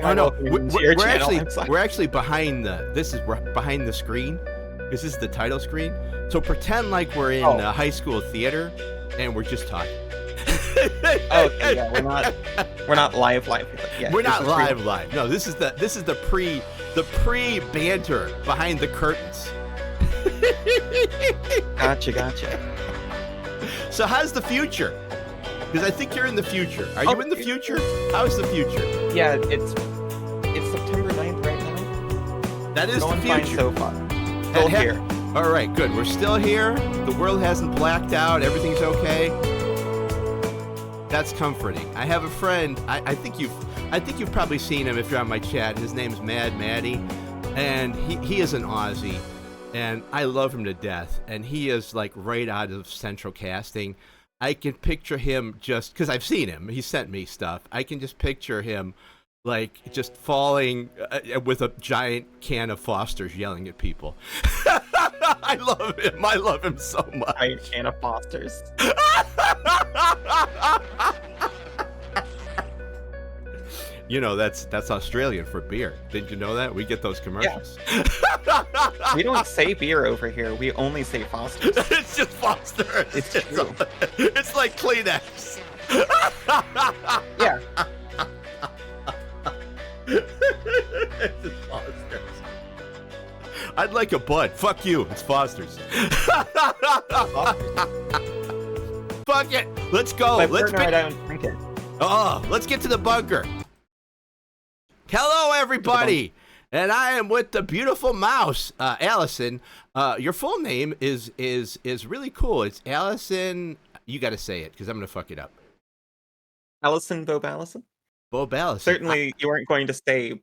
am Oh I no, welcoming you to your channel? I'm sorry. we're actually behind we're behind the screen. This is the title screen. So pretend like we're in Oh. high school theater, and we're just talking. Oh, okay, yeah, we're not live. Yeah, We're this not is live. No, this is the pre banter behind the curtains. Gotcha. So how's the future? Because I think you're in the future. Are Oh, you in the future? How's the future? Yeah, it's September 9th right now. That is Going the fine future. so far. Still here. All right, good. We're still here. The world hasn't blacked out. Everything's okay. That's comforting. I have a friend. I think you've probably seen him if you're on my chat. His name's Mad Maddie, and he is an Aussie, and I love him to death. And he is like right out of Central Casting. I can picture him just because I've seen him. He sent me stuff. I can just picture him like just falling with a giant can of Foster's yelling at people. I love him. I love him so much. Giant can of Foster's. You know, that's Australian for beer. Did you know that? We get those commercials. We don't say beer over here. We only say Foster's. It's just Foster. It's true. It's like Kleenex. Yeah. It's just Foster's. I'd like a Bud. Fuck you. It's Foster's. Fuck it. Let's go. Let's I don't drink it. Oh, let's get to the bunker. Hello, everybody, and I am with the beautiful mouse, Allison. Your full name is really cool. It's Allison. You got to say it because I'm gonna fuck it up. Allison, Bob Allison. Bob Allison. Certainly, you weren't going to say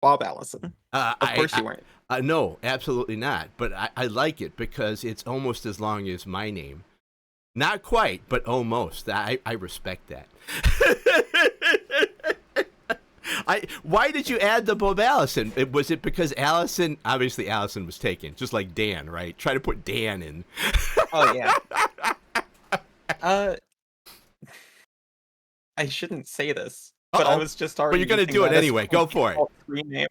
Bob Allison. Of course, you weren't. No, absolutely not. But I like it because it's almost as long as my name. Not quite, but almost. I respect that. Why did you add the Bob Allison? Was it because Allison? Obviously, Allison was taken, just like Dan, right? Try to put Dan in. Oh yeah. I shouldn't say this, but I was just already. But you're gonna do it anyway. Go for it. Screen name.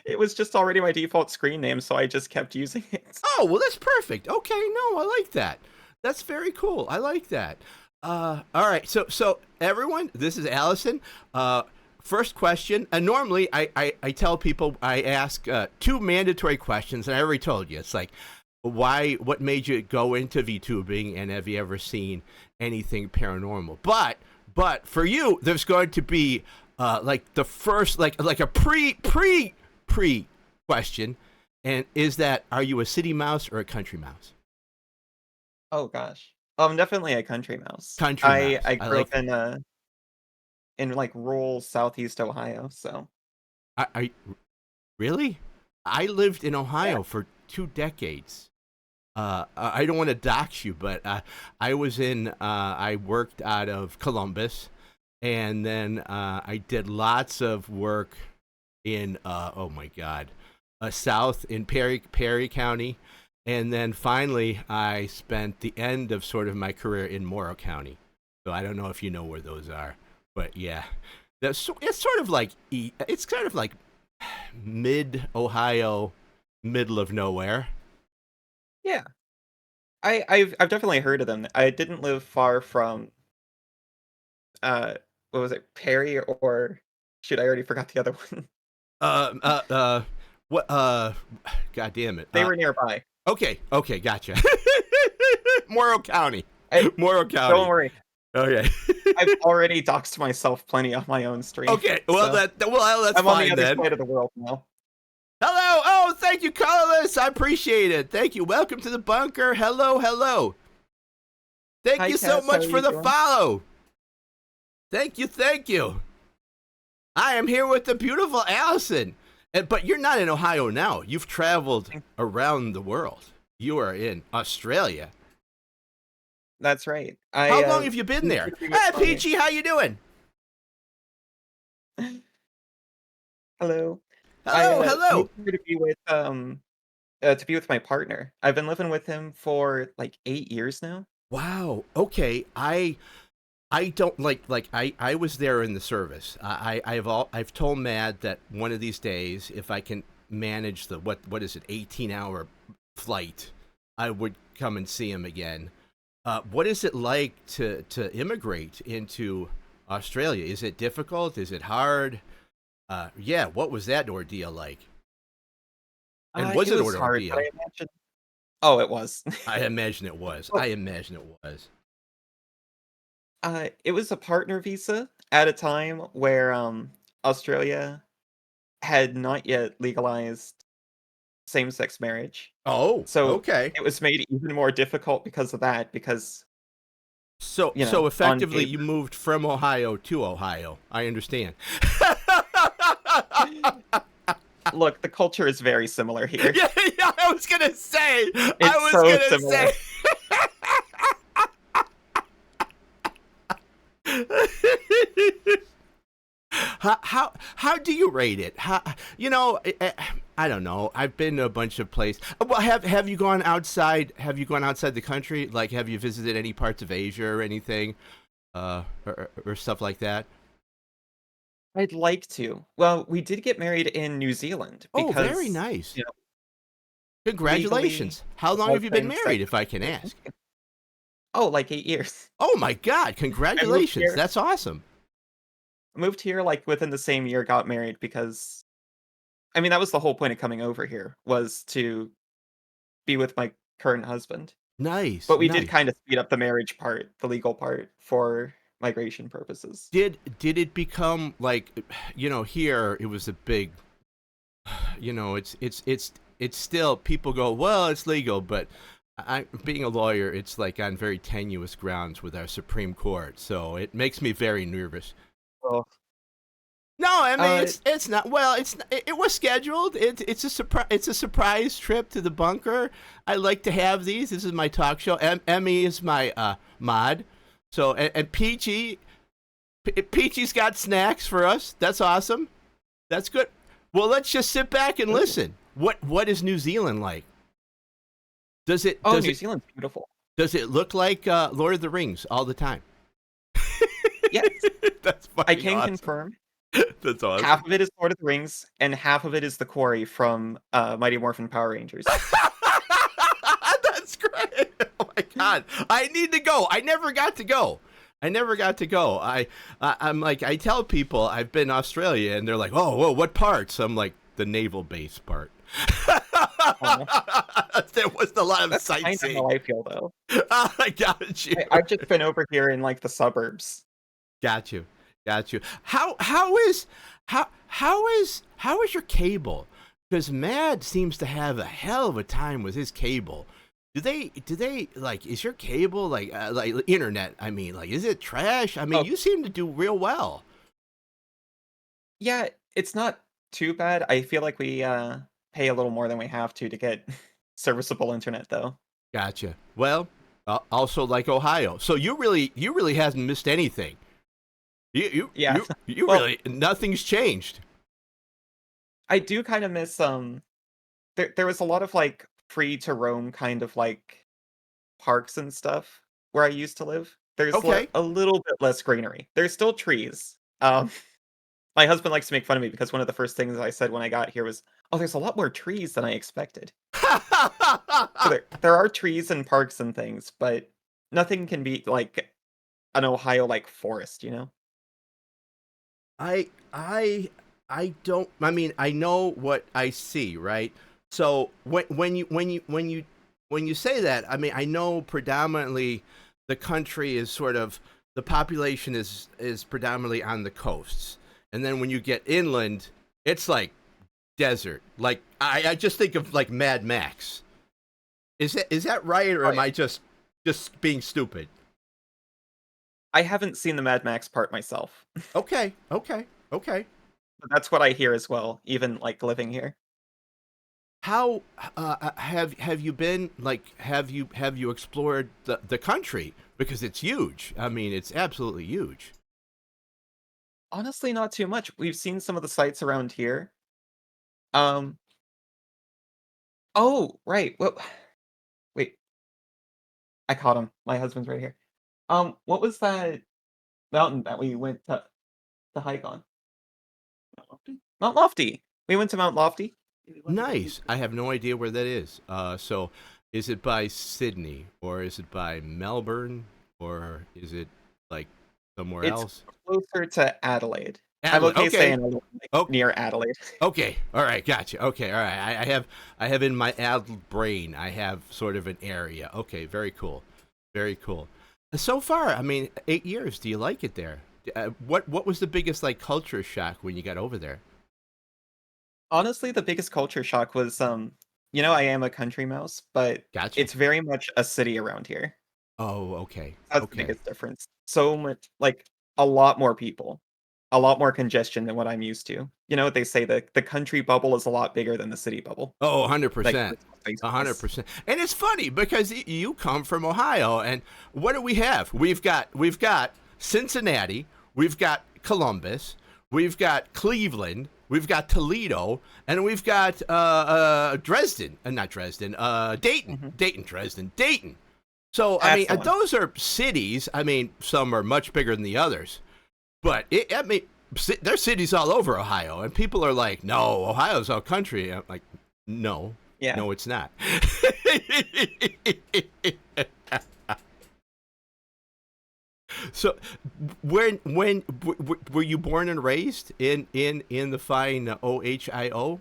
It was just already my default screen name, so I just kept using it. Oh well, that's perfect. Okay, no, I like that. That's very cool. I like that. All right, so everyone, this is Allison. First question, and normally I tell people I ask 2 mandatory questions, and I already told you. It's like, what made you go into VTubing, and have you ever seen anything paranormal? But for you, there's going to be like the first, like a pre question, and is that, are you a city mouse or a country mouse? Oh gosh. I'm definitely a country mouse. Country mouse. I grew like up in like rural southeast Ohio, so. I really? I lived in Ohio for 2 decades. I don't want to dox you, but I was I worked out of Columbus, and then I did lots of work in oh my God, south in Perry County. And then finally, I spent the end of sort of my career in Morrow County. So I don't know if you know where those are, but yeah, it's sort of like mid Ohio, middle of nowhere. Yeah, I've definitely heard of them. I didn't live far from what was it, Perry, or shoot, I already forgot the other one. What? God damn it! They were nearby. Okay, gotcha. Morrow County. Morrow County. Don't worry. Okay. I've already doxed myself plenty on my own stream. Okay, well, so that's I'm fine on the other then. side of the world now. Hello! Oh, thank you, colorless. I appreciate it. Thank you. Welcome to the bunker. Hello. Thank you so much for the follow. Thank you. I am here with the beautiful Allison. But you're not in Ohio now. You've traveled around the world. You are in Australia. That's right. How long have you been there? Hey, Peachy, how you doing? Hello. Hello. I'm here to be with my partner. I've been living with him for like 8 years now. Wow. Okay. I don't I was there in the service. I've told Mad that one of these days, if I can manage the what is it 18-hour flight, I would come and see him again. What is it like to immigrate into Australia? Is it difficult? Is it hard? Yeah, what was that ordeal like? And was It it was an hard, but ordeal? I imagine. Oh, it was. I imagine it was. Well, I imagine it was. it was a partner visa at a time where, Australia had not yet legalized same-sex marriage. Oh, So, okay. it was made even more difficult because of that, because, So on effectively, you paper. moved from Ohio to Ohio. I understand. Look, the culture is very similar here. Yeah, yeah, I was gonna say. I It's was so gonna similar. say. How do you rate it? How I don't know. I've been to a bunch of places. Well, have you gone outside? Have you gone outside the country? Like, have you visited any parts of Asia or anything, or stuff like that? I'd like to. Well, we did get married in New Zealand Oh, very because, nice. you know, legally Congratulations. How long has have you been same-sex married, if I can marriage. ask? Oh, like 8 years. Oh my God! I moved Congratulations. here That's awesome. moved here, like, within the same year, got married because I mean, that was the whole point of coming over here, was to be with my current husband. Nice, But we did nice. kinda speed up the marriage part, the legal part, for migration purposes. Did it become like, here it was a big, it's still people go, well, it's legal, but being a lawyer, it's like on very tenuous grounds with our Supreme Court, so it makes me very nervous. Well, No, I mean uh, it's not. Well, it was scheduled. It's a surprise. It's a surprise trip to the bunker. I like to have these. This is my talk show. Emmy is my mod. So and Peachy's got snacks for us. That's awesome. That's good. Well, let's just sit back and ooh. listen. What is New Zealand like? Does it Oh, does New it Zealand's beautiful. does it look like Lord of the Rings all the time? Yes, That's I fucking can awesome. confirm. That's awesome. Half of it is Lord of the Rings, and half of it is the quarry from, Mighty Morphin Power Rangers. That's great. Oh my God. I need to go. I never got to go. I never got to go. I'm like, I tell people I've been to Australia and they're like, oh, whoa, what parts? I'm like, the naval base part. Aw, There was a lot of that's kinda sightseeing. how I feel, though. I got you. I've just been over here in, like, the suburbs. Got you. Got you. How is your cable? Because Mad seems to have a hell of a time with his cable. Do they like is your cable like internet? I mean, like is it trash? I mean, Oh, you seem to do real well. yeah, it's not too bad. I feel like we, pay a little more than we have to get serviceable internet, though. Gotcha. Well, also like Ohio. So you really hasn't missed anything. You you Yeah. you you Well, really nothing's changed. I do kinda miss, there was a lot of, like, free to roam kind of, like, parks and stuff where I used to live. There's Okay. a little bit less greenery. There's still trees. My husband likes to make fun of me because one of the first things I said when I got here was, "Oh, there's a lot more trees than I expected." So there are trees and parks and things, but nothing can beat, like, an Ohio, like, forest, you know? I I I don't. I mean, I know what I see, right? So when you say that, I mean, I know predominantly the country is sort of the population is predominantly on the coasts, and then when you get inland, it's like desert. Like I just think of like Mad Max. Is that right, or Oh, am yeah. I just being stupid? I haven't seen the Mad Max part myself, Okay, okay, okay. but that's what I hear as well, even, like, living here. How have you been like have you explored the country because it's huge. I mean, it's absolutely huge. Honestly, not too much. We've seen some of the sites around here. Um Oh, right. Well, wait, I caught him. My husband's right here. What was that? mountain that we went to hike on. Mount Lofty. We went to Mount Lofty. Nice. I have no idea where that is. So is it by Sydney or is it by Melbourne or is it like somewhere It's else? closer to Adelaide. I'm Adelaide. okay Okay. saying like Oh, near Adelaide. okay. All right. Gotcha. Okay. All right. I have in my adult brain. I have sort of an area. Okay. Very cool. Very cool. So far, I mean, 8 years. Do you like it there? What was the biggest like culture shock when you got over there? Honestly, the biggest culture shock was, I am a country mouse, but Gotcha. it's very much a city around here. Oh, okay. That's the Okay. biggest difference. So much like, a lot more people, a lot more congestion than what I'm used to. You know what they say, the country bubble is a lot bigger than the city bubble. Oh, Like, 100%. face to face. 100%. And it's funny because you come from Ohio and what do we have? We've got Cincinnati, we've got Columbus, we've got Cleveland, we've got Toledo, and we've got Dresden, not Dresden, Dayton, Mhm. Dayton. So, I That's mean, the one. those are cities. I mean, some are much bigger than the others. But I mean, there's cities all over Ohio, and people are like, "No, Ohio's our country." I'm like, "No, Yeah. no, it's not." So, were you born and raised in the fine Ohio?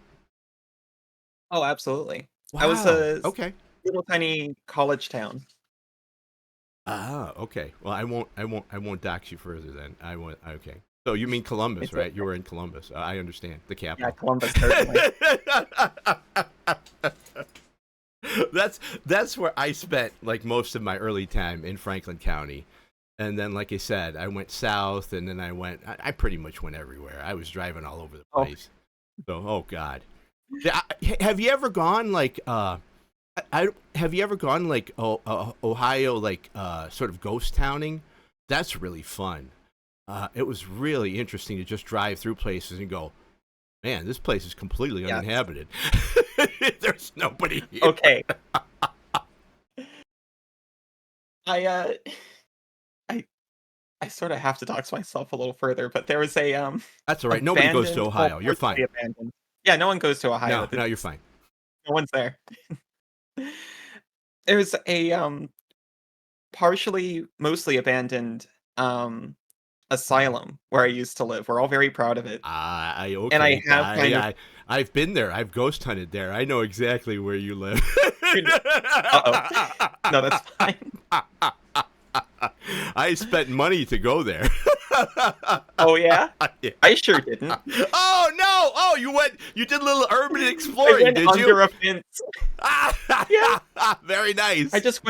Oh, absolutely. I was Wow. a Okay. little tiny college town. Ah, okay. Well, I won't dox you further then. I won't. Okay. So you mean Columbus, It's right? You okay. were in Columbus. I understand the Yeah, capital. Columbus, certainly. That's where I spent like most of my early time in Franklin County, and then like I said, I went south, and then I pretty much went everywhere. I was driving all over the Oh, place. So, oh God. Yeah, have you ever gone like have you ever gone like Ohio like sort of ghost towning? That's really fun. It was really interesting to just drive through places and go, man, this place is completely yes. uninhabited. There's nobody here. Okay. I, uh, I I sorta have to dox myself a little further, but there was a, That's all right. Nobody goes to abandoned well, Ohio. You're fine. partially abandoned. Yeah, no one goes to Ohio. No, no, you're fine. No one's there. There's a, partially mostly abandoned, um, asylum where I used to live. We're all very proud of it, and I Okay. have kind of I've been there. I've ghost hunted there. I know exactly where you live. uh-oh. No, that's fine. I spent money to go there. Oh, yeah? Yeah. I sure didn't. Oh no! Oh, you did a little urban I exploring, went did you? under a fence. Yeah, Very nice. I just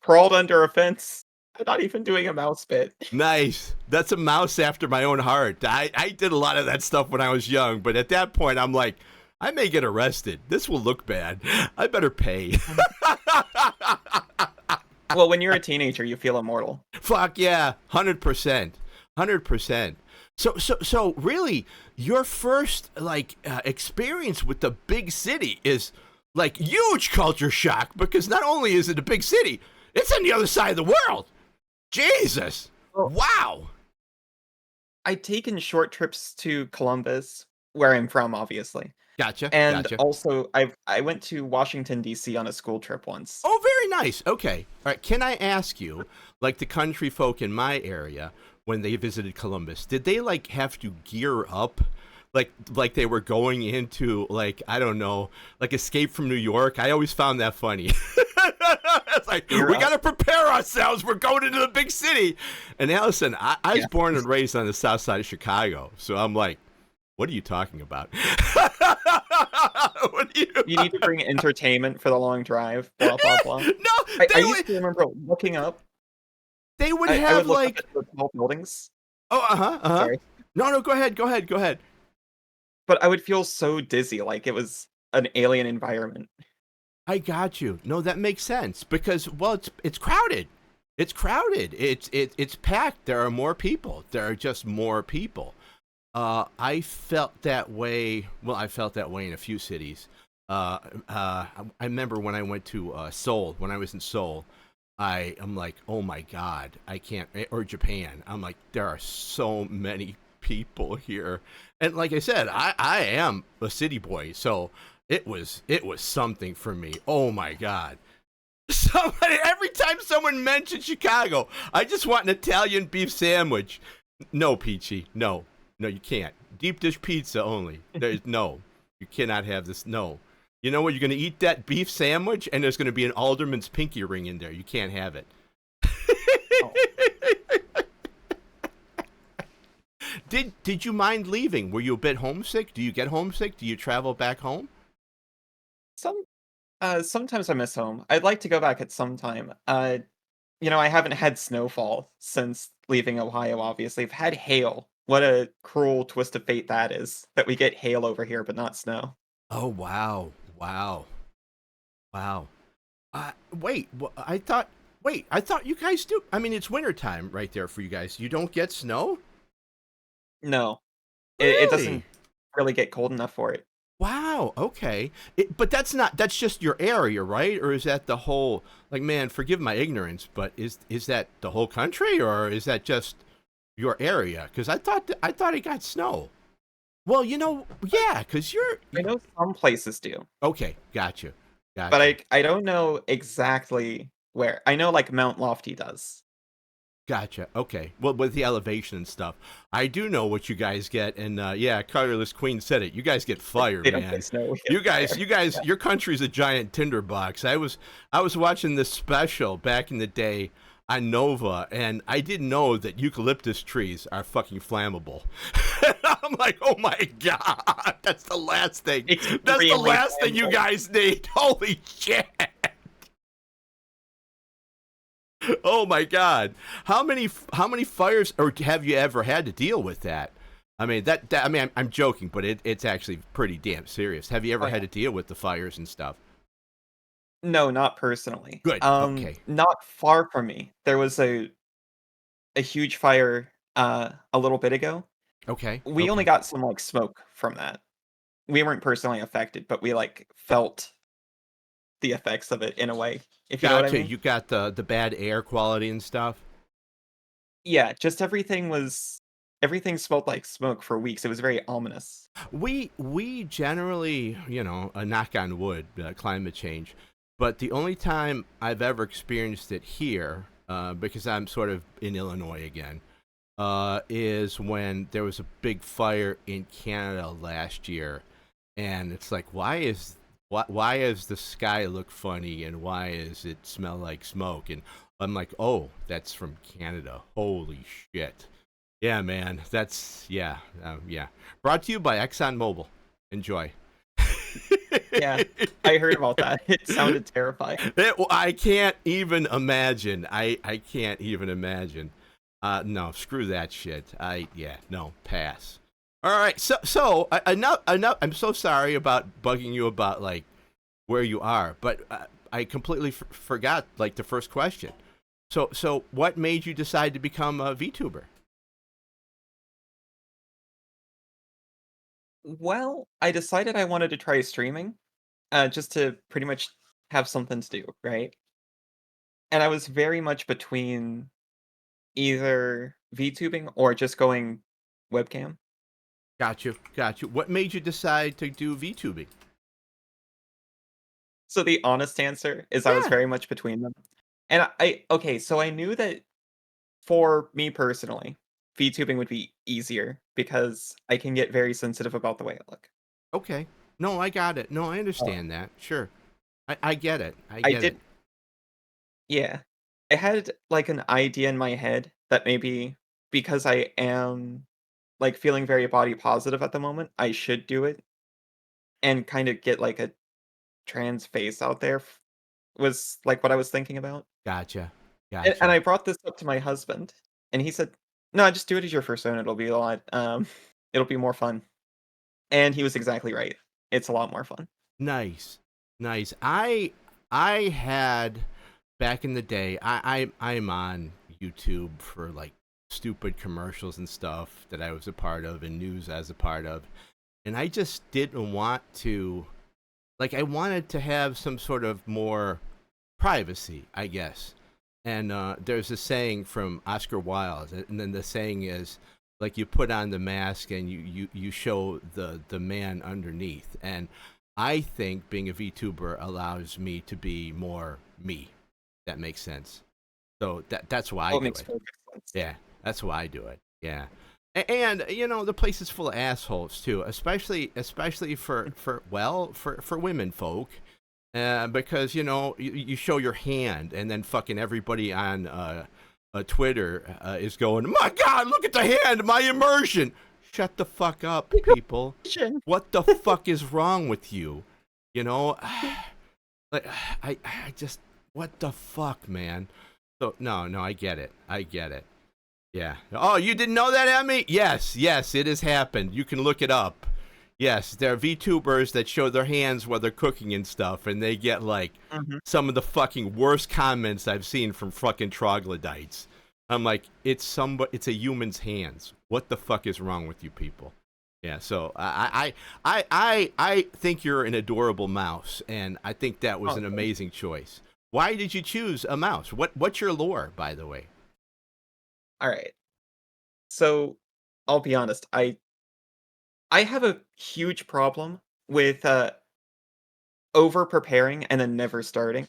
crawled under a fence. I'm not even doing a mouse bit. Nice. That's a mouse after my own heart. I did a lot of that stuff when I was young, but at that point, I'm like, I may get arrested. This will look bad. I better pay. Well, when you're a teenager, you feel immortal. Fuck yeah, 100%, 100%. So really, your first like experience with the big city is like huge culture shock because not only is it a big city, it's on the other side of the world. Jesus, Well, wow. I'd taken short trips to Columbus, where I'm from, obviously, Gotcha, and gotcha. also I went to Washington, D.C. on a school trip once. Oh, very nice. Okay. All right. Can I ask you, like the country folk in my area, when they visited Columbus, did they like have to gear up? Like they were going into like I don't know, like Escape from New York. I always found that funny. It's like You're we up. got to prepare ourselves. We're going into the big city. And Allison, I was Yeah. born and raised on the south side of Chicago, so I'm like, what are you talking about? What do you? You need to bring entertainment for the long drive, blah, blah, blah. No, I used to remember looking up. they would I would have look up like at the tall buildings. oh uh-huh. Sorry. No, go ahead. But I would feel so dizzy, like it was an alien environment. I got you. No, that makes sense because well, it's crowded. It's crowded. It's packed. There are more people. There are just more people. I felt that way. Well, I felt that way in a few cities. I remember when I went to Seoul. When I was in Seoul, I am like, oh my god, I can't. Or Japan, I'm like, there are so many people here, and like I said, I am a city boy, so it was something for me. Oh my god. Somebody every time someone mentions Chicago, I just want an Italian beef sandwich. No, Peachy, no, no, you can't. Deep dish pizza only. There's no, you cannot have this. No, you know what? You're gonna eat that beef sandwich, and there's gonna be an alderman's pinky ring in there. You can't have it. Oh, Did you mind leaving? Were you a bit homesick? Do you get homesick? Do you travel back home? some sometimes I miss home. I'd like to go back at some time. I haven't had snowfall since leaving Ohio, obviously. I've had hail. What a cruel twist of fate that is, that we get hail over here, but not snow. Oh wow, wow, wow. Wait, I thought. Wait, I thought you guys do. I mean, it's wintertime right there for you guys. You don't get snow? No, it Really? doesn't really get cold enough for it. Wow. Okay. But that's not. That's just your area, right? Or is that the whole? Like, man, forgive my ignorance, but is that the whole country, or is that just your area? Because I thought it got snow. Well, yeah. Because I know some places do, okay. Gotcha. but Gotcha. I don't know exactly where. I know, like, Mount Lofty does. Gotcha. Okay. Well, with the elevation and stuff, I do know what you guys get, and yeah, Colorless Queen said it. You guys get fire, They don't get man. snow, we get fire. Yeah. Your country's a giant tinderbox. I was watching this special back in the day on Nova, and I didn't know that eucalyptus trees are fucking flammable. I'm like, oh my god, that's the last thing. That's the Extremely last thing you flammable. guys need. Holy shit. Oh my God! How many fires or have you ever had to deal with that? I mean that I mean I'm joking, but it's actually pretty damn serious. Have you Oh, ever had yeah. to deal with the fires and stuff? No, not personally. Good. Okay. Not far from me, there was a huge fire, a little bit ago. Okay. We only Okay. got some, like, smoke from that. We weren't personally affected, but we, like, felt the effects of it in a way, if you know what I Gotcha. mean? You got the bad air quality and stuff. Yeah, just everything smelled like smoke for weeks, it was very ominous. We generally, a knock on wood, climate change. But the only time I've ever experienced it here, because I'm sort of in Illinois again, is when there was a big fire in Canada last year, and it's like, why is the sky look funny, and why does it smell like smoke? And I'm like, oh, that's from Canada. Holy shit! Yeah, man, that's yeah. Brought to you by ExxonMobil. Enjoy. Yeah, I heard about that, it sounded terrifying. I can't even imagine. I can't even imagine. No, screw that shit. No, pass. All right, enough. I'm so sorry about bugging you about like where you are, but I completely forgot like the first question. So what made you decide to become a VTuber? Well, I decided I wanted to try streaming, just to pretty much have something to do, right? And I was very much between either VTubing or just going webcam. Got you. What made you decide to do VTubing? So the honest answer is I was Yeah. very much between them. And okay, so I knew that for me personally, VTubing would be easier because I can get very sensitive about the way I look. Okay. No, I got it. No, I Uh, understand that. Sure. I get it. I I get it. did, yeah. I had like an idea in my head that maybe because I am like feeling very body positive at the moment, I should do it and kind of get like a trans face out there was like what I was thinking about. Gotcha. And Gotcha. I brought this up to my husband, and he said, "No, just do it as your persona. It'll be a lot. It'll be more fun." And he was exactly right. It's a lot more fun. Nice. Nice. I had back in the day, I'm on YouTube for like stupid commercials and stuff that I was a part of and news as a part of. And I just didn't want to like I wanted to have some sort of more privacy, I guess. And there's a saying from Oscar Wilde, and then the saying is like you put on the mask and you show the man underneath. And I think being a VTuber allows me to be more me. That makes sense. So that's why I Oh, it do makes it. perfect sense. Yeah, that's why I do it. Yeah. And you know the place is full of assholes too, especially for women folk, because you know you show your hand and then fucking everybody on Twitter is going, my God, look at the hand, my immersion. Shut the fuck up, people. What the fuck is wrong with you? You know, like I just what the fuck, man. So no, I get it. I get it. Yeah. Oh, you didn't know that, Emmy? Yes, it has happened. You can look it up. Yes, there are VTubers that show their hands while they're cooking and stuff, and they get like Mhm. some of the fucking worst comments I've seen from fucking troglodytes. I'm like, it's a human's hands. What the fuck is wrong with you people? Yeah, so I think you're an adorable mouse, and I think that was Oh, an amazing choice. Why did you choose a mouse? What's your lore, by the way? all right. So, I'll be honest. I have a huge problem with over preparing and then never starting.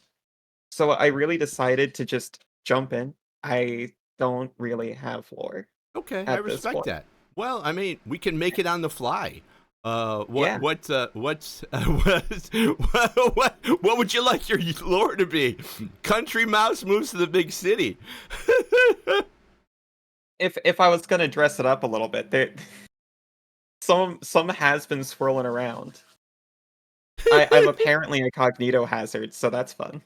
So I really decided to just jump in. I don't really have lore Okay, I at this respect point. that. Well, I mean, we can make it on the fly. Yeah. What would you like your lore to be? Country mouse moves to the big city. If I was gonna dress it up a little bit, there some has been swirling around. I'm apparently a cognito hazard, so that's fun.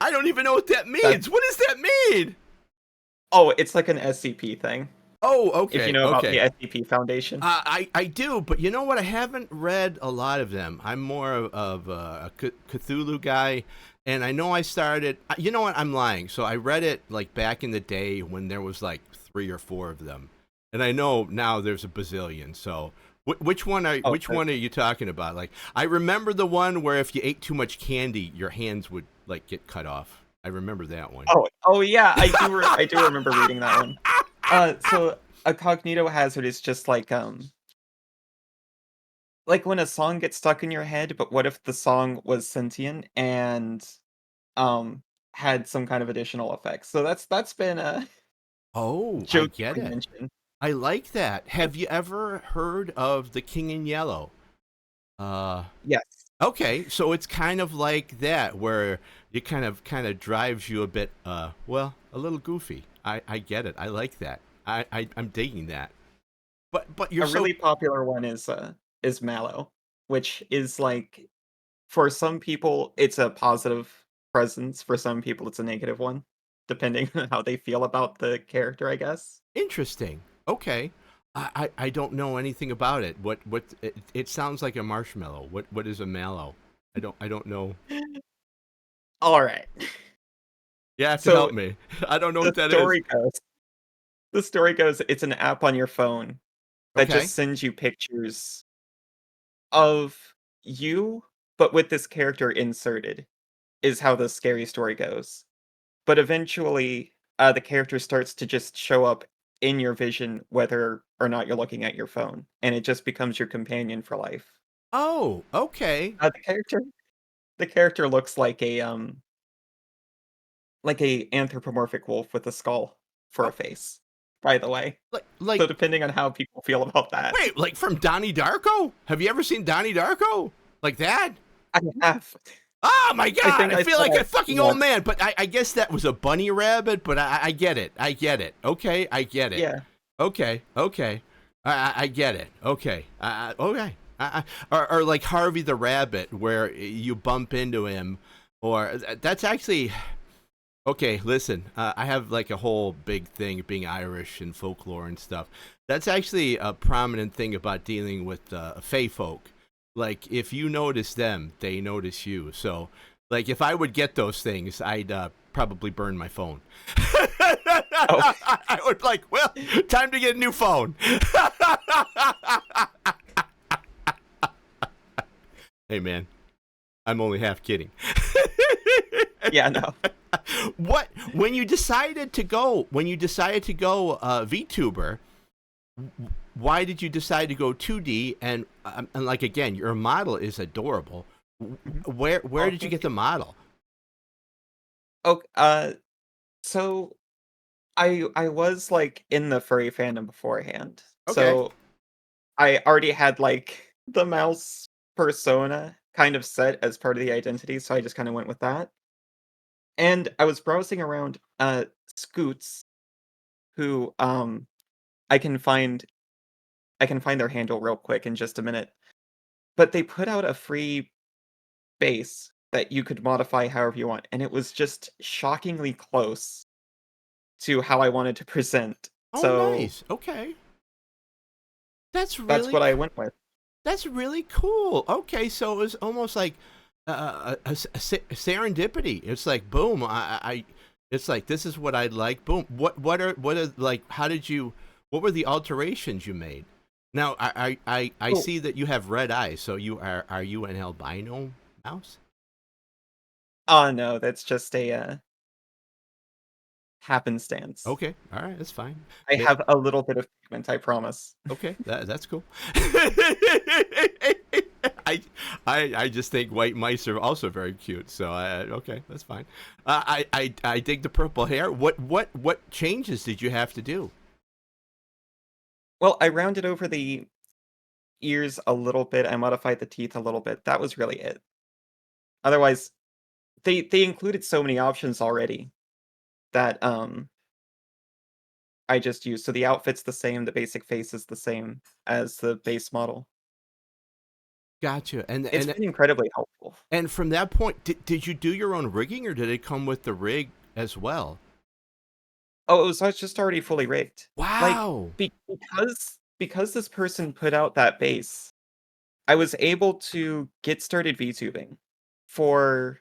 I don't even know what that That means. What does that mean? Oh, it's like an SCP thing. Oh, If you okay, know about the okay. SCP Foundation. I do, but you know what? I haven't read a lot of them. I'm more of a Cthulhu guy, and I know I started. You know what? I'm lying. So I read it like back in the day when there was like 3 or 4 of them, and I know now there's a bazillion. So Oh, which one are you talking about? Like I remember the one where if you ate too much candy, your hands would like get cut off. I remember that one. oh yeah, I do remember reading that one. So a cognito hazard is just like when a song gets stuck in your head, but what if the song was sentient and um had some kind of additional effects? So that's been a Oh, I get jokingly it. mentioned. I like that. Have you ever heard of the King in Yellow? Uh, Yes, okay, so it's kind of like that, where it kind of drives you a bit, well, a little goofy. I get it. I like that. I'm digging that. But you're a so really popular one is Mallow, which is like for some people it's a positive presence, for some people it's a negative one, depending on how they feel about the character, I guess. interesting. Okay, I don't know anything about it. It sounds like a marshmallow. What is a mallow? I don't know. All right. You have to So help me. I don't know the what that is. story goes the story goes it's an app on your phone that Okay. just sends you pictures of you, but with this character inserted, is how the scary story goes. But eventually, the character starts to just show up in your vision whether or not you're looking at your phone, and it just becomes your companion for life. Oh, okay. Uh, the character the character looks like a anthropomorphic wolf with a skull for a Oh, face, by the way. like So depending on how people feel about that, wait, like from Donnie Darko? Have you ever seen Donnie Darko? Like that? I have. Oh my I God! think I I feel said like I a fucking old once. man. But I guess that was a bunny rabbit. But I get it. I get it. Okay, I get it. Yeah. Okay. I get it. Okay. Okay. Or like Harvey the Rabbit, where you bump into him, or that's actually okay. Listen, I have like a whole big thing being Irish and folklore and stuff. That's actually a prominent thing about dealing with Fey folk. Like if you notice them, they notice you. So, like if I would get those things, I'd probably burn my phone. Oh, I would like, well, time to get a new phone. Hey man, I'm only half kidding. yeah, no. What when you decided to go VTuber, why did you decide to go 2D? And like again, your model is adorable. Mhm. Where Oh, did you thank get you. the model? Oh, so I was like in the furry fandom beforehand. Okay, So I already had like the mouse persona kind of set as part of the identity, so I just kind of went with that. And I was browsing around Scoots, who I can find I can find their handle real quick in just a minute. But they put out a free base that you could modify however you want, and it was just shockingly close to how I wanted to present. oh So nice, okay, that's that's really what I went with. that's really cool. Okay, so it was almost like serendipity. It's like boom, it's like this is what I'd like. Boom. What are like? How did you? What were the alterations you made? Now I Oh, see that you have red eyes. So are you an albino mouse? oh no, that's just a happenstance. Okay, all right, that's fine. I have a little bit of pigment, I promise. Okay, that's cool. I, I just think white mice are also very cute. So okay, that's fine. I dig the purple hair. What changes did you have to do? Well, I rounded over the ears a little bit, I modified the teeth a little bit. That was really it. Otherwise, they included so many options already that I just used. So the outfit's the same, the basic face is the same as the base model. Gotcha. It's been incredibly helpful. And from that point, did you do your own rigging or did it come with the rig as well? Oh, so it's just already fully rigged. Like Wow. because this person put out that base, I was able to get started VTubing for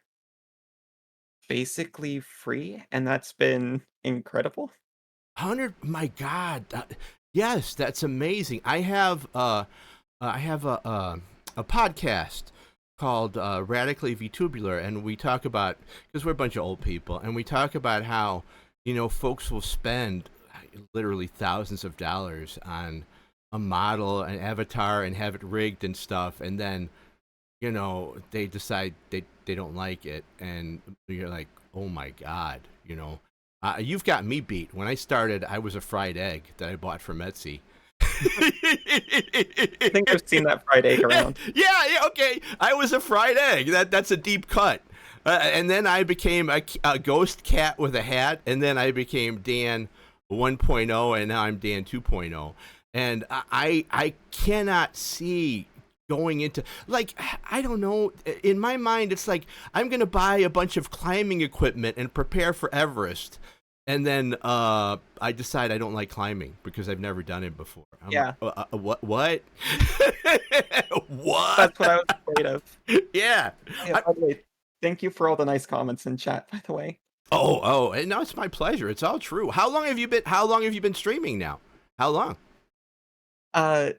basically free, and that's been incredible. 100, my God. Yes, that's amazing. I have a podcast called Radically Vtubular, and we talk about, because we're a bunch of old people, and we talk about how, folks will spend literally thousands of dollars on a model, an avatar, and have it rigged and stuff, and then, they decide they don't like it, and you're like, oh my God, you've got me beat. When I started, I was a fried egg that I bought from Etsy. I think I've seen that fried egg around. Yeah, okay. I was a fried egg. That's a deep cut. And then I became a ghost cat with a hat, and then I became Dan 1.0, and now I'm Dan 2.0. And I cannot see going into, like, I don't know, in my mind it's like I'm gonna buy a bunch of climbing equipment and prepare for Everest, and then I decide I don't like climbing because I've never done it before. I'm like, Yeah, what? What? that's What? what I was afraid of. Yeah. Oh, yeah, I, by the way, thank you for all the nice comments in chat, by the way. and no, it's my pleasure. It's all true. How long have you been streaming now? How long? Uh,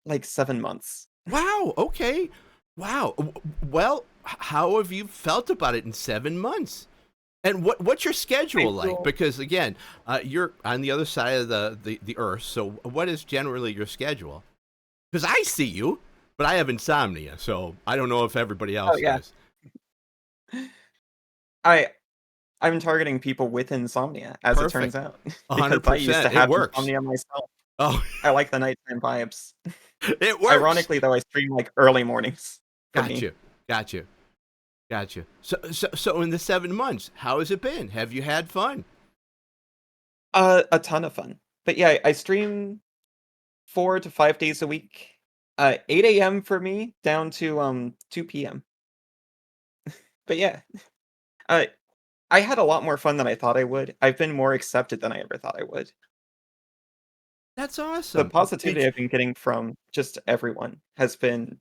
like 7 months. Wow. Okay. Wow. Well, how have you felt about it in 7 months? And what's your I schedule like? feel Because again, you're on the other side of the earth. So what is generally your schedule? Because I see you, but I have insomnia, so I don't know if everybody oh, else yeah. does. I I'm targeting people with insomnia, as it turns Perfect. out, because I used to 100%. It have works. insomnia myself. Oh, I like the nighttime vibes. it works. Ironically, though, I stream, like, early mornings for me. Gotcha. Gotcha. Gotcha. So in the 7 months, how has it been? Have you had fun? A ton of fun. But, yeah, I stream 4 to 5 days a week, 8 AM for me down to, 2 PM. But, yeah, uh, I had a lot more fun than I thought I would. I've been more accepted than I ever thought I would. That's The awesome. positivity I've been getting from just everyone has been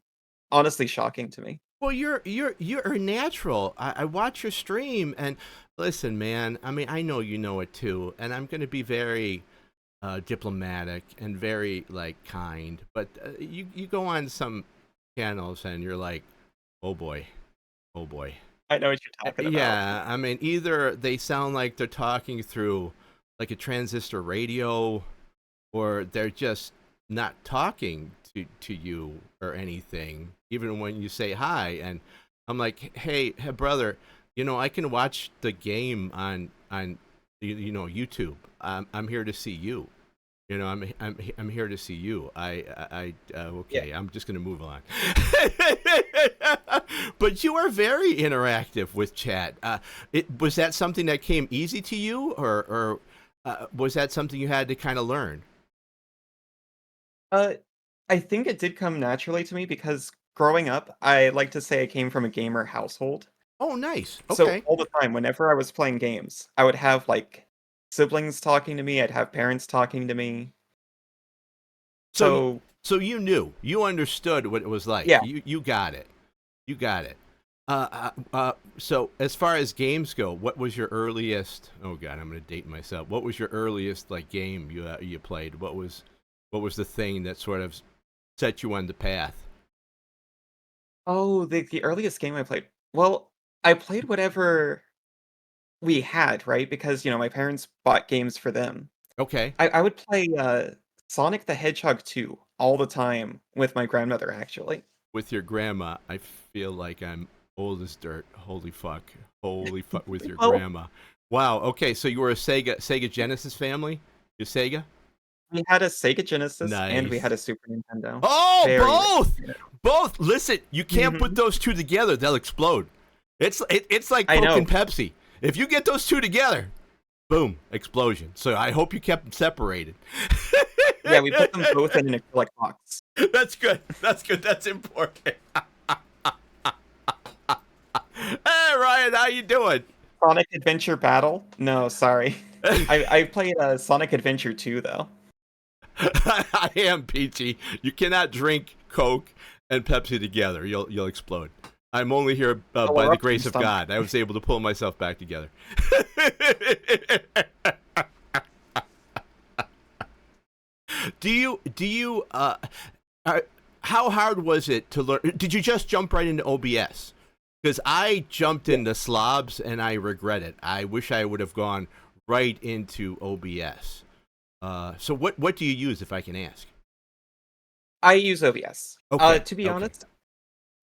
honestly shocking to me. Well, you're a natural. I watch your stream and listen, man. I mean, I know you know it too, and I'm going to be very diplomatic and very like kind. But you go on some channels and you're like, oh boy, oh boy. I know what you're talking about. Yeah, I mean, either they sound like they're talking through like a transistor radio, or they're just not talking to you or anything, even when you say hi. And I'm like, hey brother, I can watch the game on YouTube. I'm here to see you. I'm here to see you. Yeah. Okay. I'm just gonna move on. But you are very interactive with chat. It was that something that came easy to you, or was that something you had to kind of learn? Uh, I think it did come naturally to me because growing up, I like to say I came from a gamer household. Oh, nice. So Okay. all the time, whenever I was playing games, I would have like siblings talking to me, I'd have parents talking to me. So you, So you understood what it was like. yeah. You got it. You got it. So as far as games go, what was your earliest? Oh God, I'm gonna date myself. What was your earliest like game you played? What was the thing that sort of set you on the path? Oh, the earliest game I played. Well, I played whatever we had, right? Because, my parents bought games for them. Okay, I would play Sonic the Hedgehog 2 all the time with my grandmother, actually. with your grandma. I feel like I'm old as dirt. Holy fuck, with your Well, grandma. Wow. Okay, so you were a Sega Genesis family. You Sega? we had a Sega Genesis and we had Nice. a Super Nintendo. Oh, Very rich. both. Listen, you can't put Mhm. those two together; they'll explode. It's like I Coke know. and Pepsi. If you get those two together, boom, explosion. So I hope you kept them separated. Yeah, we put them both in an acrylic box. That's good. That's good. That's important. Hey Ryan, how you doing? Sonic Adventure Battle? No, sorry. I played Sonic Adventure 2 though. I am peachy. You cannot drink Coke and Pepsi together. You'll explode. I'm only here I'll by the erupt your grace of stomach. God. I was able to pull myself back together. Uh, how hard was it to learn? Did you just jump right into OBS? Because I jumped Yeah. into slobs and I regret it. I wish I would have gone right into OBS. So what do you use, if I can ask? I use OBS. Okay, To be okay. honest,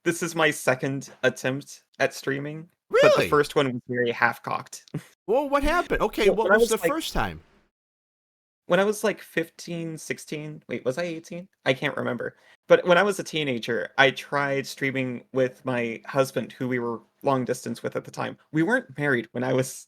this is my second attempt at streaming, but the Really? first one was very half-cocked. Well, what happened? Okay, Well, what was the first time? when I was like 15, 16, wait, was I 18? I can't remember. But when I was a teenager, I tried streaming with my husband, who we were long distance with at the time. We weren't married when I was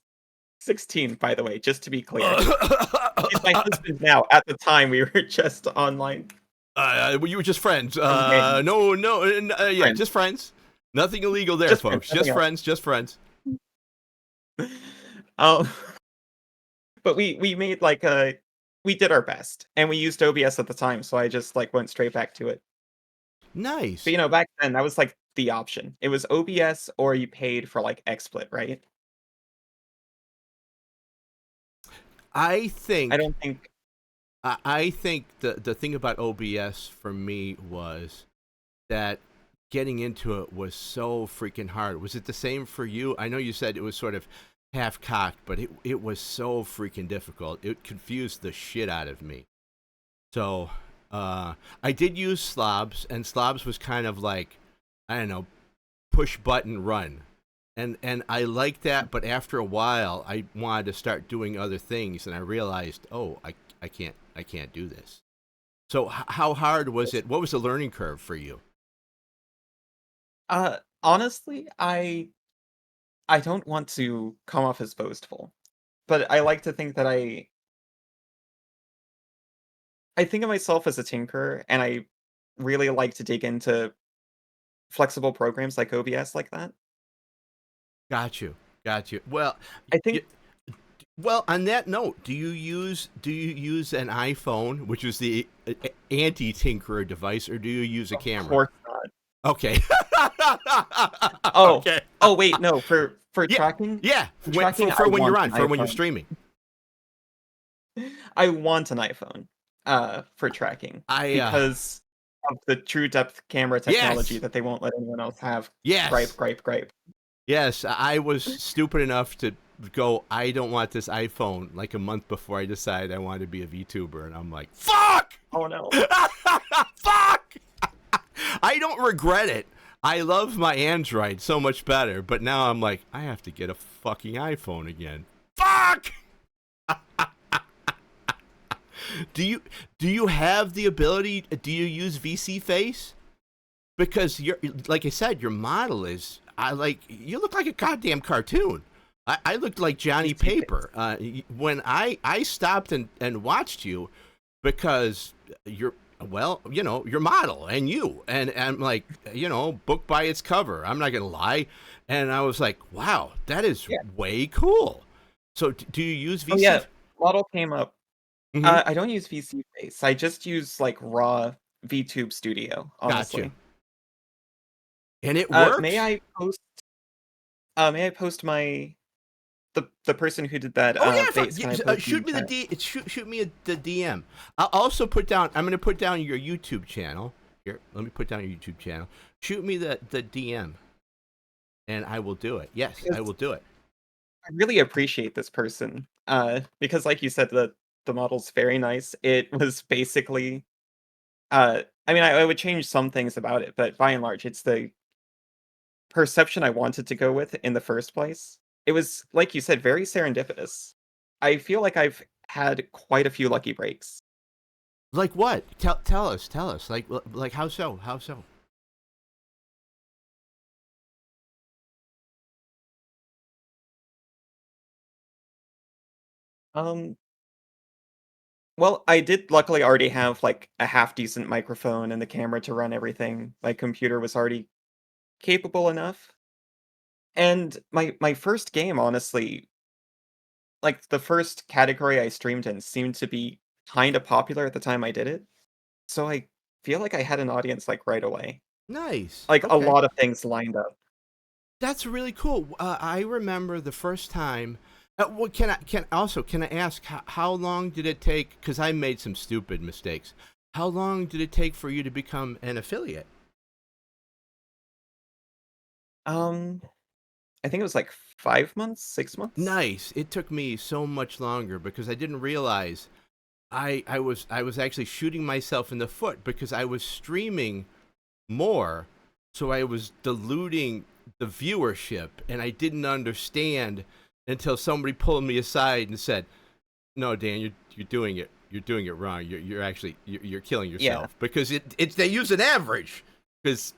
16, by the way, just to be clear. He's my husband now. At the time, we were just online Well, you were just friends. from games. Yeah, Friends. just friends. Nothing illegal there, Just friends, folks. nothing Just else. friends. Just friends. Um, but we made like a we did our best, and we used OBS at the time, so I just like went straight back to it. But Nice. back then that was like the option. It was OBS or you paid for like XSplit, right? I I think don't think I think the thing about OBS for me was that getting into it was so freaking hard. Was it the same for you? I know you said it was sort of half cocked, but it was so freaking difficult. It confused the shit out of me. So I did use slobs, and slobs was kind of like, I don't know, push button run. And I liked that, but after a while I wanted to start doing other things, and I realized, oh, I can't do this. So how hard was it? What was the learning curve for you? honestly, I don't want to come off as boastful, but I like to think that I think of myself as a tinkerer, and I really like to dig into flexible programs like OBS like that. Got you. Got you. Well, I y- think well, on that note, do you use an iPhone, which is the anti-tinkerer device, or do you use a of camera? course not. Okay. Oh. Okay. Oh, wait, no, for Yeah. tracking Yeah. for tracking, I For when you're want on, an for when you're iPhone. streaming. I want an iPhone, for tracking I because of the true depth camera technology yes. that they won't let anyone else have. Gripe, Yes. gripe, gripe. Yes, I was stupid enough to go, I don't want this iPhone like a month before I decided I wanted to be a VTuber. And I'm like, fuck! Oh no. Fuck! I don't regret it. I love my Android so much better, but now I'm like, I have to get a fucking iPhone again. Fuck! Do you have the ability? Do you use VC Face? Because you're, like I said, your model is, you look like a goddamn cartoon. I looked like Johnny Paper when I stopped and watched you, because you're, well, your model and you, and I'm like, book by its cover. I'm not gonna lie, and I was like, wow, that is Yeah. way cool. So do you use VC? Oh yeah. Model came up. Mm-hmm. I don't use VC Face. I just use like raw VTube Studio, Gotcha. honestly. And it Uh, may works. I post may I post my the person who did that Oh yeah, face? Can I post in shoot the me the chat? D. Shoot me the DM. I'll also put down. I'm going to put down your YouTube channel. Here, let me put down your YouTube channel. Shoot me the DM, and I will do it. Yes, I Because will do it. I really appreciate this person. Because like you said, the model's very nice. It was basically I mean I would change some things about it, but by and large, it's the perception I wanted to go with in the first place. It was, like you said, very serendipitous. I feel like I've had quite a few lucky breaks. Like what? Tell us. Tell us. Like how so? How so? Um, well, I did luckily already have like a half decent microphone and the camera to run everything. My computer was already capable enough. And my first game, honestly, like the first category I streamed in seemed to be kind of popular at the time I did it. So I feel like I had an audience like right away. Nice. Like a Okay. lot of things lined up. That's really cool. I remember the first time. Well, can I ask how long did it take? Because I made some stupid mistakes. How long did it take for you to become an affiliate? Um, I think it was like 5 months, 6 months? Nice. It took me so much longer because I didn't realize I was actually shooting myself in the foot because I was streaming more, so I was diluting the viewership, and I didn't understand until somebody pulled me aside and said, "No, Dan, you're doing it. You're doing it wrong. You're actually you're killing Yeah. yourself because it's they use an average because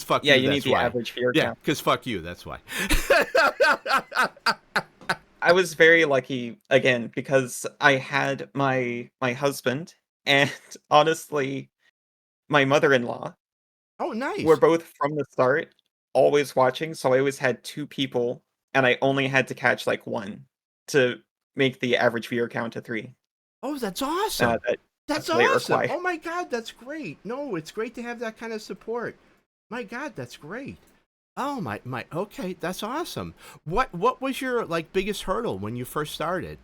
fuck Yeah, you. you need That's the why. average viewer Yeah, count. because fuck you. That's why." I was very lucky again because I had my husband and honestly my mother-in-law Oh, were nice. both from the start always watching, so I always had 2 people and I only had to catch like 1 to make the average viewer count to 3, Oh, that's awesome. that That's escalate or awesome. fly. Oh my God, that's great. No, it's great to have that kind of support. My God, that's great. Oh my. Okay, that's awesome. What was your like biggest hurdle when you first started?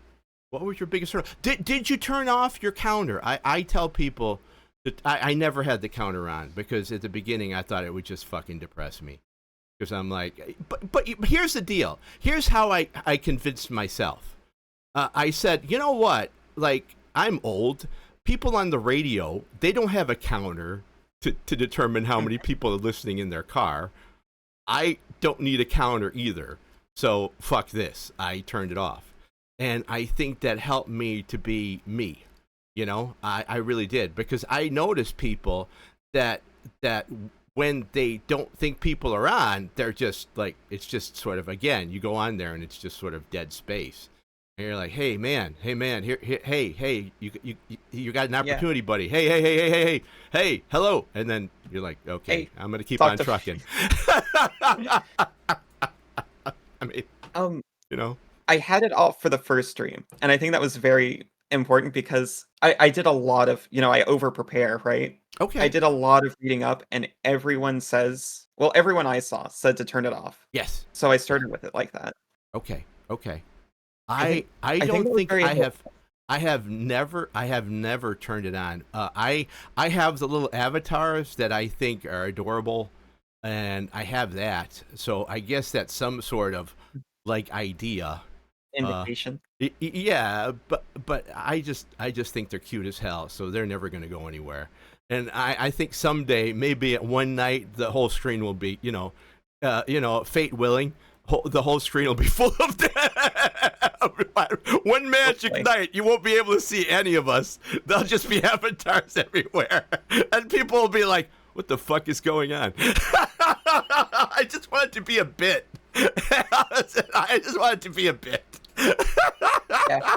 What was your biggest hurdle? Did you turn off your counter? I tell people that I never had the counter on because at the beginning I thought it would just fucking depress me. Because I'm like, but here's the deal. Here's how I convinced myself. I said, you know what? Like, I'm old. People on the radio, they don't have a counter to determine how many people are listening in their car. I don't need a counter either. So fuck this. I turned it off. And I think that helped me to be me. I really did. Because I noticed people that when they don't think people are on, they're just like, it's just sort of, again, you go on there and it's just sort of dead space. And you're like, hey man, here, hey, you got an Yeah. opportunity, buddy. Hey, hello. And then you're like, okay, Hey, I'm gonna keep talk on to trucking. I mean, um you know, I had it off for the first stream, and I think that was very important because I did a lot of, I over prepare, right? I okay, did a lot of reading up, and everyone I saw said to turn it off. yes, So I yeah, started with it like that. okay. I I think I I think don't that was think very helpful. I have never turned it on. I have the little avatars that I think are adorable, and I have that. So I guess that's some sort of like idea. Uh, Invitation. yeah, but I just think they're cute as hell. So they're never going to go anywhere. And I think someday, maybe at one night, the whole screen will be, fate willing, the whole screen will be full of one magic Hopefully. night. You won't be able to see any of us. There'll just be avatars everywhere, and people will be like, "What the fuck is going on?" I just want it to be a bit. I just want it to be a bit. Yeah.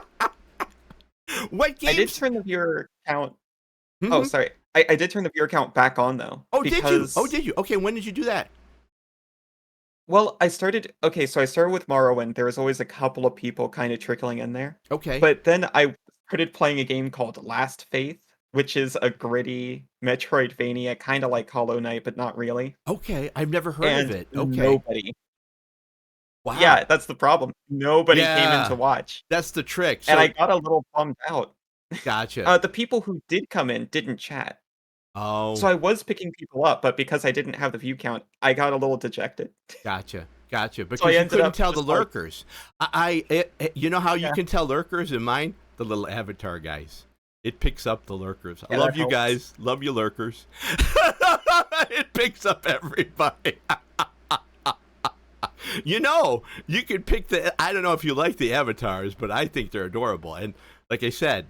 What I did games? turn the viewer count. Oh, Hmm. sorry. I did turn the viewer count back on though, Oh, did you? Oh, because did you? Okay, when did you do that? well, I started okay, so I started with Morrowind. There was always a couple of people kind of trickling in there. Okay. But then I started playing a game called Last Faith, which is a gritty Metroidvania, kind of like Hollow Knight, but not really. Okay, I've never heard of And it. Okay. nobody, Wow. yeah, that's the problem. Nobody came in to Yeah, watch, that's the trick. and I So, got a little bummed out. gotcha. The people who did come in didn't chat. So Oh, I was picking people up, but because I didn't have the view count, I got a little dejected. gotcha. So I Because you ended couldn't up tell the just like, lurkers. You know how you yeah, can tell lurkers in mine? The little avatar guys. It picks up the lurkers. I yeah, that love you helps. guys. Love you, lurkers. It picks up everybody. You can pick the. I don't know if you like the avatars, but I think they're adorable. And like I said,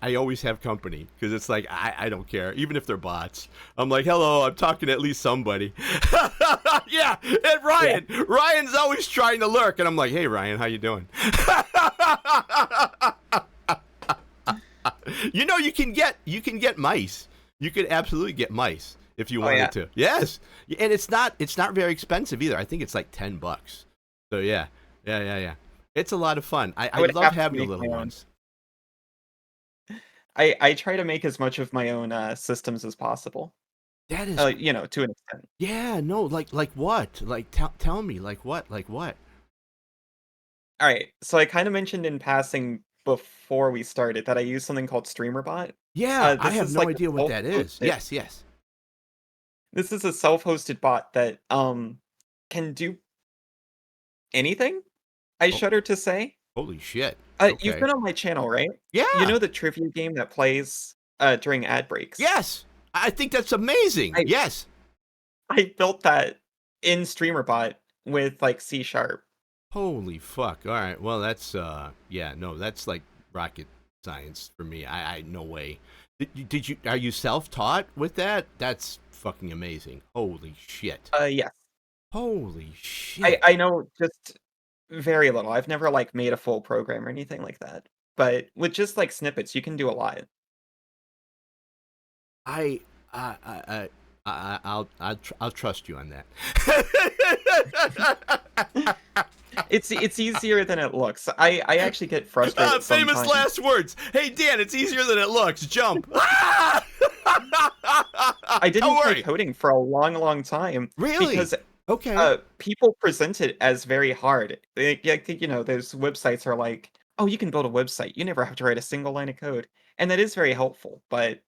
I always have company because it's like I don't care, even if they're bots. I'm like, hello, I'm talking to at least somebody. Yeah, and Yeah, Ryan's always trying to lurk, and I'm like, hey, Ryan, how you doing? You can get mice. You could absolutely get mice if you oh wanted yeah. to. Yes, and it's not very expensive either. I think it's like $10. So yeah, yeah. It's a lot of fun. I, I I would love have to having the make little my own. ones. I try to make as much of my own systems as possible. That is, To an extent. yeah, no, like what? Like tell me, like what? All right, so I kind of mentioned in passing before we started that I use something called StreamerBot. Yeah, I This have is no like a idea what that is. self-hosted. Yes. This is a self-hosted bot that can do anything. I Oh, shudder to say. holy shit. You've Okay. been on my channel, right? You Yeah. know the trivia game that plays during ad breaks. Yes. I think that's amazing. I Yes. I built that in StreamerBot with like C sharp. Holy fuck. All right. Well, that's yeah, no, that's like rocket science for me. I no way. Did you are you self-taught with that? That's fucking amazing. Holy shit. Yes. Holy I shit. I know just very little. I've never like made a full program or anything like that. But with just like snippets, you can do a lot. I I'll trust you on that. It's easier than it looks. I actually get frustrated Famous sometimes. last words. Hey Dan, it's easier than it looks. Jump. I Don't didn't try worry. coding for a long, long time Really? because Okay. people present it as very hard. I think those websites are like, "Oh, you can build a website. You never have to write a single line of code," and that is very helpful. But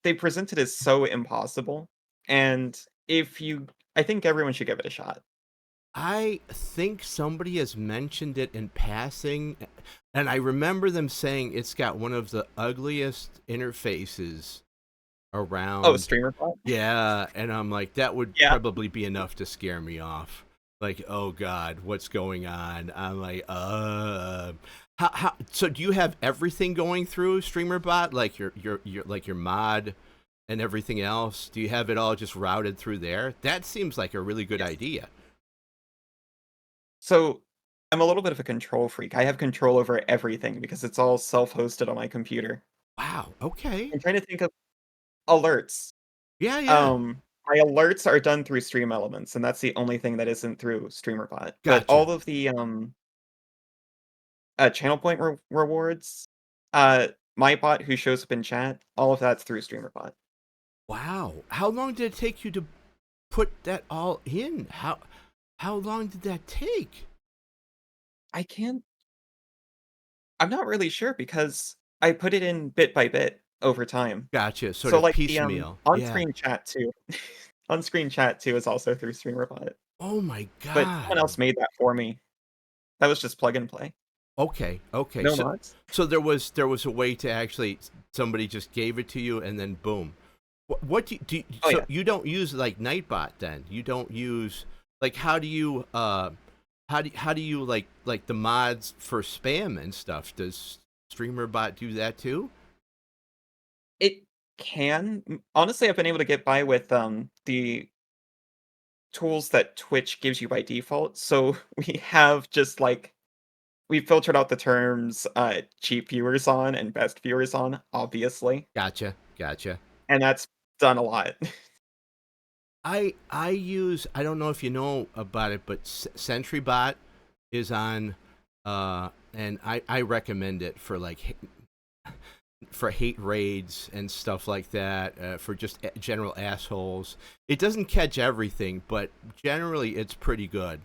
they present it as so impossible. And if you, I think everyone should give it a shot. I think somebody has mentioned it in passing, and I remember them saying it's got one of the ugliest interfaces Oh, around. streamer bot. Yeah, and I'm like, that would Yeah. probably be enough to scare me off. Like, oh God, what's going on? I'm like, so do you have everything going through StreamerBot, like your mod and everything else? Do you have it all just routed through there? That seems like a really good Yes. idea. So I'm a little bit of a control freak. I have control over everything because it's all self-hosted on my computer. Wow. Okay. I'm trying to think of alerts. Yeah. My alerts are done through Stream Elements, and that's the only thing that isn't through StreamerBot. But Gotcha. all of the channel point rewards, uh, my bot who shows up in chat, all of that's through StreamerBot. Wow. How long did it take you to put that all in? How long did that take? I can't. I'm not really sure because I put it in bit by bit over time. Gotcha. Sort So of like the piecemeal. Yeah. on-screen chat too. On-screen chat too is also through StreamerBot, Oh my but someone god. else made that for me. That was just plug and play. Okay, okay. No So mods. there was a way to actually somebody just gave it to you and then boom. What Oh so yeah. you don't use like Nightbot then? You don't use like how do you like the mods for spam and stuff? Does StreamerBot do that too? It can. Honestly, I've been able to get by with, the tools that Twitch gives you by default, so we have just, like we filtered out the terms, cheap viewers on and best viewers on, obviously, Gotcha, gotcha. and that's done a lot. I don't know if you know about it, but SentryBot is on, and I recommend it for like for hate raids and stuff like that, for just general assholes. It doesn't catch everything, but generally it's pretty good.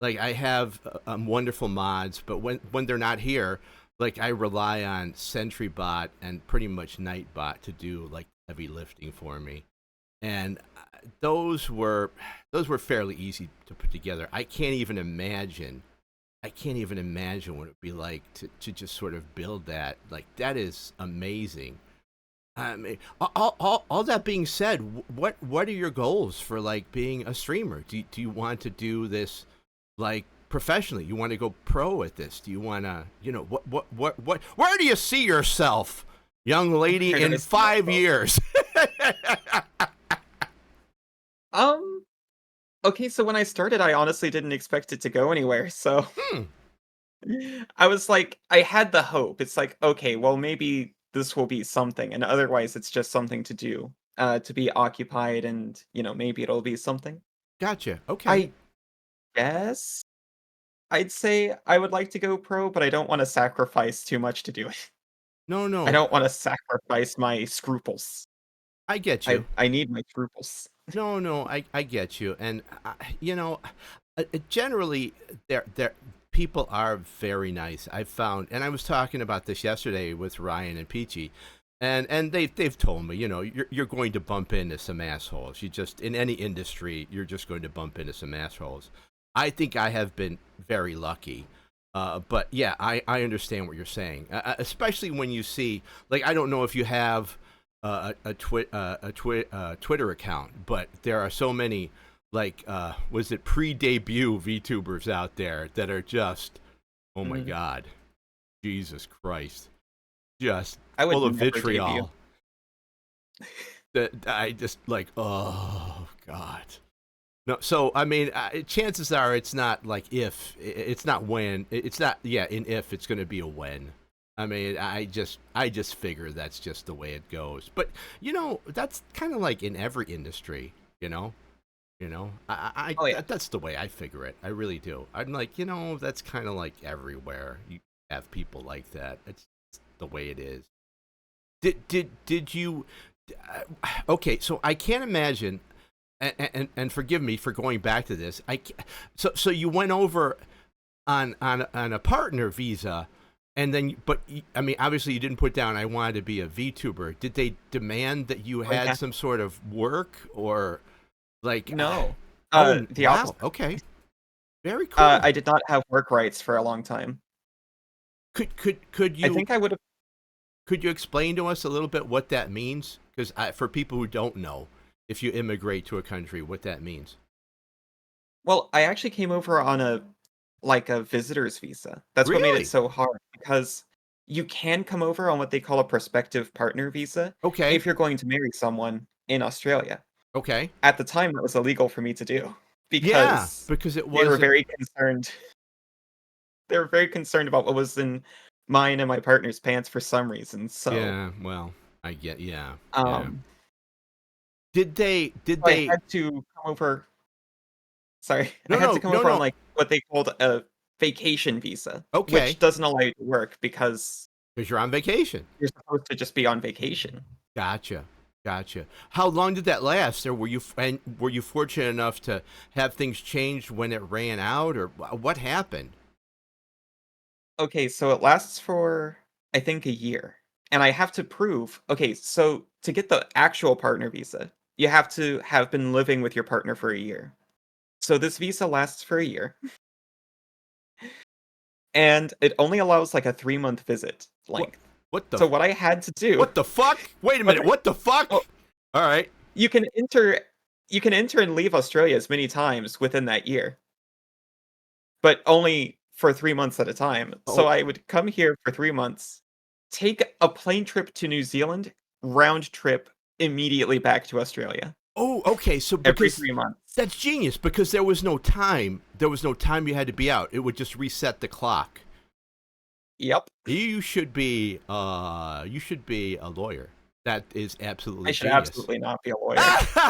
Like I have wonderful mods, but when they're not here, like I rely on SentryBot and pretty much Nightbot to do like heavy lifting for me. And those were fairly easy to put together. I can't even imagine what it'd be like to just sort of build that. Like that is amazing. I mean, all that being said, what are your goals for like being a streamer? Do you want to do this like professionally? You want to go pro at this? Do you want to, what where do you see yourself, young lady, Where do I in see 5 years? Um, okay, so when I started, I honestly didn't expect it to go anywhere, so Hmm, I was like I had the hope. It's like, "Okay, well, maybe this will be something," and otherwise it's just something to do, to be occupied and, maybe it'll be something. gotcha. Okay. I guess I'd say I would like to go pro, but I don't wanna sacrifice too much to do it. No, I no, don't wanna sacrifice my scruples. I get you. I need my scruples. No, no, I get you, and generally, there people are very nice. I've found, and I was talking about this yesterday with Ryan and Peachy, and they've told me, you're going to bump into some assholes. You just in any industry, you're just going to bump into some assholes. I think I have been very lucky. But yeah, I understand what you're saying, especially when you see, like, I don't know if you have a Twitter account, but there are so many like was it pre-debut VTubers out there that are just, oh my Mhm. god, Jesus Christ, just I would full of never debut. vitriol. That I just like, oh god. No, so I mean, chances are it's not like if, it's not when, it's not, yeah, in if it's going to be a when. I mean, I just figure that's just the way it goes. But that's kind of like in every industry, you know. Oh, yeah. That's the way I figure it. I really do. I'm like, that's kind of like everywhere. You have people like that. It's the way it is. Did you? Okay, so I can't imagine, and forgive me for going back to this. So you went over on a partner visa, and then I mean, obviously you didn't put down I wanted to be a VTuber. Did they demand that you Oh, had yeah. some sort of work or like? No. Oh The wow, opposite. okay, very cool. I did not have work rights for a long time. Could I you think I would've explain to us a little bit what that means? Because for people who don't know, if you immigrate to a country, what that means. well, I actually came over on a visitor's visa. That's what made it Really? so hard because you can come over on what they call a prospective partner visa Okay. if you're going to marry someone in Australia. Okay. At the time, that was illegal for me to do Yeah, because because it they were wasn't. very concerned. They were very concerned about what was in mine and my partner's pants for some reason. So, Yeah, well, I get. Yeah, yeah. um, Did they? Did so I they? had to come over. Sorry, I No, had to no, come no, over on no. like what they called a vacation visa, which Okay, doesn't allow you to work because because you're on vacation. you're supposed to just be on vacation. Gotcha, gotcha. How long did that last, or were you fortunate enough to have things changed when it ran out, or what happened? Okay, so it lasts for I think a year. And I have to prove okay, so to get the actual partner visa, you have to have been living with your partner for a year. So this visa lasts for a year, and it only allows like a 3-month visit What? length. What the? So what I had to do, What the fuck? Wait a what minute. I- What the fuck? well, All right. you can enter and leave Australia as many times within that year, but only for 3 months at a time. So Oh. I would come here for 3 months, take a plane trip to New Zealand, round trip immediately back to Australia Oh. Okay. So every because 3 months. that's genius because there was no time. There was no time you had to be out. It would just reset the clock. Yep. You should be. You should be a lawyer. That is absolutely I should genius. absolutely not be a lawyer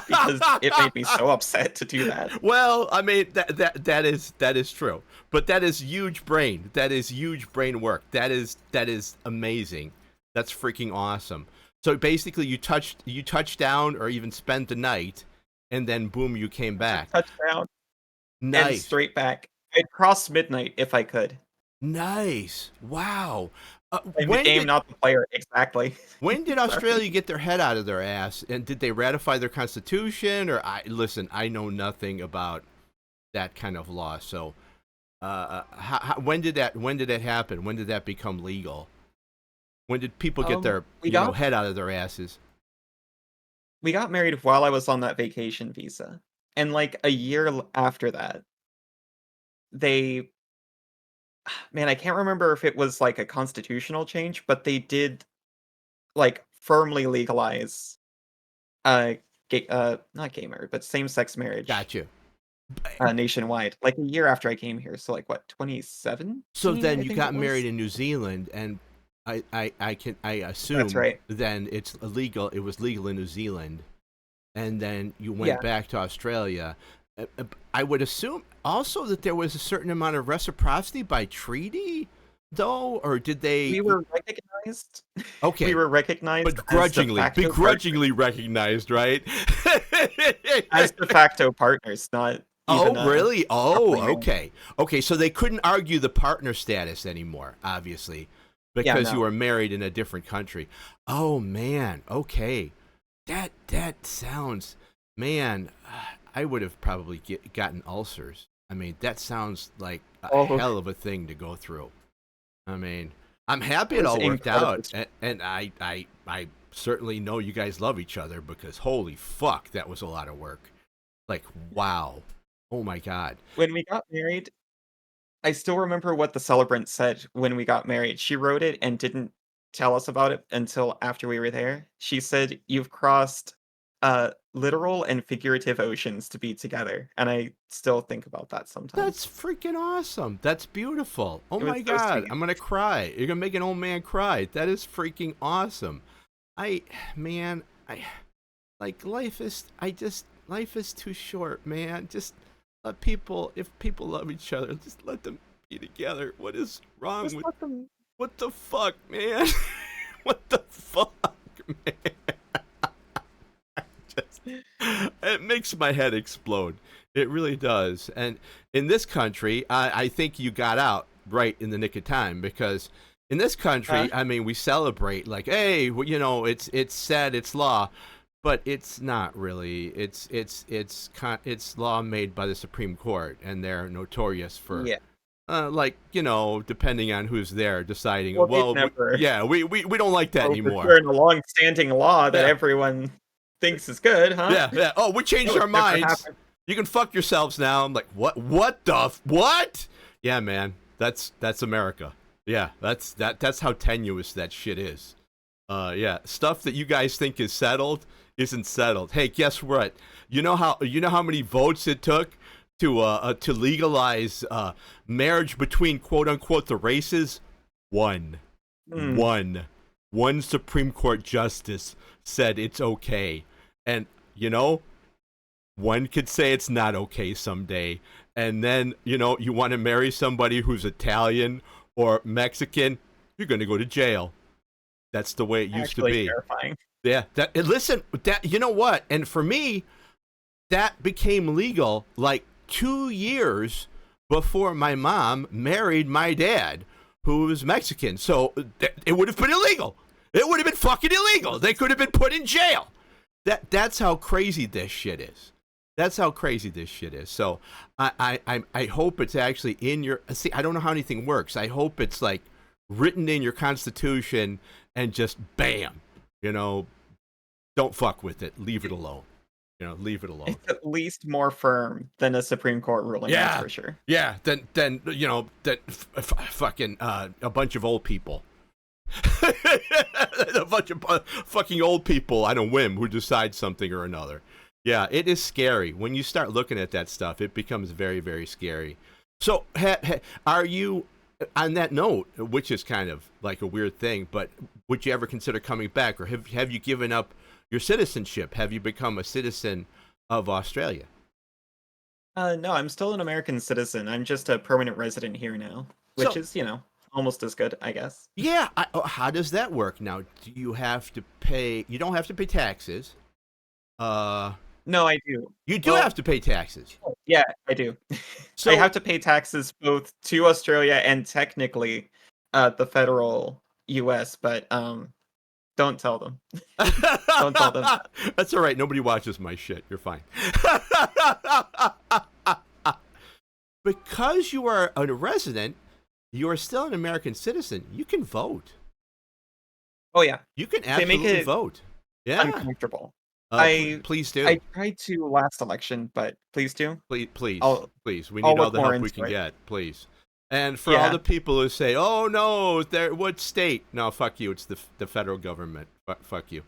because it made me so upset to do that. Well, I mean that is true, but that is huge brain. That is huge brain work. That is amazing. That's freaking awesome. So basically, you touched down or even spent the night, and then boom, you came back. Touchdown and Nice, straight back. I'd cross midnight if I could. nice. Wow. Blame the game, not the player. Exactly. When did Sorry. Australia get their head out of their ass, and did they ratify their constitution? Or listen, I know nothing about that kind of law. So, when did that happen? When did that become legal? When did people get their we got head out of their asses? we got married while I was on that vacation visa, and like a year after that, they man, I can't remember if it was like a constitutional change, but they did like firmly legalize not gay marriage, but same-sex marriage Got you. nationwide. Like a year after I came here, so like what, 2017? So then I you think got it was? married in New Zealand, and I assume That's right. then it's illegal. It was legal in New Zealand, and then you went Yeah. back to Australia. I would assume also that there was a certain amount of reciprocity by treaty, though, or did they? We were recognized. Okay, We were recognized but grudgingly, begrudgingly recognized, right? as de facto partners, not even Oh, really? properly Oh, married. okay. Okay, so they couldn't argue the partner status anymore, obviously, because you no. were married in a different country. Oh, man. Okay. That sounds, man, I would have probably gotten ulcers. I mean, that sounds like a Oh. hell of a thing to go through. I mean, I'm happy It it was all worked incredible. out, and I certainly know you guys love each other because holy fuck, that was a lot of work. Like, wow. Oh my God. When we got married, I still remember what the celebrant said when we got married. She wrote it and didn't tell us about it until after we were there. She said, "You've crossed literal and figurative oceans to be together." And I still think about that sometimes. That's freaking awesome. That's beautiful. Oh It was my so God. sweet. I'm going to cry. You're going to make an old man cry. That is freaking awesome. Man, life is too short, man. Just let people, if people love each other, just let them be together. What is wrong Just with, let them- what the fuck, man? What the fuck, man? It makes my head explode. It really does. And in this country, I think you got out right in the nick of time because in this country, I mean, we celebrate like, hey, well, it's said, it's law, but it's not really. It's law made by the Supreme Court, and they're notorious for. Yeah. Depending on who's there, deciding. Well, Well, they've never we don't like that anymore. overturned a long-standing law that Yeah. everyone thinks is good, huh? Yeah. Oh, we changed That our would never minds. happen. You can fuck yourselves now. I'm like, what? What? Yeah, man. That's America. Yeah, that's how tenuous that shit is. Yeah, stuff that you guys think is settled isn't settled. Hey, guess what? You know how many votes it took to legalize marriage between quote unquote the races? One. One Supreme Court justice said it's okay. And one could say it's not okay someday. And then, you want to marry somebody who's Italian or Mexican, you're going to go to jail. That's the way it used Actually to be. terrifying. Yeah. Listen, you know what? And for me, that became legal like 2 years before my mom married my dad, who was Mexican. So it would have been illegal. It would have been fucking illegal. They could have been put in jail. That's how crazy this shit is. That's how crazy this shit is. So I hope it's actually in your. See, I don't know how anything works. I hope it's like written in your constitution and just bam, you know, don't fuck with it. Leave it alone. You know, leave it alone. It's at least more firm than a Supreme Court ruling, that's for sure. Yeah. Then you know that fucking a bunch of old people. A bunch of fucking old on a whim who decide something or another. Yeah, it is scary. When you start looking at that stuff, it becomes very, very scary. So, are you, on that note, which is kind of like a weird thing, but would you ever consider coming back, or have you given up your citizenship? Have you become a citizen of Australia? No, I'm still an American citizen. I'm just a permanent resident here now, which is, almost as good, I guess. Yeah. How does that work now? Do you have to pay? You don't have to pay taxes. No, I do. You do have to pay taxes. Yeah, I do. So I have to pay taxes both to Australia and technically the federal US, but don't tell them. Don't tell them. That's all right. Nobody watches my shit. You're fine. Because you are a resident, you are still an American citizen. You can vote. Oh yeah. You can They make absolutely it vote. Yeah. uncomfortable. Please do. I tried to last election, but please do. Please. We need all the help we can get. Please. And for all the people who say, "Oh no, what state?" No, fuck you. It's the federal government. Fuck you.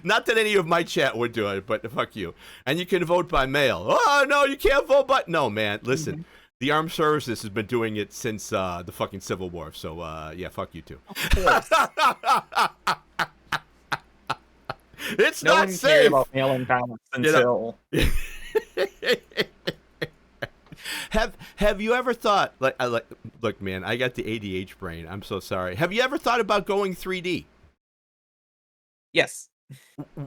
Not that any of my chat would do it, but fuck you. And you can vote by mail. Oh no, you can't vote by. No, man. Listen. Mm-hmm. The armed services has been doing it since the fucking Civil War. So yeah, fuck you too. It's no not one safe. cared about mail-in ballots until. Have you ever thought look, man, I got the ADH brain. I'm so sorry. Have you ever thought about going 3D? Yes.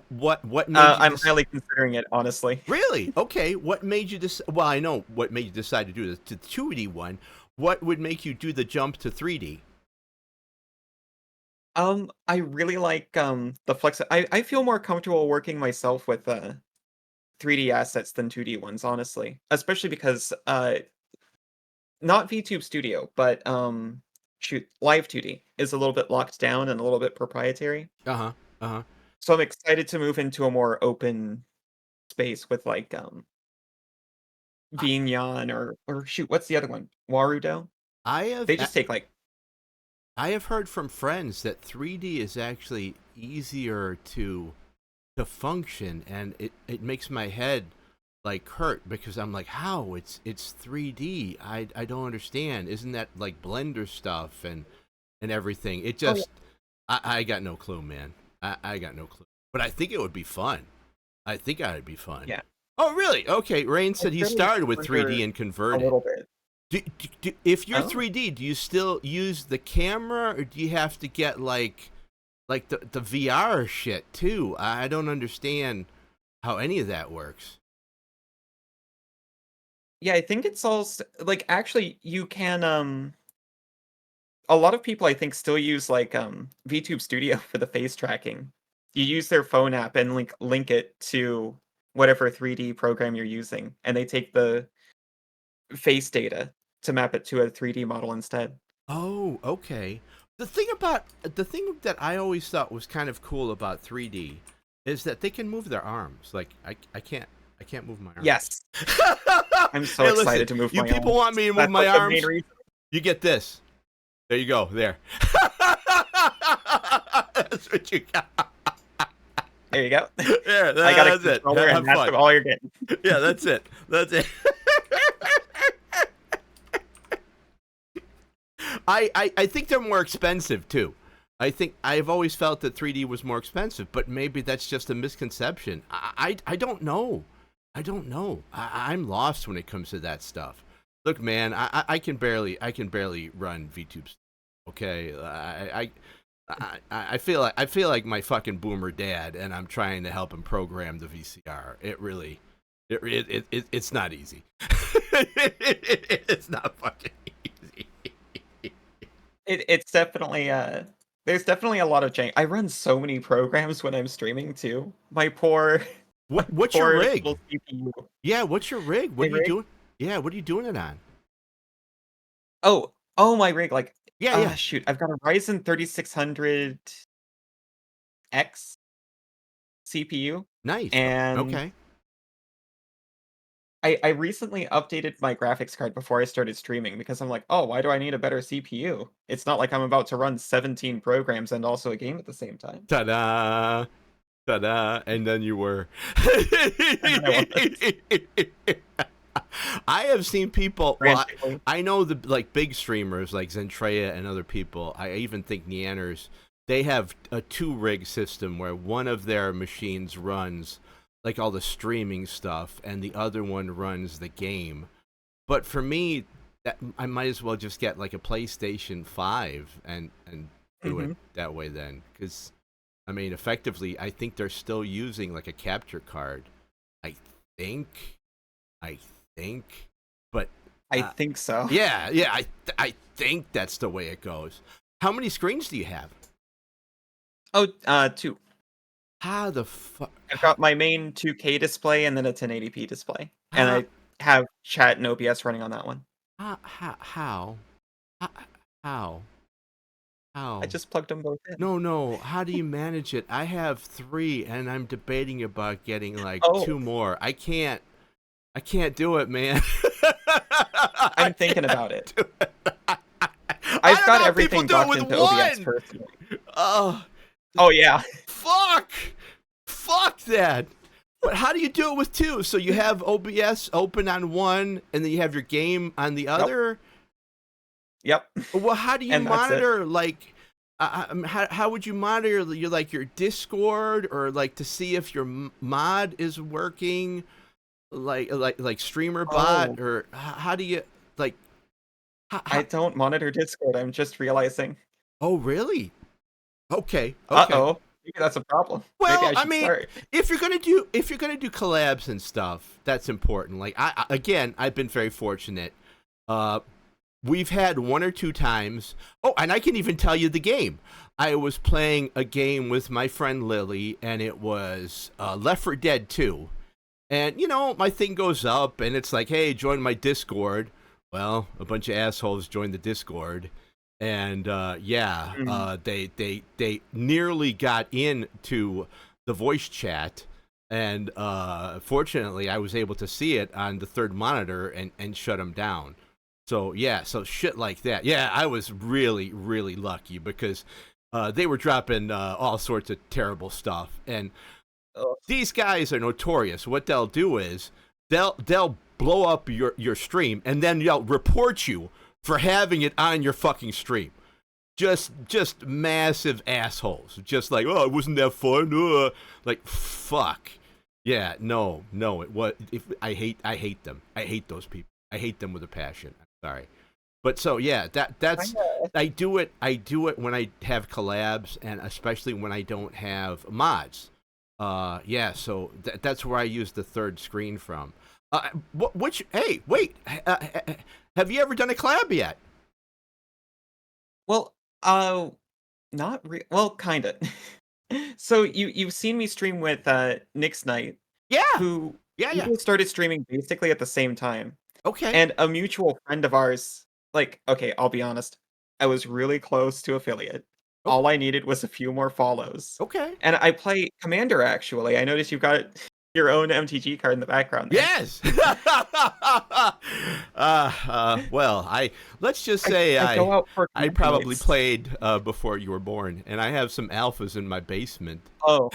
What made I'm highly considering it, honestly. Really? Okay. What made you well, I know what made you decide to do the 2D one. What would make you do the jump to 3D? I really like the flex. I feel more comfortable working myself with 3D assets than 2D ones, honestly. Especially because not VTube Studio, but Live 2D is a little bit locked down and a little bit proprietary. So I'm excited to move into a more open space with like Vinyan or shoot, what's the other one? Warudo? They just take like I have heard from friends that 3D is actually easier to function, and it makes my head like hurt because I'm like, how it's 3D? I don't understand. Isn't that like Blender stuff and everything? It just I got no clue, man. I got no clue. But I think it would be fun. I think it would be fun. Yeah. Oh, really? Okay. Rain said he started with 3D and converted. A little bit. If you're 3D, do you still use the camera, or do you have to get like the VR shit too? I don't understand how any of that works. Yeah, I think it's all like actually you can a lot of people I think still use like VTube Studio for the face tracking. You use their phone app and link it to whatever 3D program you're using, and they take the face data to map it to a 3D model instead. Oh, okay. The thing that I always thought was kind of cool about 3D is that they can move their arms. Like I can't move my arms. Yes. I'm so excited to move my arms. You people want me to move my arms? You get this. There you go. There. That's what you got. There you go. Yeah, I got a that's it. and that's all you're getting. Yeah, that's it. That's it. I think they're more expensive too. I think I've always felt that 3D was more expensive, but maybe that's just a misconception. I don't know. I don't know. I'm lost when it comes to that stuff. Look, man, I can barely run VTubes. Okay, I feel like my fucking boomer dad, and I'm trying to help him program the VCR. It's not easy. It's not fucking easy. It's definitely There's definitely a lot of jank. I run so many programs when I'm streaming too. My What's your poor rig? little CPU. Yeah, what's your rig? My What are you rig? doing? Yeah, what are you doing it on? Oh, my rig, like, Yeah, yeah. shoot, I've got a Ryzen 3600X CPU, Nice. and Okay. I recently updated my graphics card before I started streaming because I'm like, "Oh, why do I need a better CPU? It's not like I'm about to run 17 programs and also a game at the same time." Ta-da! Ta-da! And then you were. And then I was, I have seen people. Well, frantically. I know the like big streamers like Zentreya and other people. I even think Neanners. They have a 2 rig system where one of their machines runs like all the streaming stuff, and the other one runs the game. But for me, I might as well just get like a PlayStation 5 and do it Mhm. that way then, because I mean, effectively, I think they're still using like a capture card. I think, I think, but I uh, think so. yeah, yeah, I think that's the way it goes. How many screens do you have? Oh, 2. How the fuck? I've got my main 2K display and then a 1080p display, and How? I have chat and OBS running on that one. How? How? How? How? I How? just plugged them both in. No, no. How do you manage it? I have 3, and I'm debating about getting like Oh, 2 more. I can't. I can't do it, man. I I'm thinking can't about it. do it. I I've don't know got how people everything do it docked with into OBS 1. personally. Oh, Oh, yeah. fuck. Fuck that. But how do you do it with 2? So you have OBS open on one, and then you have your game on the Yep. other? Yep. Well, how do you And that's it. monitor, like, how would you monitor your like your Discord, or like to see if your mod is working, like streamer Oh, bot, or how do you like I how, don't monitor Discord, I'm just realizing. oh really? Okay, okay. Uh-oh. Maybe that's a problem. Maybe Well, I I should mean, start. if you're gonna do collabs and stuff, that's important. Like again, I've been very fortunate. Uh, we've had 1 or 2 times. Oh, and I can even tell you the game. I was playing a game with my friend Lily, and it was Left 4 Dead 2. And, you know, my thing goes up, and it's like, hey, join my Discord. Well, a bunch of assholes joined the Discord. And, Mm. they nearly got into the voice chat. And fortunately, I was able to see it on the third monitor and shut them down. So yeah, so shit like that. Yeah, I was really, really lucky because they were dropping all sorts of terrible stuff, and Ugh. these guys are notorious. What they'll do is they'll blow up your stream, and then they'll report you for having it on your fucking stream. Just massive assholes. Just like, oh, wasn't that fun? Like fuck. Yeah, no, no. It was. I hate them. I hate those people. I hate them with a passion. I'm sorry, but so yeah, that's Kinda. I do it. I do it when I have collabs, and especially when I don't have mods. Yeah. So that's where I use the third screen from. Which? Hey, wait. Have you ever done a collab yet? Well, not well, kinda. So you've seen me stream with, Nick's Knight, Yeah. who Yeah. we Yeah. both started streaming basically at the same time, Okay. and a mutual friend of ours like, okay, I'll be honest, I was really close to affiliate. Okay. All I needed was a few more follows, Okay. and I play Commander, actually. I noticed you've got your own MTG card in the background there. Yes. Well, I let's just say I go out for I Commander probably nights. played before you were born, and I have some alphas in my basement. Oh.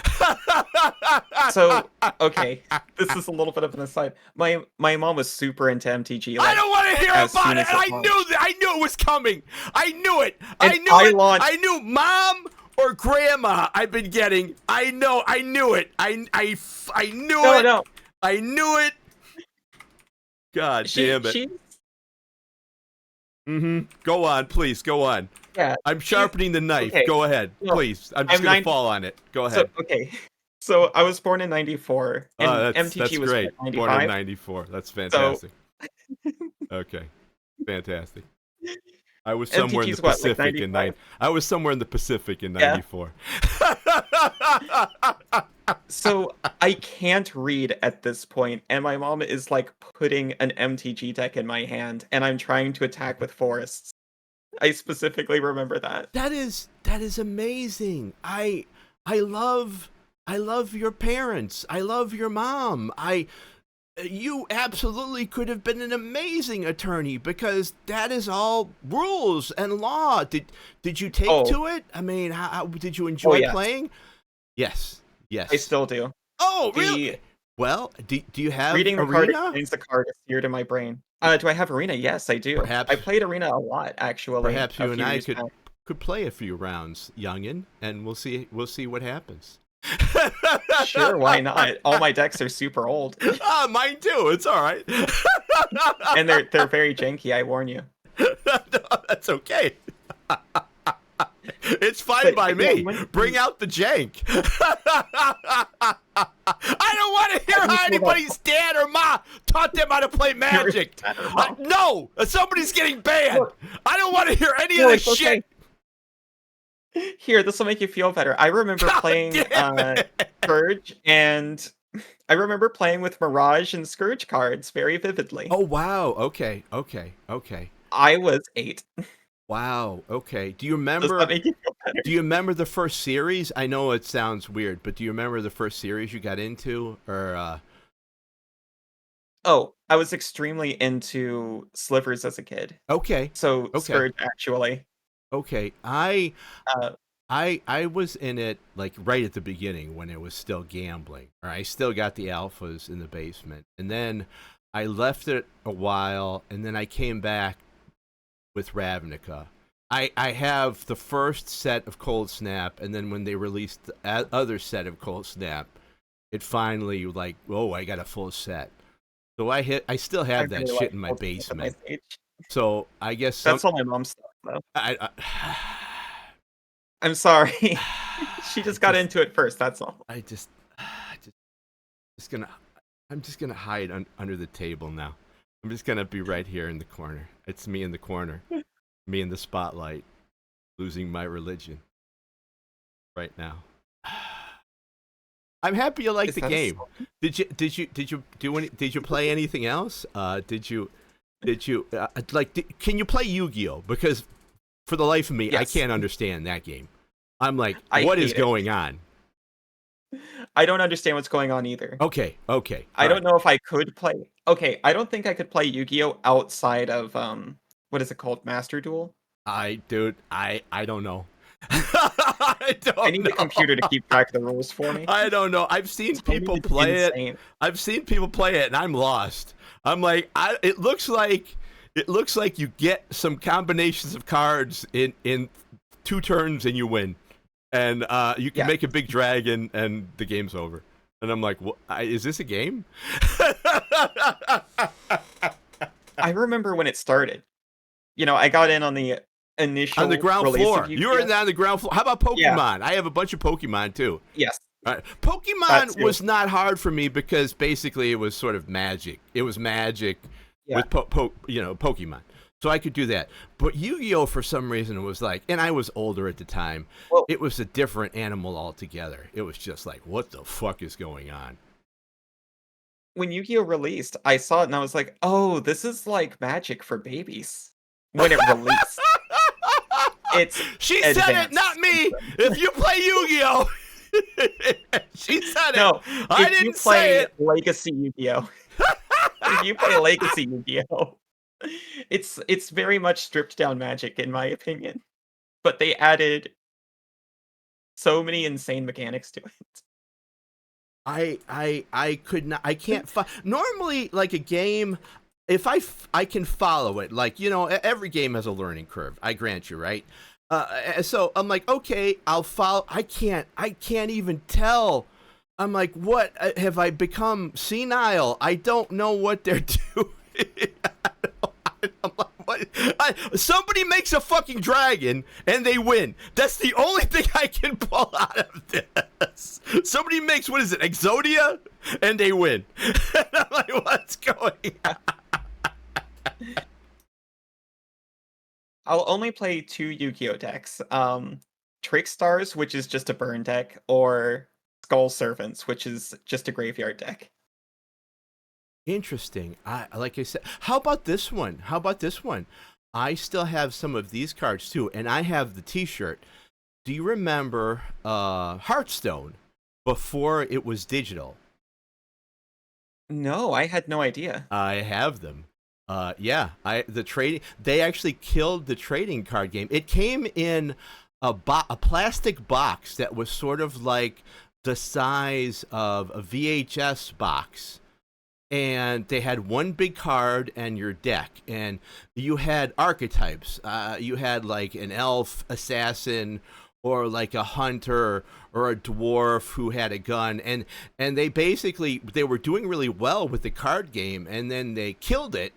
So, okay, this is a little bit of an aside. My mom was super into MTG, I like, don't want to hear as about soon it. as And it I knew launched, that. I knew it was coming. I knew it. and I knew I it. launched. I knew mom or grandma. I've been getting. I know. I knew it. I knew No, it. no, I knew it. God damn it. she's Mm-hmm. Go on, please. Go on. yeah, I'm she sharpening the knife. okay, Go ahead, no, please. I'm just I'm gonna 90 fall on it. Go so, ahead. okay. So, I was born in '94, and That's MTG was, what, great. Born in 95? '94. That's So fantastic. Okay, fantastic. I was somewhere in the MTG's what, like Pacific in 95? I was somewhere in the Pacific in Yeah. '94. So I can't read at this point, and my mom is like putting an MTG deck in my hand, and I'm trying to attack with forests. I specifically remember that. That is amazing. I love your parents. I love your mom. You absolutely could have been an amazing attorney because that is all rules and law. Did you take Oh, to it? I mean, how did you oh enjoy yes, playing? Yes. I Yes. still do. Oh, really? The Well, do you have Reading the card Arena? explains the card is seared in my brain. Do I have Arena? Yes, I do. I Perhaps played Arena a lot, actually, perhaps a you and few I years back. could play a few rounds, youngin, and we'll see what happens. Sure, why not? All my decks are super old, Mine too. It's all right. and they're very janky. I warn you. No, that's okay. It's fine by But yeah, me. Bring out the jank. I don't want to hear how anybody's dad or ma taught them how to play Magic. No, somebody's getting banned. Look, I don't want to hear any of no, this it's okay. shit. Here, this will make you feel better. I remember God playing damn it. Scourge, and I remember playing with Mirage and Scourge cards very vividly. Oh wow. Okay. I was 8. Wow. Okay. Does that make you feel better? Do you remember the first series? I know it sounds weird, but do you remember the first series you got into, or? Oh, I was extremely into Slivers as a kid. Okay. So Okay. Scourge, actually. Okay. Uh, I was in it like right at the beginning when it was still gambling. Or I still got the alphas in the basement. And then I left it a while and then I came back with Ravnica. I have the first set of Cold Snap, and then when they released the other set of Cold Snap, it finally like, oh, I got a full set. So I still I have that really shit like in my Cold Snap at my basement. age. So I guess That's all my mom's stuff, though. I I'm sorry. She I just got just into it first, that's all. I just gonna I'm just gonna hide under the table now. I'm just gonna be right here in the corner. It's me in the corner, me in the spotlight, losing my religion right now. I'm happy you like Is the that a game. song? Did you play anything else? Did you can you play Yu-Gi-Oh? Because for the life of me, I Yes. can't understand that game. I'm like, I what is hate it. going on? I don't understand what's going on either. Okay. I don't know if I could play. Okay, I don't think I could play Yu-Gi-Oh outside of what is it called? Master Duel? Dude, I don't know. I don't need know. a computer to keep track of the rules for me. I don't know. I've seen Tell me people it's play it. insane. I've seen people play it, and I'm lost. I'm like, it looks like you get some combinations of cards in 2 turns and you win, and you can Yeah. make a big dragon and the game's over. And I'm like, is this a game? I remember when it started. You know, I got in on the initial On the ground release floor. of You were Yu-Gi-Oh. on the ground floor. How about Pokemon? Yeah. I have a bunch of Pokemon too. Yes, All right. that Pokemon too. was not hard for me because basically it was sort of magic. It was magic Yeah. with Pokemon. So I could do that. But Yu-Gi-Oh! For some reason was like, and I was older at the time, Well, it was a different animal altogether. It was just like, what the fuck is going on? when Yu-Gi-Oh released, I saw it and I was like, "Oh, this is like magic for babies." When it released, it's She said it, advanced. not me. If you play Yu-Gi-Oh! She said it. No, I if you didn't say play it. Legacy Yu-Gi-Oh, if you play Legacy Yu-Gi-Oh, it's very much stripped down magic in my opinion. But they added so many insane mechanics to it. I could not. I can't. Normally, like a game, if I can follow it. Like every game has a learning curve. I grant you, right? So I'm like, okay, I'll follow. I can't even tell. I'm like, what have I become senile? I don't know what they're doing. I'm like, what? Somebody makes a fucking dragon and they win. That's the only thing I can pull out of this. Somebody makes, what is it, Exodia, and they win. And I'm like, what's going on? I'll only play 2 Yu-Gi-Oh decks. Trickstars, which is just a burn deck, or Skull Servants, which is just a graveyard deck. Interesting. Like I said, how about this one? How about this one? I still have some of these cards too, and I have the T-shirt. Do you remember Hearthstone before it was digital? No, I had no idea. I have them. Yeah, the trading. They actually killed the trading card game. It came in a plastic box that was sort of like the size of a VHS box, and they had one big card and your deck, and you had archetypes. You had like an elf assassin, or like a hunter or a dwarf who had a gun, and they were doing really well with the card game, and then they killed it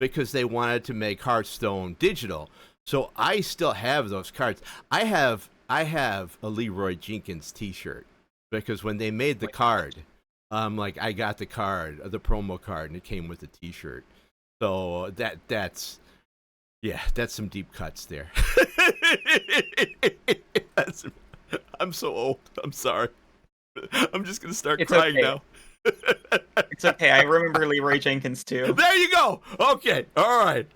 because they wanted to make Hearthstone digital. So I still have those cards. I have a Leroy Jenkins T-shirt because when they made the card, like I got the card, the promo card, and it came with the T-shirt. So that's some deep cuts there. I'm so old. I'm sorry. I'm just gonna start crying now. It's okay. I remember Leroy Jenkins too. There you go. Okay. All right.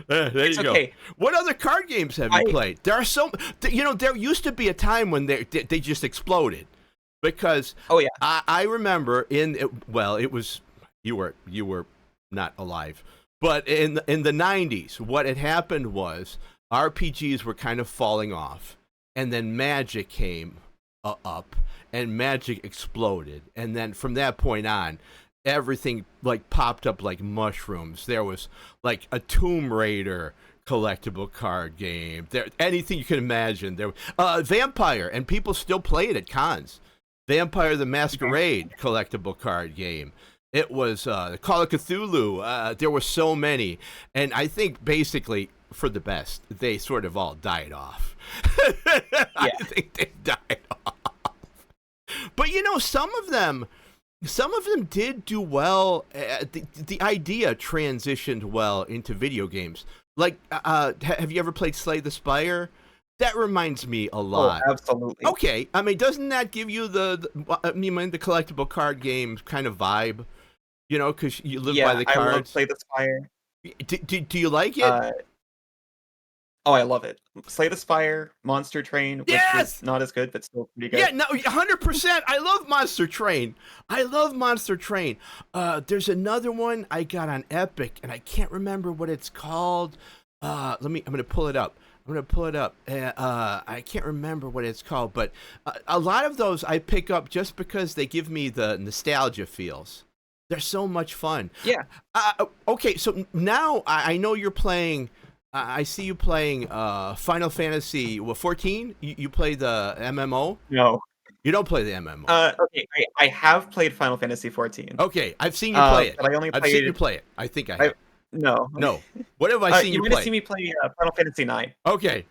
There you go. What other card games have you played? There are there used to be a time when they just exploded, because I remember it was you were not alive, but in the 90s, what had happened was RPGs were kind of falling off, and then Magic came up, and Magic exploded, and then from that point on, everything like popped up like mushrooms. There was like a Tomb Raider collectible card game. There, anything you can imagine. There, Vampire, and people still play it at cons. Vampire the Masquerade collectible card game. It was Call of Cthulhu. There were so many, and I think basically for the best, they sort of all died off. I think they died off. But some of them did do well. The idea transitioned well into video games. Like, have you ever played Slay the Spire? That reminds me a lot. Oh, absolutely. Okay, I mean, doesn't that give you the collectible card games kind of vibe? Because you live by the cards. I love Slay the Spire. Do you like it? Oh, I love it. Slay the Spire, Monster Train, which is not as good, but still pretty good. Yeah, no, 100%. I love Monster Train. There's another one I got on Epic, and I can't remember what it's called. I'm going to pull it up. I can't remember what it's called, but a lot of those I pick up just because they give me the nostalgia feels. They're so much fun. Yeah. Okay, so now I know you're playing... I see you playing Final Fantasy 14. You play the MMO? No. You don't play the MMO. Okay, I have played Final Fantasy 14. Okay, I've seen you play it. But I've seen you play it. I think I have. No. What have I seen you play? You might have seen me play Final Fantasy 9. Okay.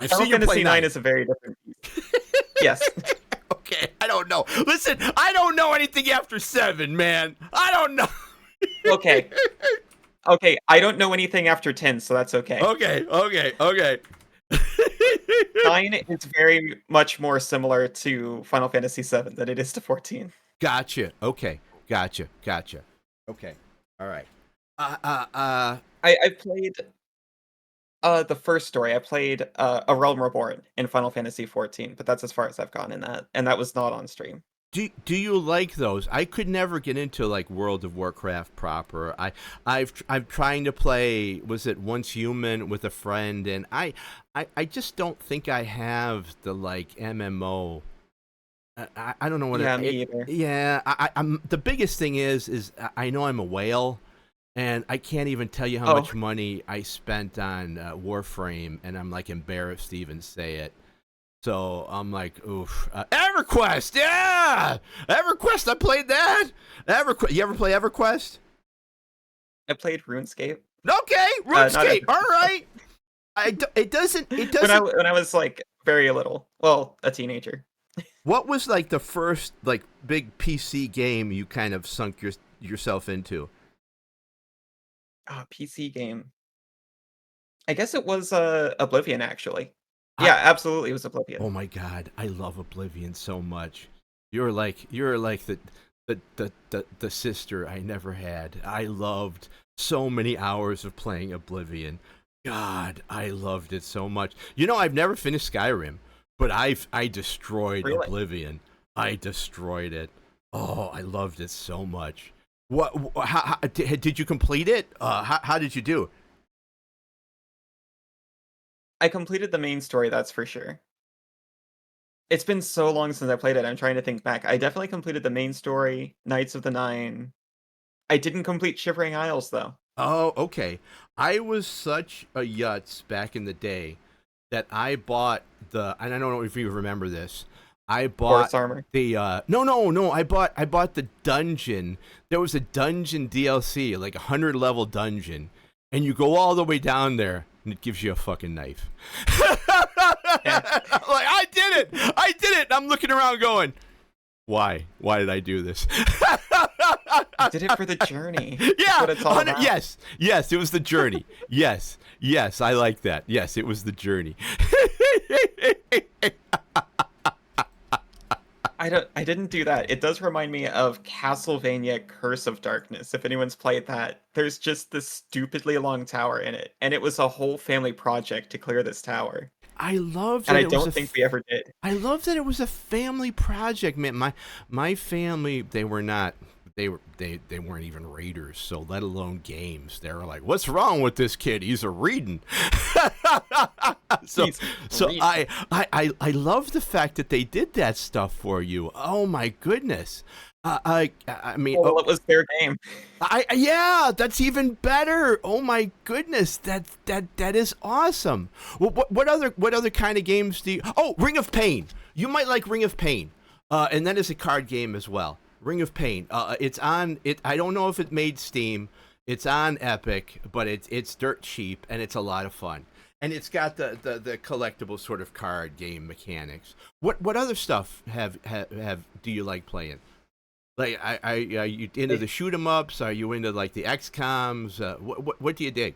Final Fantasy 9 is a very different piece. Yes. Okay, I don't know. Listen, I don't know anything after 7, man. I don't know. Okay, I don't know anything after 10, so that's okay. Okay. 9 is very much more similar to Final Fantasy 7 than it is to 14. Gotcha. Okay. Gotcha. Okay. All right. I played the first story. I played A Realm Reborn in Final Fantasy 14, but that's as far as I've gone in that, and that was not on stream. Do you like those? I could never get into like World of Warcraft proper. I'm trying to play, was it Once Human with a friend, and I just don't think I have the like MMO. I don't know what. Yeah, me either. Yeah, I'm the biggest thing is I know I'm a whale, and I can't even tell you how much money I spent on Warframe, and I'm like embarrassed to even say it. So I'm like, oof. EverQuest, yeah! EverQuest, I played that! You ever play EverQuest? I played RuneScape. Okay, RuneScape, all right! It doesn't... When I was, like, very little. Well, a teenager. What was, like, the first, like, big PC game you kind of sunk yourself into? PC game. I guess it was Oblivion actually. I Yeah, absolutely, it was Oh Oblivion. my god, I love Oblivion so much. You're like the sister I never had. I loved so many hours of playing Oblivion. God, I loved it so much. You know, I've never finished Skyrim, but I destroyed Really. Oblivion. I destroyed it. Oh, I loved it so much. How did you complete it? How did you do? I completed the main story, that's for sure. It's been so long since I played it, I'm trying to think back. I definitely completed the main story, Knights of the Nine. I didn't complete Shivering Isles, though. Oh, okay. I was such a yutz back in the day that I bought and I don't know if you remember this. I bought Horse Armor. the no. I bought the dungeon. There was a dungeon DLC, like 100 level dungeon, and you go all the way down there, and it gives you a fucking knife. Yeah. Like I did it. And I'm looking around, going, why? Why did I do this? You did it for the journey. That's Yeah, what it's all about. yes, it was the journey. Yes, I like that. Yes, it was the journey. I didn't do that. It does remind me of Castlevania Curse of Darkness, if anyone's played that. There's just this stupidly long tower in it, and it was a whole family project to clear this tower. I love And that I it was don't think we ever did. I love that it was a family project, man. My family, they were not they weren't even readers, so let alone games. They were like, "What's wrong with this kid? He's a reading." so He's so reading. I love the fact that they did that stuff for you. Oh my goodness. I mean, Well, it was their game. yeah, that's even better. Oh my goodness, that is awesome. Well, what other kind of games do you? Oh, Ring of Pain. You might like Ring of Pain, and that is a card game as well. Ring of Pain. It's on it. I don't know if it made Steam. It's on Epic, but it's dirt cheap and it's a lot of fun. And it's got the collectible sort of card game mechanics. What other stuff have do you like playing? Like, are you into the shoot 'em ups? Are you into like the XComs? What do you dig?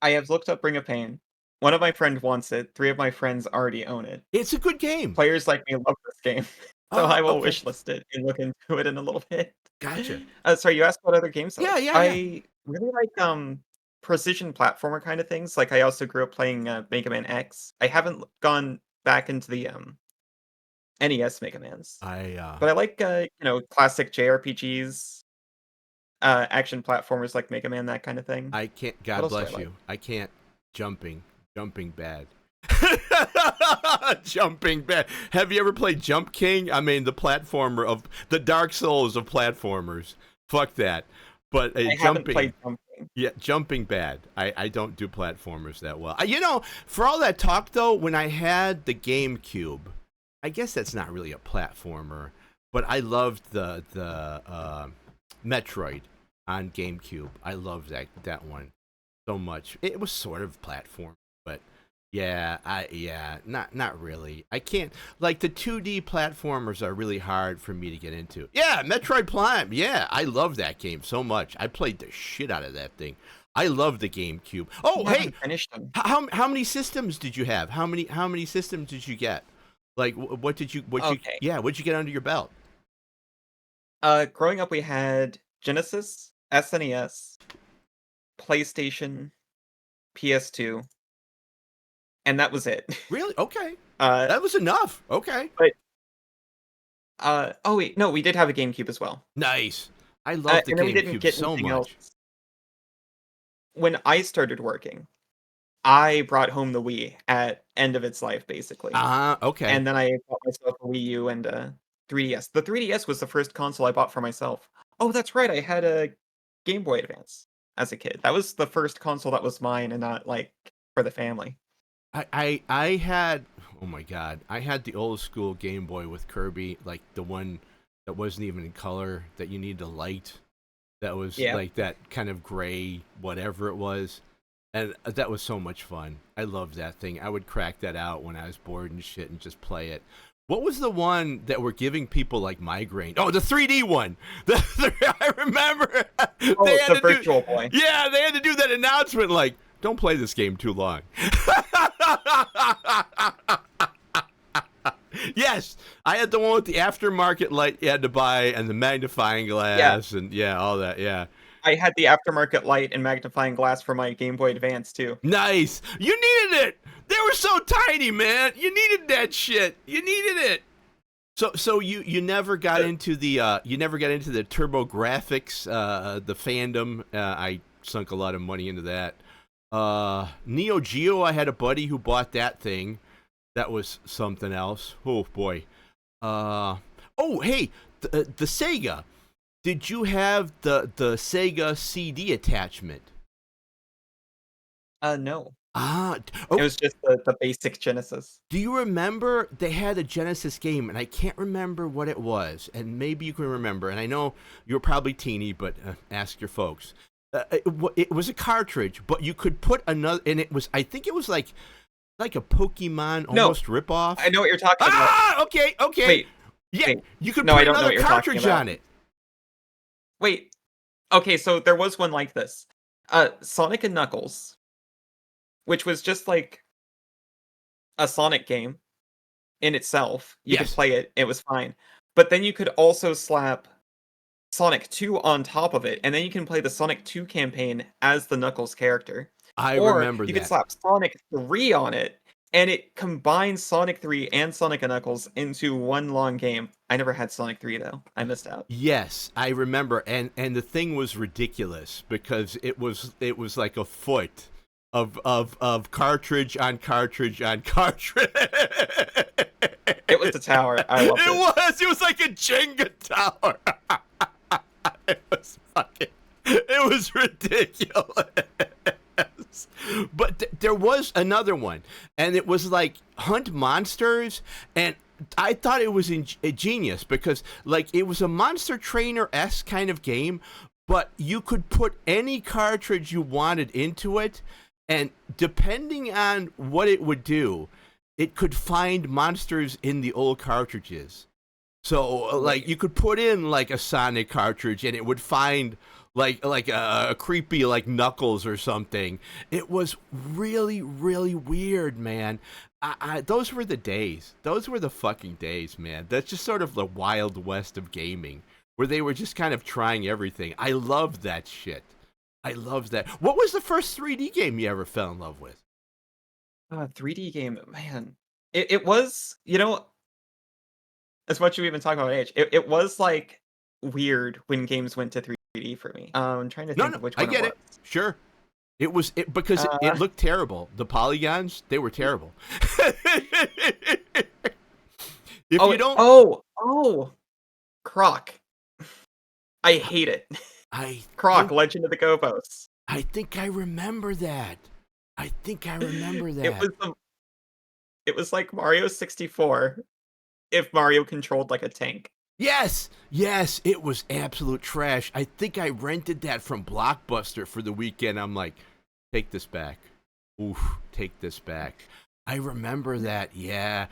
I have looked up Ring of Pain. One of my friends wants it. Three of my friends already own it. It's a good game. Players like me love this game, so Oh, I will okay, wishlist it and look into it in a little bit. gotcha. Sorry, you asked what other games I Yeah, like. yeah, yeah. I really like precision platformer kind of things. Like I also grew up playing Mega Man X. I haven't gone back into the NES Mega Mans, I but I like classic JRPGs, action platformers like Mega Man, that kind of thing. I can't. What God else do I bless like? you. I can't. Jumping bad. Jumping bad. Have you ever played Jump King? I mean, the platformer of the Dark Souls of platformers. Fuck that. But I haven't jumping. played something. Yeah, jumping bad. I don't do platformers that well. You know, for all that talk though, when I had the GameCube, I guess that's not really a platformer, but I loved the Metroid on GameCube. I loved that one so much. It was sort of platform, but not really. I can't like the 2D platformers are really hard for me to get into. Yeah, Metroid Prime. Yeah, I love that game so much. I played the shit out of that thing. I love the GameCube. Oh, I hey, haven't finished them. how many systems did you have? How many systems did you get? Like Okay. what'd you get under your belt? Growing up, we had Genesis, SNES, PlayStation, PS2, and that was it. Really? Okay. uh, That was enough. Okay. but oh wait, no, we did have a GameCube as well, Nice. I love the and then we didn't GameCube get so anything else. much. When I started working, I brought home the Wii at end of its life, basically, Okay. and then I bought myself a Wii U and a 3DS. The 3DS was the first console I bought for myself. Oh, that's right, I had a Game Boy Advance as a kid. That was the first console that was mine and not, like, for the family. I had, oh my god, I had the old school Game Boy with Kirby, like the one that wasn't even in color, that you needed a light, that was Yeah. like that kind of gray whatever it was, and that was so much fun. I loved that thing. I would crack that out when I was bored and shit and just play it. What was the one that were giving people like migraine? Oh, the 3D one. I remember. Oh, the Virtual Boy. Yeah, they had to do that announcement like, don't play this game too long. Yes, I had the one with the aftermarket light you had to buy and the magnifying glass and all that. Yeah. I had the aftermarket light and magnifying glass for my Game Boy Advance too. Nice. You needed it. They were so tiny, man. You needed that shit. You needed it. So you never got into the Turbo Graphics, the fandom. I sunk a lot of money into that. Neo Geo, I had a buddy who bought that thing. That was something else. Oh boy. Hey, the Sega. Did you have the Sega CD attachment? No. It was just the basic Genesis. Do you remember they had a Genesis game, and I can't remember what it was, and maybe you can remember, and I know you're probably teeny, but ask your folks. It was a cartridge, but you could put another, and I think it was like a Pokemon almost ripoff. I know what you're talking about. Okay. Wait, you could put another cartridge on it. Wait. Okay, so there was one like this. Sonic and Knuckles, which was just like a Sonic game in itself. You could play it, it was fine. But then you could also slap Sonic 2 on top of it, and then you can play the Sonic 2 campaign as the Knuckles character. I remember that. You could slap Sonic 3 on it, and it combines Sonic 3 and Sonic and Knuckles into one long game. I never had Sonic 3 though. I missed out. Yes, I remember, and the thing was ridiculous because it was like a foot of cartridge on cartridge on cartridge. It was a tower. I loved it. It was like a Jenga tower. It was ridiculous. But there was another one, and it was like Hunt Monsters, and I thought it was genius because like it was a Monster Trainer-esque kind of game, but you could put any cartridge you wanted into it, and depending on what it would do, it could find monsters in the old cartridges. So like you could put in like a Sonic cartridge and it would find like a creepy like Knuckles or something. It was really, really weird, man. Those were the days. Those were the fucking days, man. That's just sort of the Wild West of gaming, where they were just kind of trying everything. I loved that shit. I loved that. What was the first 3D game you ever fell in love with? 3D game, man. It was, as much as we've been talking about age, it was like weird when games went to 3D for me. I'm trying to think of which one I get it. Sure. It was because it looked terrible. The polygons, they were terrible. Croc. I hate it. Croc, Legend of the Gobos. I think I remember that. It was like Mario 64 if Mario controlled like a tank. Yes, it was absolute trash. I think I rented that from Blockbuster for the weekend. I'm like, take this back. Oof, take this back. I remember that, yeah.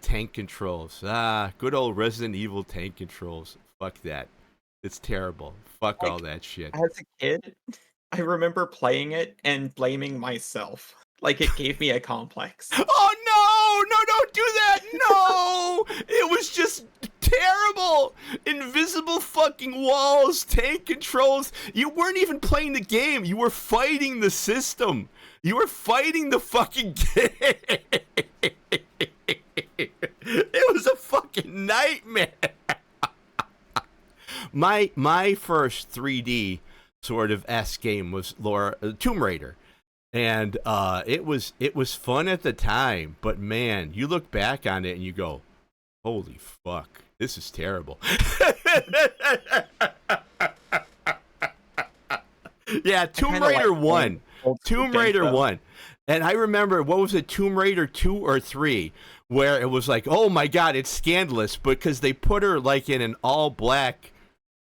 Tank controls. Good old Resident Evil tank controls. Fuck that. It's terrible. Fuck all that shit. As a kid, I remember playing it and blaming myself. Like it gave me a complex. Oh no, don't do that. No, it was just terrible. Invisible fucking walls, tank controls. You weren't even playing the game. You were fighting the system. You were fighting the fucking game. It was a fucking nightmare. My first 3D sort of S game was Tomb Raider. And it was fun at the time, but man, you look back on it and you go, holy fuck, this is terrible. Yeah, Tomb Raider 1. Tomb Raider 1. And I remember, what was it, Tomb Raider 2 or 3, where it was like, oh my god, it's scandalous because they put her like in an all black,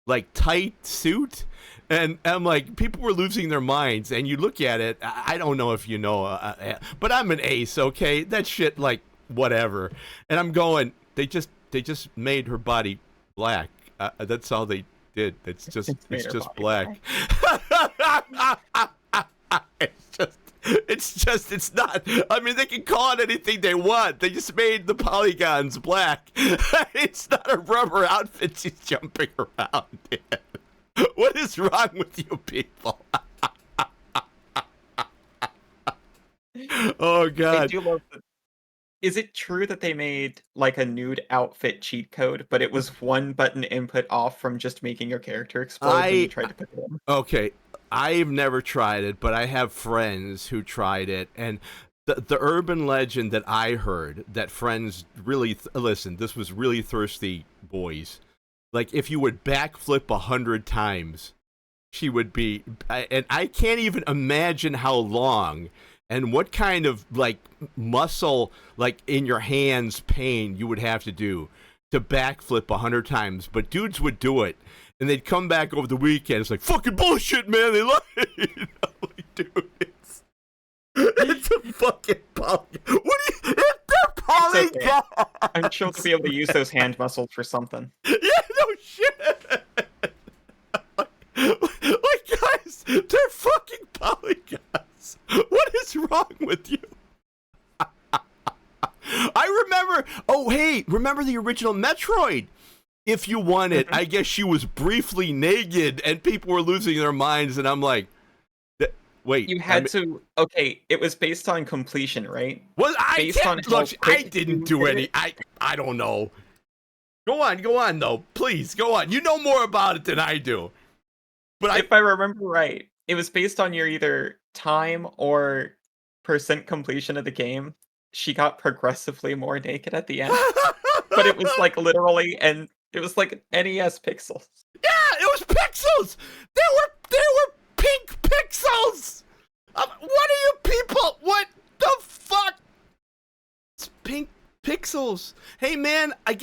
like tight suit. And I'm like, people were losing their minds. And you look at it, I don't know if you know, but I'm an ace, okay? That shit, like, whatever. And I'm going, they just made her body black. That's all they did. It's just black. It's not. I mean, they can call it anything they want. They just made the polygons black. It's not a rubber outfit she's jumping around in. What is wrong with you people? Oh God. I do love that. Is it true that they made like a nude outfit cheat code, but it was one button input off from just making your character explode when you tried to put it in? Okay, I've never tried it, but I have friends who tried it, and the urban legend that I heard that friends really listen. This was really thirsty boys. Like if you would backflip 100 times, she would be, and I can't even imagine how long. And what kind of like muscle, like in your hands, pain you would have to do to backflip 100 times? But dudes would do it, and they'd come back over the weekend. It's like fucking bullshit, man. They lied. Like, dude, it's a fucking polygon. What do you? It's a polygon. Okay. I'm sure to be able to use those hand muscles for something. Yeah, no shit. Like guys, they're fucking polygons. What is wrong with you? I remember. Oh, hey, remember the original Metroid? If you won it, I guess she was briefly naked, and people were losing their minds. And I'm like, wait, you had to. Okay, it was based on completion, right? Well, I can't. Look, I didn't do any. it. I don't know. Go on, though. Please, go on. You know more about it than I do. But if I remember right, it was based on your either time or percent completion of the game. She got progressively more naked at the end, but it was like literally, and it was like NES pixels. Yeah, it was pixels. They were pink pixels. What are you people? What the fuck? It's pink pixels. Hey man, I'll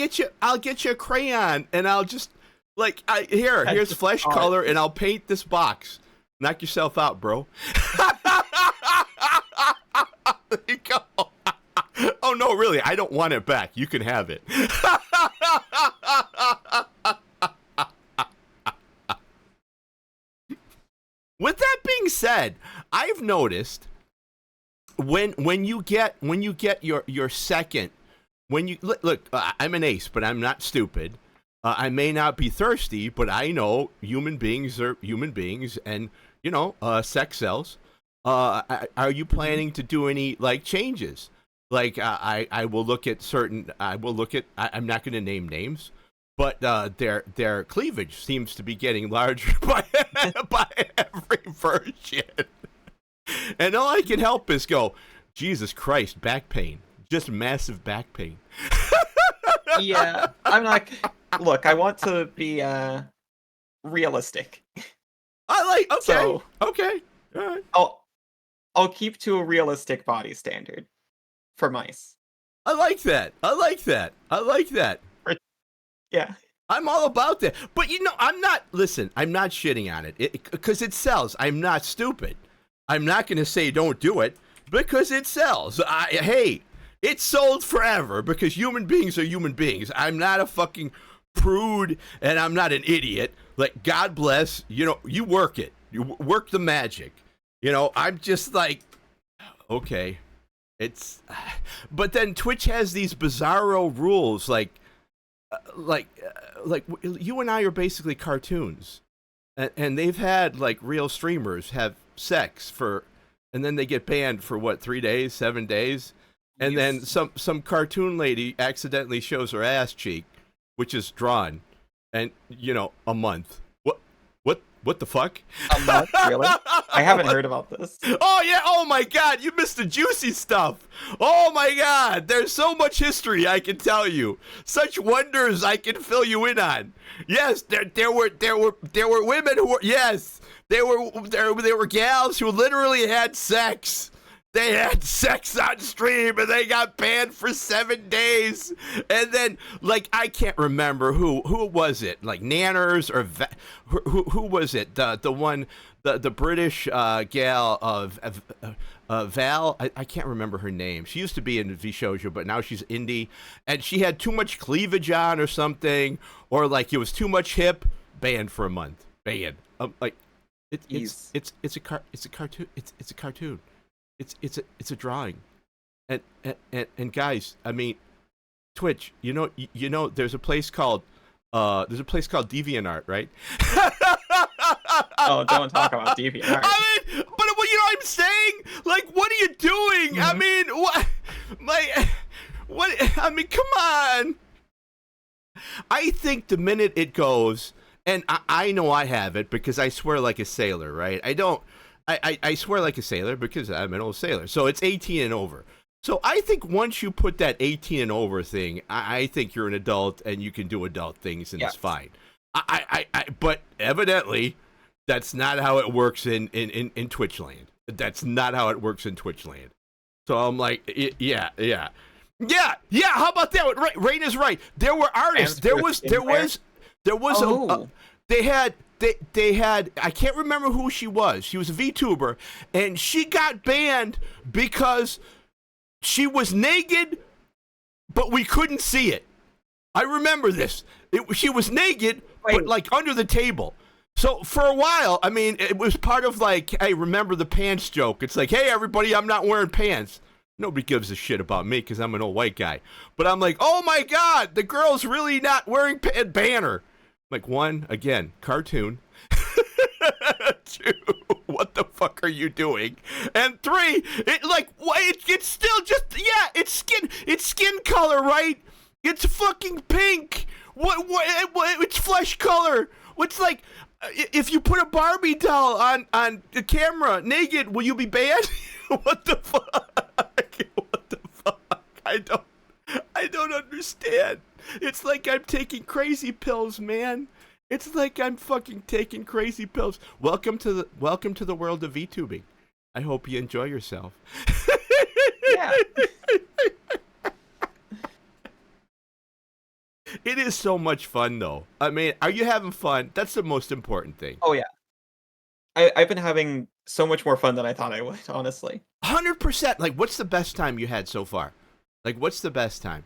get you a crayon, and I'll just like here's flesh color, and I'll paint this box. Knock yourself out, bro. There you go. Oh no, really? I don't want it back. You can have it. With that being said, I've noticed when you get your second, when you look, I'm an ace, but I'm not stupid. I may not be thirsty, but I know human beings are human beings, and you know, sex sells. Are you planning to do any like changes? Like I will look at certain. I will look at. I'm not going to name names, but their cleavage seems to be getting larger by every version. And all I can help is go, Jesus Christ, back pain, just massive back pain. Yeah, I'm not. Look, I want to be realistic. I like. Okay. So, okay. All right. I'll keep to a realistic body standard for mice. I like that. I like that. I like that. Yeah. I'm all about that. But you know, I'm not shitting on it because it sells. I'm not stupid. I'm not going to say don't do it because it sells. Hey, it's sold forever because human beings are human beings. I'm not a fucking prude and I'm not an idiot. Like, God bless, you know, you work it. You work the magic. You know, I'm just like, okay. But then Twitch has these bizarro rules like you and I are basically cartoons, and they've had like real streamers have sex and then they get banned for what, 3 days, 7 days, and then some cartoon lady accidentally shows her ass cheek, which is drawn, and you know, a month. What the fuck? A month, really? I haven't heard about this. Oh yeah, oh my god, you missed the juicy stuff. Oh my god, there's so much history I can tell you. Such wonders I can fill you in on. Yes, there were women who were, yes, there were gals who literally had sex. They had sex on stream and they got banned for 7 days. And then, like, I can't remember who was it? Like Nanners or who was it? The one, the British gal of Val, I can't remember her name. She used to be in Vshoujo, but now she's indie, and she had too much cleavage on or something, or like it was too much hip. Banned for a month. Banned. Like it's a cartoon. It's a cartoon. It's a drawing. And guys, I mean, Twitch. There's a place called DeviantArt, right? Oh, don't talk about DeviantArt. I mean, but you know what I'm saying? Like, what are you doing? I mean, what? I mean, come on. I think the minute it goes, and I know I have it because I swear like a sailor, right? I swear like a sailor because I'm an old sailor. So it's 18 and over. So I think once you put that 18 and over thing, I think you're an adult and you can do adult things and it's fine. But evidently, that's not how it works in Twitch land. That's not how it works in Twitch land. So I'm like, yeah. How about that? Right, Rain is right. There were artists. They had. I can't remember who she was. She was a VTuber, and she got banned because she was naked, but we couldn't see it. I remember this. She was naked, but like under the table. So for a while, I mean, it was part of like, hey, remember the pants joke. It's like, hey, everybody, I'm not wearing pants. Nobody gives a shit about me because I'm an old white guy. But I'm like, oh my God, the girl's really not wearing pants. Banner. Like, one, again, cartoon. Two, what the fuck are you doing? And three, it's still just, it's skin color, right? It's fucking pink. What, it's flesh color. What's like, if you put a Barbie doll on the camera naked, will you be banned? What the fuck? What the fuck? I don't understand. It's like I'm taking crazy pills, man. It's like I'm fucking taking crazy pills. Welcome to the world of VTubing. I hope you enjoy yourself. Yeah. It is so much fun, though. I mean, are you having fun? That's the most important thing. Oh, yeah. I've been having so much more fun than I thought I would, honestly. 100%. Like, what's the best time you had so far? Like, what's the best time?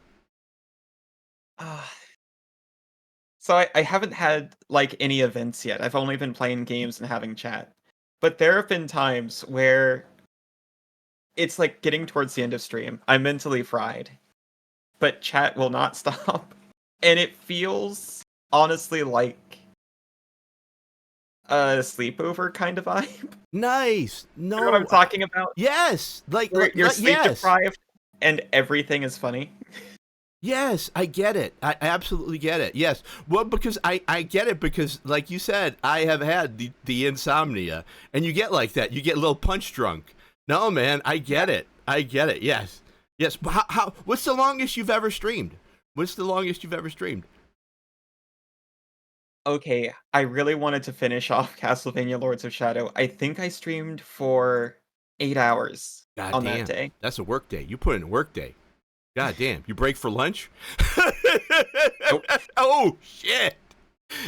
So I haven't had, like, any events yet. I've only been playing games and having chat. But there have been times where it's, like, getting towards the end of stream. I'm mentally fried. But chat will not stop. And it feels, honestly, like a sleepover kind of vibe. Nice. No. You know what I'm talking about? Yes. Like, you're sleep deprived and everything is funny. Yes, I get it. I absolutely get it. Yes. Well, because I get it because, like you said, I have had the insomnia. And you get like that. You get a little punch drunk. No, man, I get it. I get it. Yes. Yes. What's the longest you've ever streamed? What's the longest you've ever streamed? Okay, I really wanted to finish off Castlevania Lords of Shadow. I think I streamed for 8 hours on that day. That's a work day. You put in a work day. God damn. You break for lunch? Nope. Oh, shit.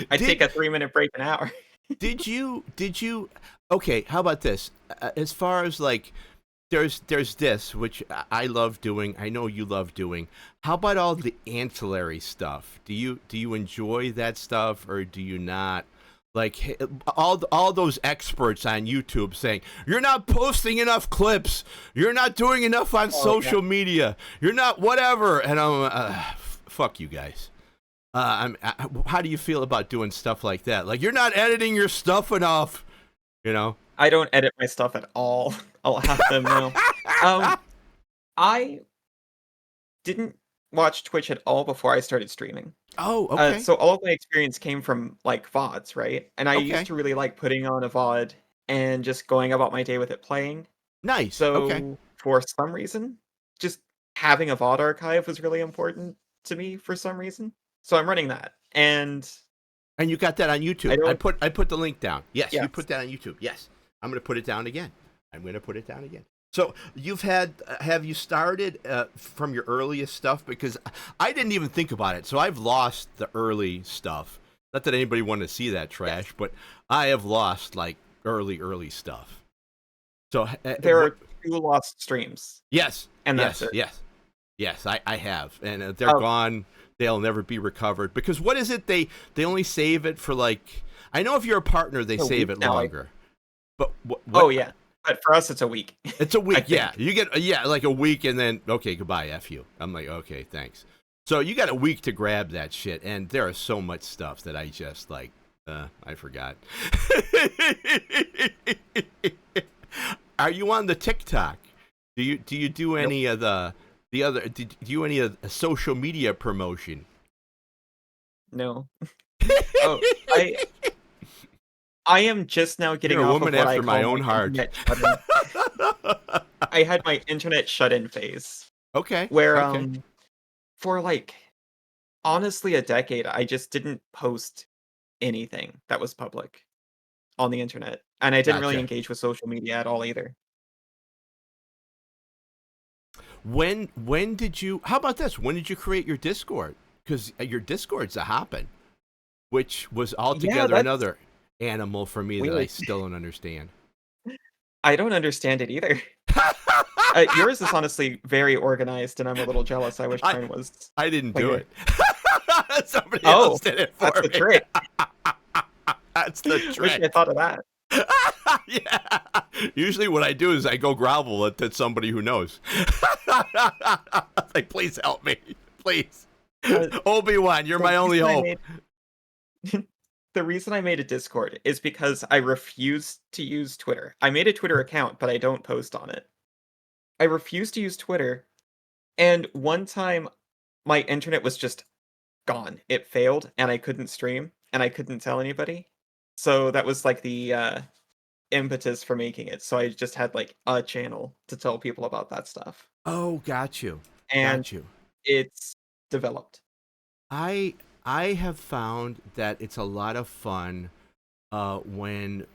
I take a 3-minute break an hour. Did you, okay, how about this? As far as like, there's this, which I love doing. I know you love doing. How about all the ancillary stuff? Do you enjoy that stuff or do you not? Like all those experts on YouTube saying, you're not posting enough clips. You're not doing enough on social media. You're not whatever. And I'm, fuck you guys. How do you feel about doing stuff like that? Like, you're not editing your stuff enough, you know? I don't edit my stuff at all. I'll have them know. I didn't watch Twitch at all before I started streaming. Oh, okay. So all of my experience came from like VODs, right? And I used to really like putting on a VOD and just going about my day with it playing. Nice. So for some reason, just having a VOD archive was really important to me for some reason. So I'm running that. And you got that on YouTube. I put the link down. Yes, you put that on YouTube. Yes. I'm going to put it down again. So have you started from your earliest stuff? Because I didn't even think about it. So I've lost the early stuff. Not that anybody wanted to see that trash, but I have lost like early stuff. So There are 2 lost streams, yes, and that's yes, it. yes, yes. I have, and they're Oh, gone. They'll never be recovered because what is it? They only save it for like. I know if you're a partner, they a save week it now, I longer. But what? Oh, yeah. But for us, it's a week, It's a I week. Yeah, think. you get like a week, and then okay, goodbye, f you. I'm like, okay, thanks. So you got a week to grab that shit, and there is so much stuff that I just like. I forgot. Are you on the TikTok? Do you do Nope. any of the other? Do you do any of the social media promotion? No. Oh, I am just now You're getting a off of woman what I after my call my own heart. internet shut-in. I had my internet shut-in phase Okay. where, Okay. for, like, honestly, a decade, I just didn't post anything that was public on the internet, and I didn't really Gotcha. engage with social media at all either. When did you? How about this? When did you create your Discord? Because your Discord's a hopping, which was Yeah, altogether that's another animal for me that I weird. still don't understand. I don't understand it either. Yours is honestly very organized, and I'm a little jealous. I wish I mine was I didn't do cleaner. it. Somebody else Oh, did it for that's the me. trick. That's the Wish trick. I thought of that. Yeah. Usually, what I do is I go grovel at somebody who knows. Like, please help me, please. Uh, Obi-Wan, you're the my only reason I hope. made the reason I made a Discord is because I refuse to use Twitter. I made a Twitter account, but I don't post on it. I refuse to use Twitter, and one time my internet was just gone. It failed, and I couldn't stream, and I couldn't tell anybody. So that was like the impetus for making it. So I just had like a channel to tell people about that stuff. Oh, got you, And got you. it's developed. I I have found that it's a lot of fun when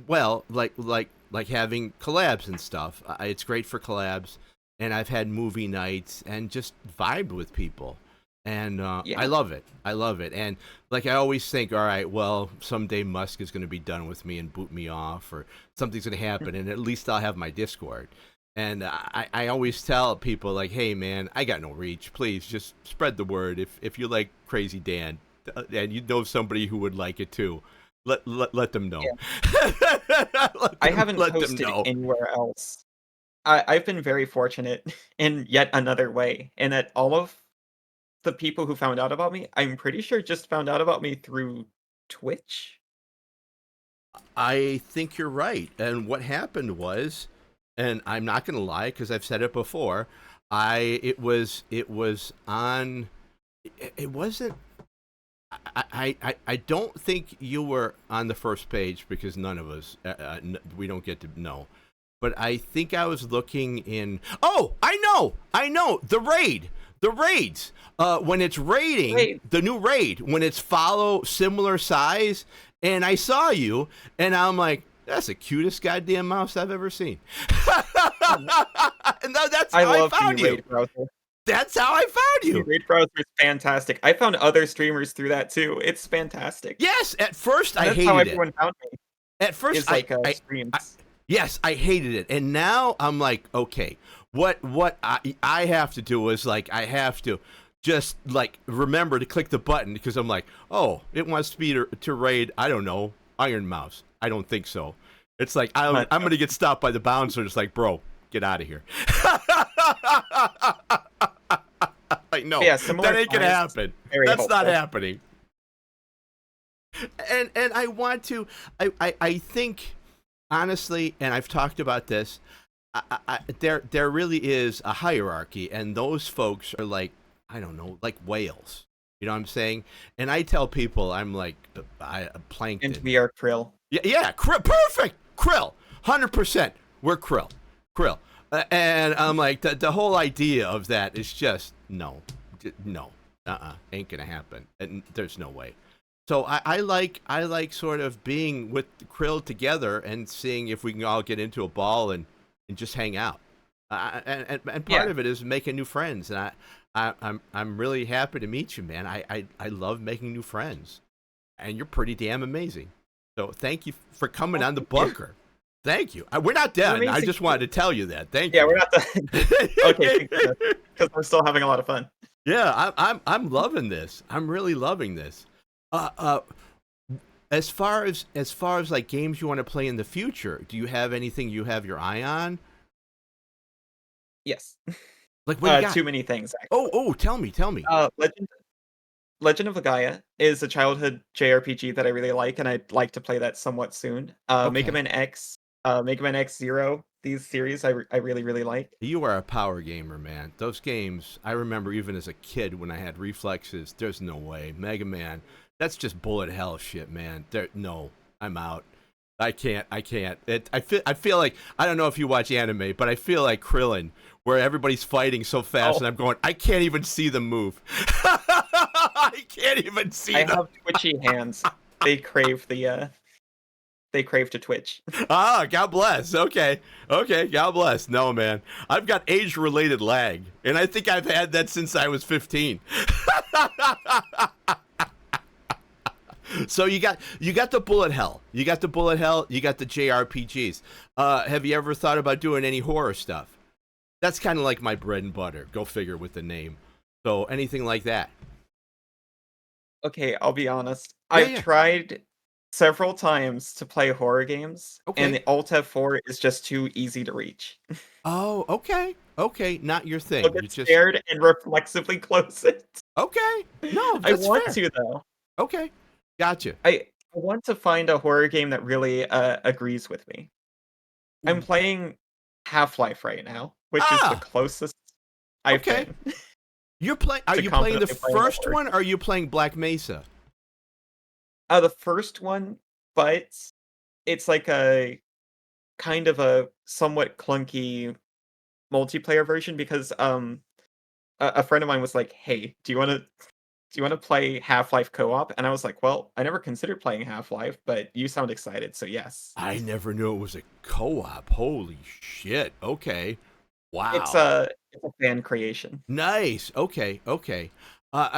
well like having collabs and stuff. It's great for collabs, and I've had movie nights and just vibed with people, and I Yeah. love it. I love it, and like I always think, all right, well someday Musk is going to be done with me and boot me off, or something's going to happen, and at least I'll have my Discord. And I always tell people like, hey man, I got no reach. Please just spread the word. If you like Crazy Dan, and you know somebody who would like it too, let them know. Yeah. I haven't Let them posted know. anywhere else. I've been very fortunate in yet another way, in that all of the people who found out about me, I'm pretty sure just found out about me through Twitch. I think you're right. And what happened was, and I'm not going to lie because I've said it before. It was on. It wasn't. I don't think you were on the first page because none of us we don't get to know. But I think I was looking in. Oh, I know the raids. When it's raiding, Wait, the new raid, when it's follow similar size, and I saw you, and I'm like, that's the cutest goddamn mouse I've ever seen. um, And that's I how I love the found new you. raid browser. That's how I found The new you. raid browser is fantastic. I found other streamers through that too. It's fantastic. Yes, at first And I that's how hated it. everyone found me, At first, is like I streams. yes, I hated it, and now I'm like, okay, what I have to do is like I have to just like remember to click the button because I'm like, oh, it wants me to raid. I don't know, Iron Mouse. I don't think so. It's like I'm gonna get stopped by the bouncer. It's like, bro, get out of here. Like, no, Yeah, similar that ain't gonna times, happen. very That's not helpful. happening. And I want to. I think honestly, and I've talked about this. There really is a hierarchy, and those folks are like, I don't know, like whales. You know what I'm saying? And I tell people I'm like And plankton. we are Krill. Yeah, yeah, perfect, krill, 100%. We're krill, and I'm like the whole idea of that is just no, no, ain't gonna happen, and there's no way. So I like sort of being with the krill together and seeing if we can all get into a ball and just hang out. And part Yeah. of it is making new friends, and I'm really happy to meet you, man. I love making new friends, and you're pretty damn amazing. So thank you for coming Well, on the thank you. bunker. Thank you. We're not You're done. I amazing. just wanted to tell you that. Thank Yeah, you. we're not done. Okay, because I'm still having a lot of fun. Yeah, I'm loving this. I'm really loving this. Uh, uh, as far as like games you want to play in the future, do you have anything you have your eye on? Yes. Like what do you got? Too many things Oh, actually. oh, tell me, tell me. Legend of Gaia is a childhood JRPG that I really like, and I'd like to play that somewhat soon. Mega Okay. Man X, Mega Man X Zero. These series I really really like. You are a power gamer, man. Those games, I remember even as a kid when I had reflexes. There's no way, Mega Man. That's just bullet hell shit, man. No, I'm out. I can't. I can't. I feel like I don't know if you watch anime, but I feel like Krillin, where everybody's fighting so fast, Oh, and I'm going, I can't even see them move. I can't even see I them. have twitchy hands. They crave they crave to twitch. Ah, God bless. Okay. Okay, God bless. No, man. I've got age-related lag, and I think I've had that since I was 15. So you got the bullet hell. You got the bullet hell, you got the JRPGs. Have you ever thought about doing any horror stuff? That's kind of like my bread and butter. Go figure with the name. So anything like that. Okay, I'll be honest. Yeah, I've yeah. tried several times to play horror games, and Okay. the Alt F4 is just too easy to reach. Oh, okay. Okay, not your I'll thing. You get just scared and reflexively close it. okay. No, I that's want fair. to though. Okay. Gotcha. I want to find a horror game that really agrees with me. I'm playing Half-Life right now, which is the Ah, closest I've okay. been Are to you playing the confidently playing a first horror one or game. are you playing Black Mesa? The first one, but it's like a kind of a somewhat clunky multiplayer version because a friend of mine was like, "Hey, do you want to play Half-Life co-op?" And I was like, "Well, I never considered playing Half-Life, but you sound excited, so yes." I never knew it was a co-op. Holy shit. Okay. It's Wow. a fan creation. Nice. Okay. Okay.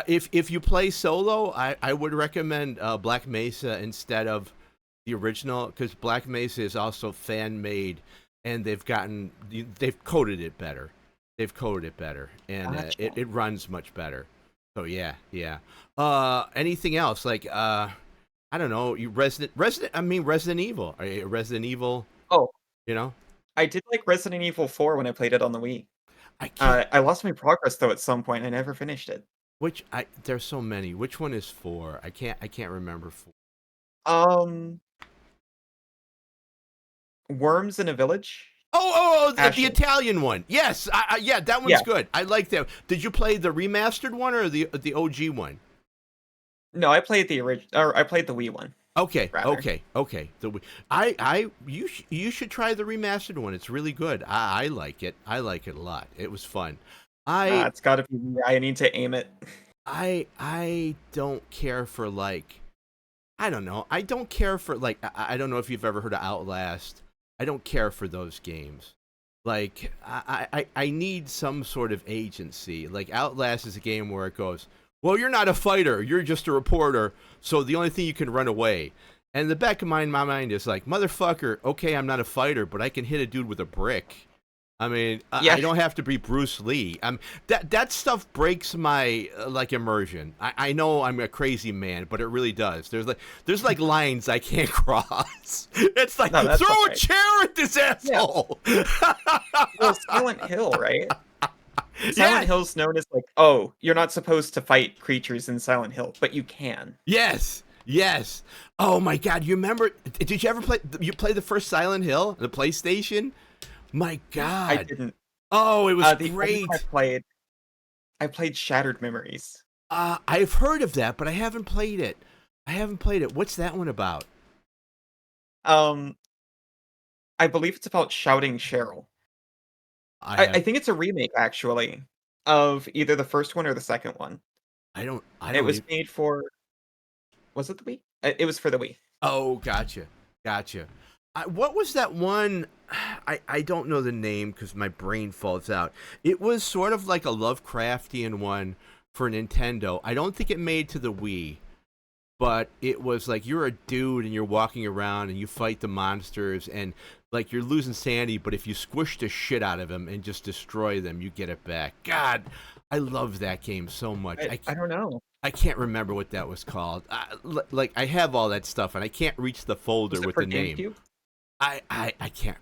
If you play solo, I would recommend Black Mesa instead of the original because Black Mesa is also fan made, and they've coded it better. They've coded it better, and Gotcha. it runs much better. So yeah, yeah. Anything else like I don't know, you Resident Evil. Are you a Resident Evil? Oh, You know, I did like Resident Evil 4 when I played it on the Wii. I can't. I lost my progress though at some point. I never finished it. Which I there's so many. Which one is four? I can't remember four. Um, Worms in a Village? The Ashen. Italian one. Yes, yeah, that Yeah. one's good. I like that. Did you play the remastered one or the OG one? No, I played the original, or I played the Wii one, Okay, rather. okay, okay. You should try the remastered one. It's really good. I like it. I like it a lot. It was fun. I It's gotta be me. I need to aim it. I don't care for like I don't know. I don't care for like I don't know if you've ever heard of Outlast. I don't care for those games. Like I need some sort of agency. Like Outlast is a game where it goes, well, you're not a fighter. You're just a reporter. So the only thing you can run away. And the back of my mind is like, motherfucker. Okay, I'm not a fighter, but I can hit a dude with a brick. I mean, Yeah. I don't have to be Bruce Lee. That stuff breaks my like immersion. I know I'm a crazy man, but it really does. There's like lines I can't cross. It's like No, that's throw a okay. chair at this Yeah. asshole. Well, Silent Hill, right? Silent Yeah. Hill's known as like, oh, you're not supposed to fight creatures in Silent Hill, but you can. Yes. Yes. Oh my God. You remember? Did you ever play? You play the first Silent Hill, the PlayStation? My I God. didn't. Oh, it was The only one great. I played Shattered Memories. I've heard of that, but I haven't played it. I haven't played it. What's that one about? Um, I believe it's about Shouting Cheryl. I I have. think it's a remake actually of either the first one or the second one. I don't. I It don't was even. made for was it the Wii? It was for the Wii. Oh, gotcha. Gotcha. What was that one? I don't know the name because my brain falls out. It was sort of like a Lovecraftian one for Nintendo. I don't think it made to the Wii, but it was like you're a dude and you're walking around and you fight the monsters and like you're losing sanity, but if you squish the shit out of them and just destroy them, you get it back. God, I love that game so much. I don't know. I can't remember what that was called. Like I have all that stuff and I can't reach the folder Was it with for the name. GameCube? I can't.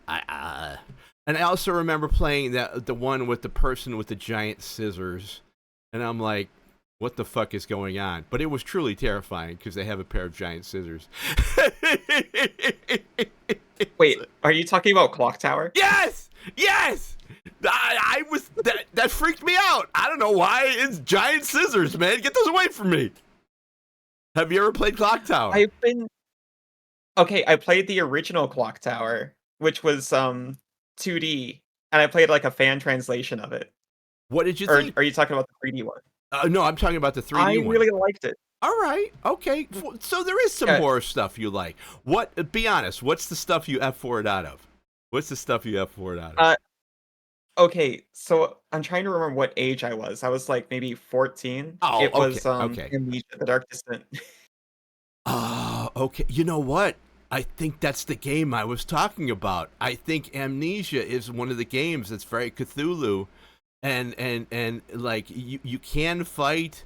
And I also remember playing the one with the person with the giant scissors, and I'm like, what the fuck is going on? But it was truly terrifying because they have a pair of giant scissors. Wait, are you talking about Clock Tower? Yes, yes. I was that freaked me out. I don't know why. It's giant scissors, man. Get those away from me. Have you ever played Clock Tower? Okay, I played the original Clock Tower, which was 2D, and I played like a fan translation of it. What did you Or think? are you talking about the 3D one? No, I'm talking about the 3D I one. really liked it. All right, okay. So there is some horror stuff you like. What? Be honest. What's the stuff you F4'd out of? What's the stuff you F4'd out of? Okay, so I'm trying to remember what age I was. I was like maybe 14. Oh, It was okay. Amnesia: The Dark Descent. Oh, okay. You know what? I think that's the game I was talking about. I think Amnesia is one of the games that's very Cthulhu, and like you can fight,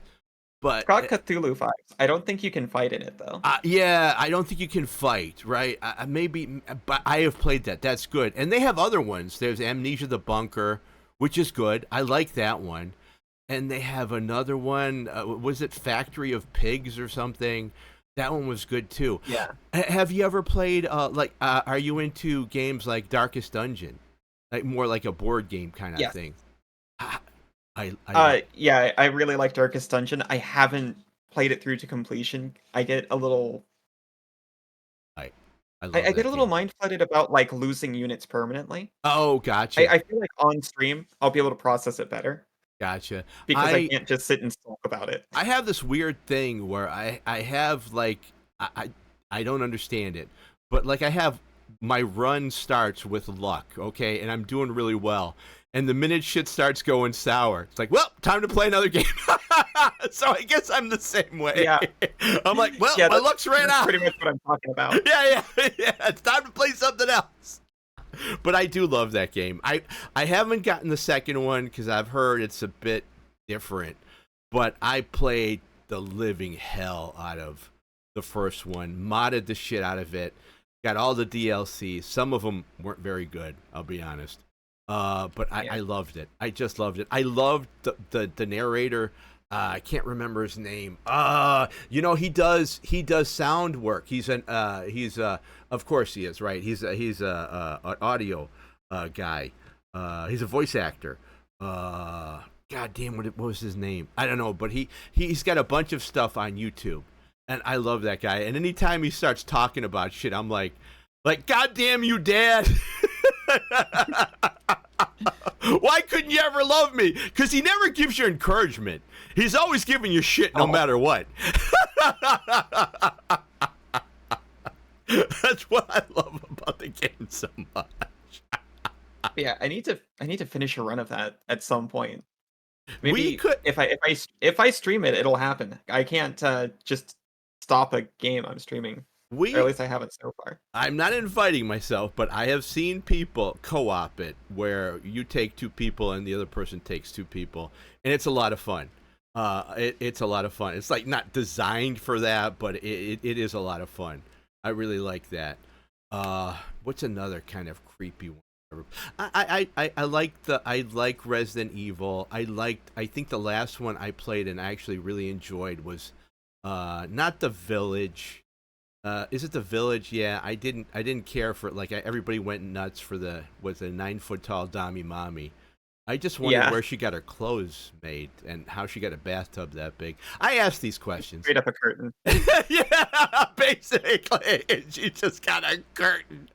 but It's got Cthulhu vibes. I don't think you can fight in it though. yeah, I don't think you can fight, right? Maybe, but I have played that. That's good. And they have other ones. There's Amnesia: The Bunker, which is good. I like that one. And they have another one. Was it Factory of Pigs or something? That one was good too. Yeah. Have you ever played are you into games like Darkest Dungeon? Like more like a board game kind of thing. Yeah, I really like Darkest Dungeon. I haven't played it through to completion. I get a little I get a little mind flooded about like losing units permanently. Oh, gotcha. I feel like on stream I'll be able to process it better. Gotcha. Because I can't just sit and sulk about it. I have this weird thing where I have like I don't understand it, but like I have my run starts with luck, okay, and I'm doing really well. And the minute shit starts going sour, it's like, well, time to play another game. So I guess I'm the same way. Yeah. I'm like, well, my luck's ran out. Pretty much what I'm talking about. Yeah. It's time to play something else. But I do love that game. I haven't gotten the second one because I've heard it's a bit different. But I played the living hell out of the first one, modded the shit out of it, got all the DLC. Some of them weren't very good, I'll be honest. But I loved it. I just loved it. I loved the narrator. I can't remember his name. You know, he does sound work. He's of course he is, right? He's an audio guy. He's a voice actor. God damn, what was his name? I don't know, but he's got a bunch of stuff on YouTube, and I love that guy. And anytime he starts talking about shit, I'm like, God damn you, Dad. Why couldn't you ever love me? Because he never gives you encouragement. He's always giving you shit no matter what. That's what I love about the game so much. Yeah, I need to finish a run of that at some point. Maybe we could, if I stream it, it'll happen. I can't just stop a game I'm streaming. Or at least I haven't so far. I'm not inviting myself, but I have seen people co-op it where you take two people and the other person takes two people, and it's a lot of fun. It's a lot of fun. It's like not designed for that, but it is a lot of fun. I really like that. What's another kind of creepy one? I like Resident Evil. I think the last one I played and I actually really enjoyed was not The Village. Is it The Village? Yeah, I didn't care for it. Like everybody went nuts for the 9-foot tall Dami Mommy. I just wondered where she got her clothes made and how she got a bathtub that big. I asked these questions. Straight up a curtain. Yeah, basically, she just got a curtain.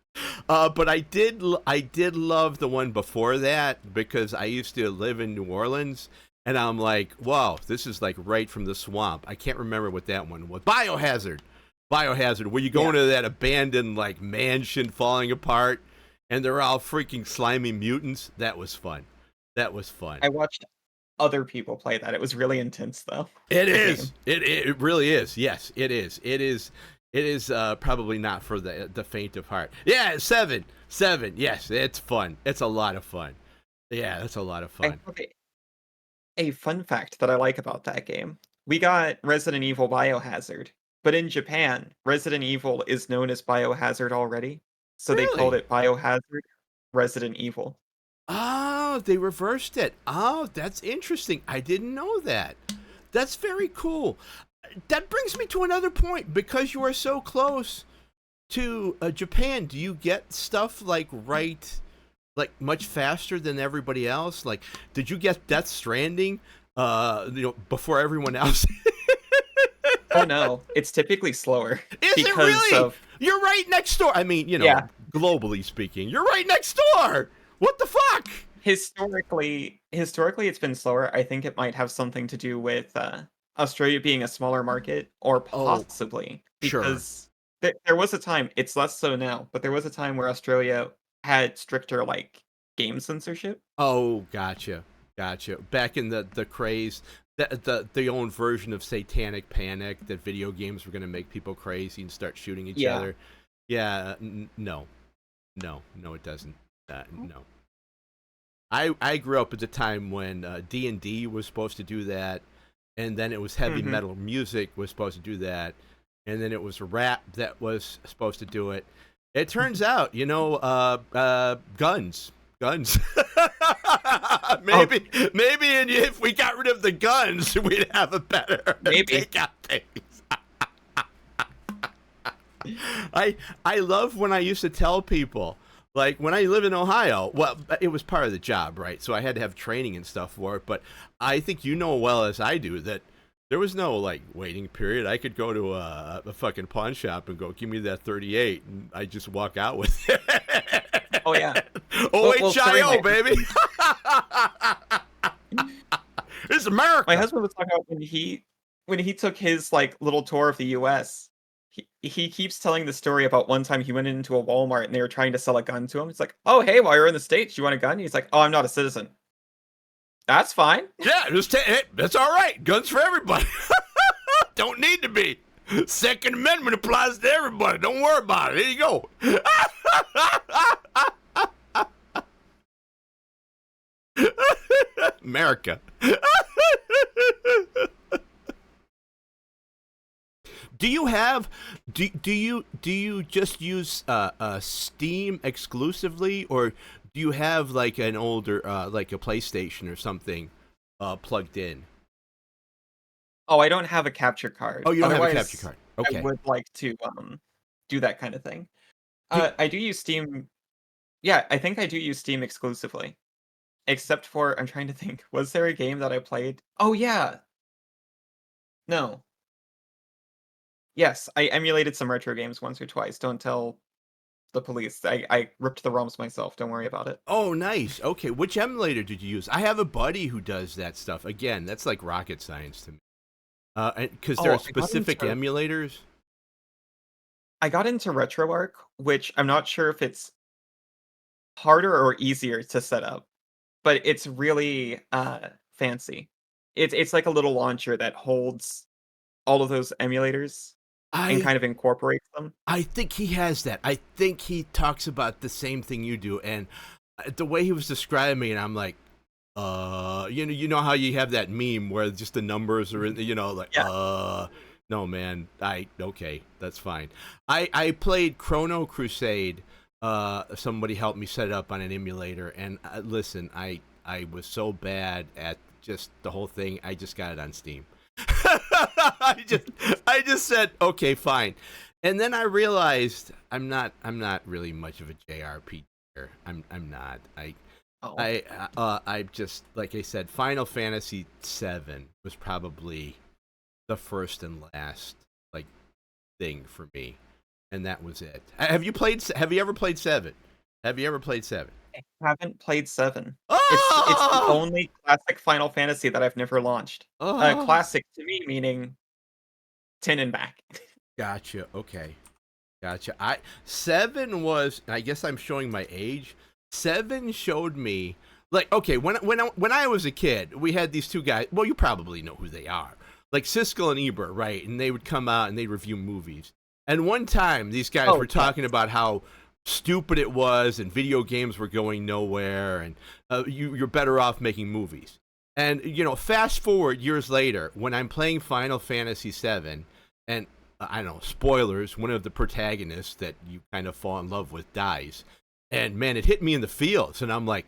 But I did love the one before that because I used to live in New Orleans, and I'm like, wow, this is like right from the swamp. I can't remember what that one was. Biohazard, where you go into that abandoned like mansion falling apart, and they're all freaking slimy mutants. That was fun. I watched other people play that. It was really intense, though. It The is. game. It really is. Yes, it is. It is. It is probably not for the faint of heart. Yeah, 7. Yes, it's fun. It's a lot of fun. Yeah, that's a lot of I fun. have a fun fact that I like about that game. We got Resident Evil Biohazard, but in Japan, Resident Evil is known as Biohazard already, so they called Really? it Biohazard Resident Evil. Oh, they reversed it. Oh, that's interesting. I didn't know that. That's very cool. That brings me to another point. Because you are so close to Japan, do you get stuff like much faster than everybody else? Like, did you get Death Stranding, before everyone else? Oh no, it's typically slower Is it because really? of You're right next door. I mean, yeah, globally speaking, you're right next door. What the fuck? historically it's been slower. I think it might have something to do with Australia being a smaller market, or Oh, possibly sure. because there was a time, it's less so now, but there was a time where Australia had stricter like game censorship. Oh, gotcha. Back in the craze, the own version of Satanic Panic, that video games were going to make people crazy and start shooting each Yeah. other. Yeah, no, no, it doesn't. No, I grew up at the time when D&D was supposed to do that, and then it was heavy Hmm. metal music was supposed to do that, and then it was rap that was supposed to do it. It turns out, guns. Oh, maybe if we got rid of the guns, we'd have a better maybe. take out things. I love when I used to tell people, like, when I live in Ohio. Well, it was part of the job, right? So I had to have training and stuff for it. But I think you know well as I do that there was no like waiting period. I could go to a fucking pawn shop and go, "Give me that 38," and I just walk out with it. Oh yeah. Sorry, OHIO, baby. It's my America. husband was talking about when he took his like little tour of the US. He keeps telling the story about one time he went into a Walmart and they were trying to sell a gun to him. It's like, oh hey, while you're in the States, you want a gun? He's like, oh, I'm not a citizen. That's fine. Yeah, that's all right. Guns for everybody. Don't need to be. Second Amendment applies to everybody. Don't worry about it. There you go. America. Do you have do you just use Steam exclusively, or do you have like an older like a PlayStation or something plugged in? Oh, I don't have a capture Oh, card. you don't have a capture Otherwise, card. I Okay. would like to do that kind of thing. Do, I do use Steam. Yeah, I think I do use Steam exclusively. Except for I'm trying to think, was there a game that I played? Oh yeah. No. Yes, I emulated some retro games once or twice. Don't tell the police. I ripped the ROMs myself. Don't worry about it. oh, nice. Okay, which emulator did you use? I have a buddy who does that stuff. Again, that's like rocket science to me. Because there are Oh, specific emulators. I got into RetroArch, which I'm not sure if it's harder or easier to set up, but it's really fancy. It's like a little launcher that holds all of those emulators and I kind of incorporates them. I think he has that. I think he talks about the same thing you do, and the way he was describing me, and I'm like, you know how you have that meme where just the numbers are in, like, Yeah. no, man, okay, that's fine. I played Chrono Crusade. Somebody helped me set it up on an emulator, and listen, I was so bad at just the whole thing. I just got it on Steam. I just said okay, fine, and then I realized I'm not really much of a JRPG. I'm not. Oh. I just, like I said, Final Fantasy VII was probably the first and last like thing for me, and that was it. Have you played? Have you ever played Seven? Have you ever played Seven? I haven't played 7. It's the Oh, only classic Final Fantasy that I've never launched. oh, Classic to me meaning 10 and back. gotcha. Okay, gotcha. Seven was. I guess I'm showing my age. Seven showed me Like, okay, when I was a kid, we had these two guys. Well, you probably know who they are, like Siskel and Ebert, right? And they would come out and they'd review movies. And one time, these guys Oh, were yeah. talking about how stupid it was, and video games were going nowhere, and you're better off making movies. And fast forward years later, when I'm playing Final Fantasy VII, and I don't know, spoilers, one of the protagonists that you kind of fall in love with dies, and man, it hit me in the feels, and I'm like,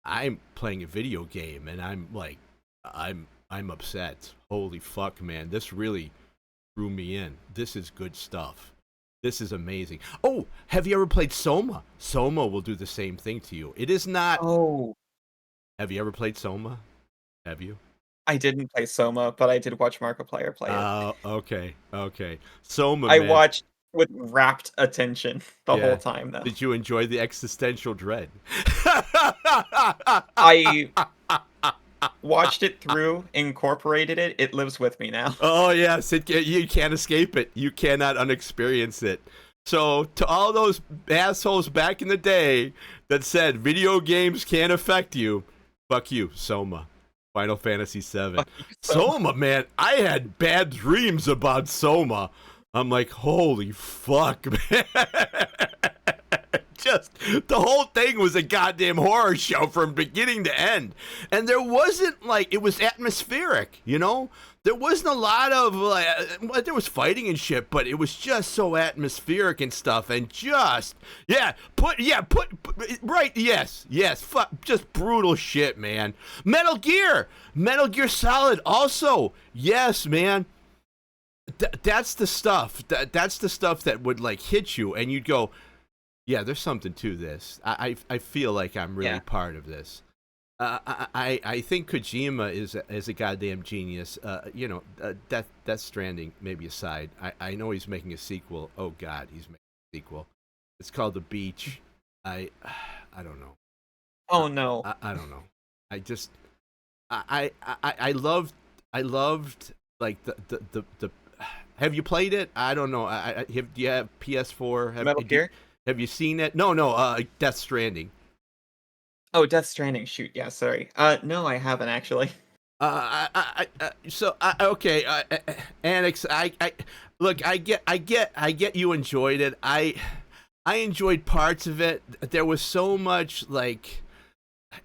I'm playing a video game, and I'm like, I'm upset. Holy fuck, man! This really drew me in. This is good stuff. This is amazing. Oh, have you ever played Soma? Soma will do the same thing to you. It is not. Oh, Have you ever played Soma? Have you? I didn't play Soma, but I did watch Markiplier play it. Okay, okay. Soma, I man. watched with rapt attention the whole Yeah. time, though. Did you enjoy the existential dread? I watched it through, incorporated it. It lives with me now. Oh yes, you can't escape it. You cannot unexperience it. So to all those assholes back in the day that said video games can't affect you, fuck you, Soma. Final Fantasy VII. So, Soma, man, I had bad dreams about Soma. I'm like, holy fuck, man. Just the whole thing was a goddamn horror show from beginning to end. And there wasn't like, it was atmospheric, There wasn't a lot of like, there was fighting and shit, but it was just so atmospheric and stuff, and just right, yes, fuck, just brutal shit, man. Metal Gear Solid, also, yes, man. That's the stuff. That's the stuff that would like hit you, and you'd go, yeah, there's something to this. I feel like I'm really yeah. part of this. I think Kojima is a goddamn genius. Death Stranding maybe aside. I know he's making a sequel. Oh God, he's making a sequel. It's called The Beach. I don't know. Oh no. I don't know. I just I loved like the. Have you played it? I don't know. Do you have PS4? Metal Gear? Have you seen it? No. Death Stranding. Oh, Death Stranding. Shoot, yeah, sorry. No, I haven't actually. Okay, Annex. I look. I get. You enjoyed it. I enjoyed parts of it. There was so much like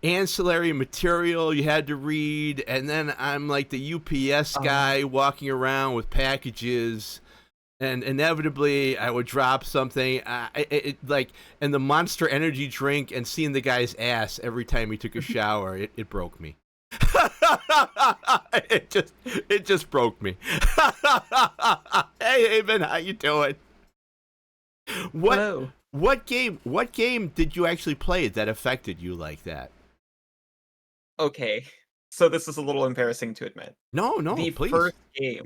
ancillary material you had to read, and then I'm like the UPS guy walking around with packages, and inevitably I would drop something. And the Monster Energy drink, and seeing the guy's ass every time he took a shower, it broke me. it just broke me. Hey, Haven, how you doing? Hello. What game did you actually play that affected you like that? Okay. So this is a little embarrassing to admit. No, The please. first game.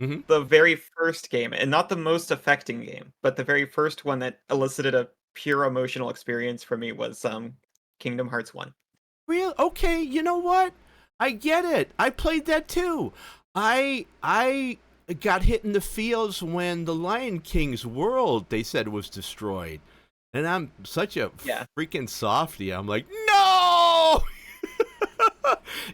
Mm-hmm. The very first game, and not the most affecting game, but the very first one that elicited a pure emotional experience for me was Kingdom Hearts 1. Real? Okay, you know what? I get it. I played that too. I got hit in the feels when the Lion King's world, they said, was destroyed. And I'm such a freaking softie. I'm like, no!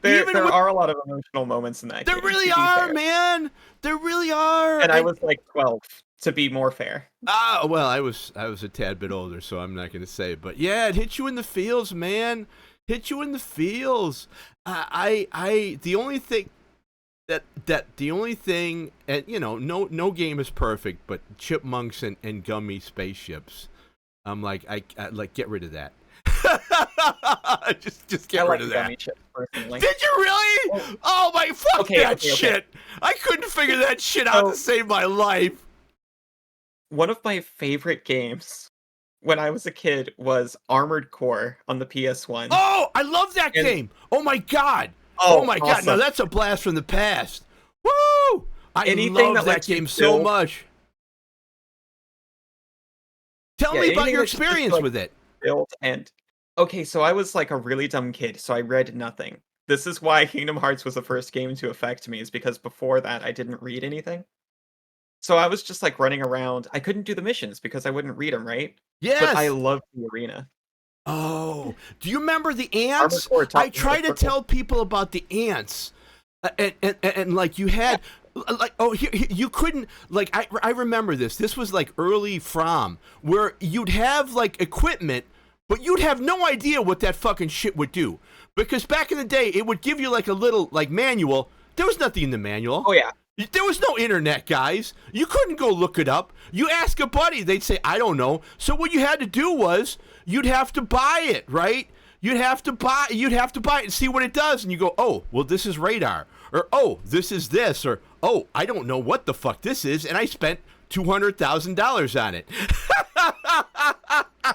There are a lot of emotional moments in that game. There really are, man. There really are. And I was like 12, to be more fair. Well, I was a tad bit older, so I'm not going to say. But yeah, it hit you in the feels, man. Hit you in the feels. The only thing and no game is perfect, but chipmunks and gummy spaceships. I'm like, I like, get rid of that. just get rid of that. Gummy chips, personally. Did you really? Oh my, fuck that shit. I couldn't figure that shit out to save my life. One of my favorite games when I was a kid was Armored Core on the PS1. Oh, I love that game. Oh my god. Oh my god. awesome. Now that's a blast from the past. Woo! I love that game so much. Tell me about your experience with it. Okay, so I was like a really dumb kid, so I read nothing. This is why Kingdom Hearts was the first game to affect me, is because before that I didn't read anything. So I was just like running around. I couldn't do the missions because I wouldn't read them, right? Yes. But I loved the arena. Oh, do you remember the Armored ants? Core I taught me how to try to circle. tell people about the ants, and like you had, like you couldn't like I remember this. This was like early From where you'd have like equipment, but you'd have no idea what that fucking shit would do because back in the day it would give you like a little like manual. There was nothing in the manual. Oh yeah, There was no internet, guys. You couldn't go look it up. You ask a buddy, they'd say, I don't know. So what you had to do was you'd have to buy it, right? You'd have to buy it and see what it does. And you go, oh, well, this is radar. Or, oh, this is this. Or, oh, I don't know what the fuck this is. And I spent $200,000 on it.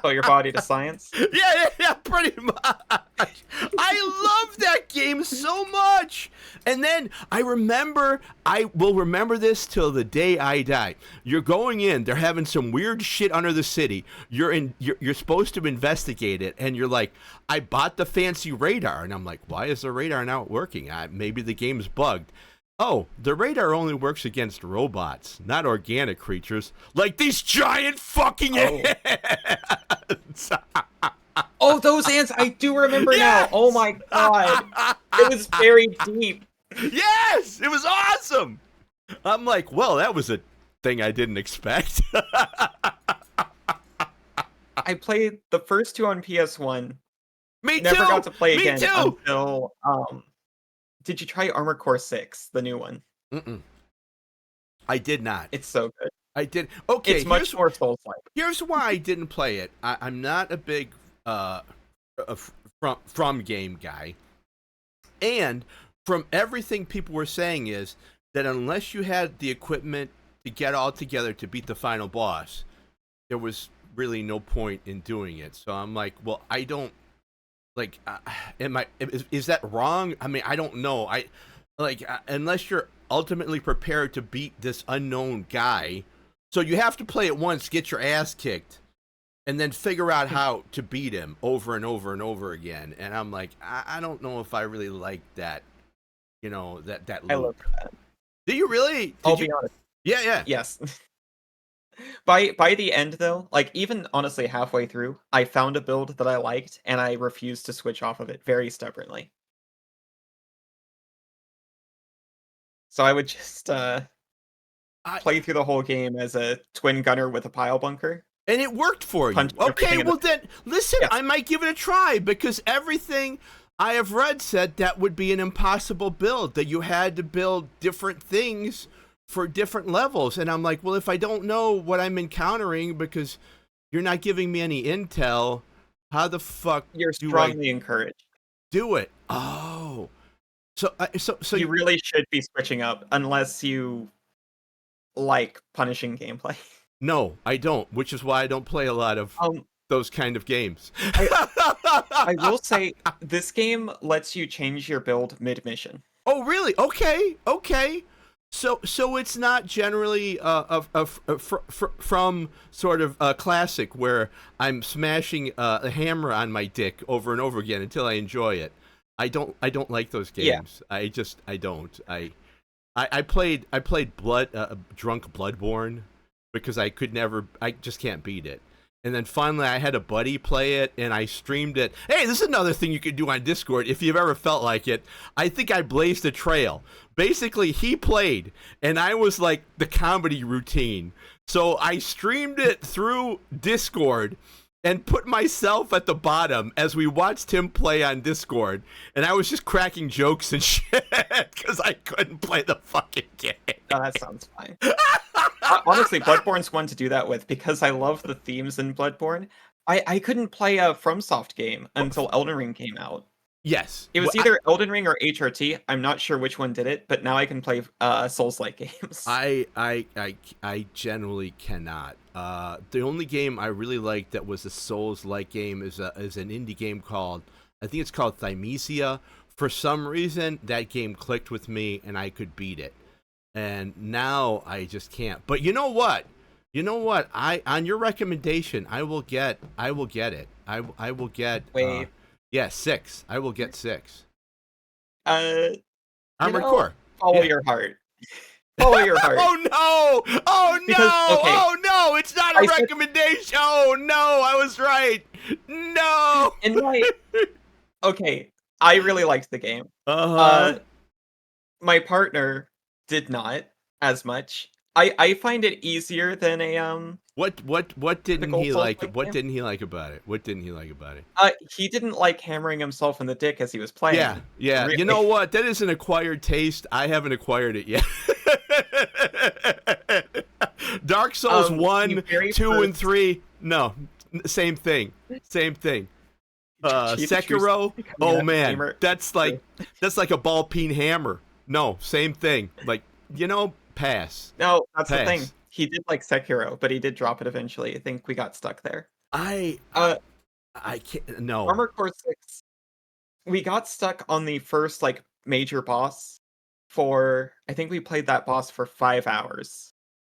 put your body to science. Yeah, pretty much. I love that game so much. And then I will remember this till the day I die. You're going in, they're having some weird shit under the city. You're supposed to investigate it, and you're like, I bought the fancy radar, and I'm like, why is the radar not working? Maybe the game's bugged. Oh, the radar only works against robots, not organic creatures like these giant fucking ants. Oh, those ants! I do remember Yes! now. Oh my god, it was very deep. Yes, it was awesome. I'm like, well, that was a thing I didn't expect. I played the first two on PS1. Me Never too. got to play Me again too. until did you try Armored Core 6, the new one? Mm-mm. I did not. It's so good. I did. Okay, It's much more Souls-like. here's why I didn't play it. I'm not a big from game guy, and from everything people were saying is that unless you had the equipment to get all together to beat the final boss, there was really no point in doing it. So I'm like, well, I don't like. Is that wrong? I mean, I don't know. I like unless you're ultimately prepared to beat this unknown guy. So you have to play it once, get your ass kicked, and then figure out how to beat him over and over and over again. And I'm like, I don't know if I really like that, that loop. I love that. Do you really? I'll be honest. Yeah. Yes. By the end though, like even honestly halfway through, I found a build that I liked and I refused to switch off of it very stubbornly. So I would just play through the whole game as a twin gunner with a pile bunker. And it worked for you. Punch Okay, everything in well the- then, listen, Yes. I might give it a try because everything I have read said that would be an impossible build, that you had to build different things for different levels. And I'm like, well, if I don't know what I'm encountering because you're not giving me any intel, how the fuck You're do I strongly encouraged. do it? Oh. So You really should be switching up unless you like punishing gameplay. no, I don't, which is why I don't play a lot of those kind of games. I will say this game lets you change your build mid-mission. Oh, really? Okay. So it's not generally from sort of a classic where I'm smashing a hammer on my dick over and over again until I enjoy it. I don't like those games. Yeah. I don't. I played drunk Bloodborne because I just can't beat it. And then finally I had a buddy play it and I streamed it. Hey, this is another thing you could do on Discord if you've ever felt like it. I think I blazed a trail. Basically, he played and I was like the comedy routine. So I streamed it through Discord and put myself at the bottom as we watched him play on Discord. And I was just cracking jokes and shit because I couldn't play the fucking game. Oh, that sounds fine. Honestly, Bloodborne's one to do that with because I love the themes in Bloodborne. I couldn't play a FromSoft game until Elden Ring came out. Yes. It was either Elden Ring or HRT. I'm not sure which one did it, but now I can play Souls-like games. I generally cannot. The only game I really liked that was a Souls-like game is an indie game called, I think it's called Thymesia. For some reason, that game clicked with me and I could beat it. And now I just can't. But you know what? On your recommendation, I will get it. I will get. Wait. 6. I will Mm-hmm. get 6. Armored Armored Core. Follow Yeah. your heart. Follow your heart. Oh no! Oh no! Because, okay, Oh no! It's not a I said recommendation. Oh no! I was right. No. in my okay, I really liked the game. Uh Uh, huh. my partner did not as much. I find it easier than a What didn't typical he like? Souls-like What game. didn't he like about it? What didn't he like about it? He didn't like hammering himself in the dick as he was Yeah, playing. yeah. You know Really. what? That is an acquired taste. I haven't acquired it yet. Dark Souls The 1, very 2, and first 3. No, same thing. Same thing. cheetah juice Sekiro. becoming Oh a man, gamer. that's like a ball peen hammer. No, same thing. Like, pass. No, that's the thing. Pass. He did like Sekiro, but he did drop it eventually. I think we got stuck there. I Uh, I can't. No. Armored Core 6, we got stuck on the first like major boss for I think we played that boss for 5 hours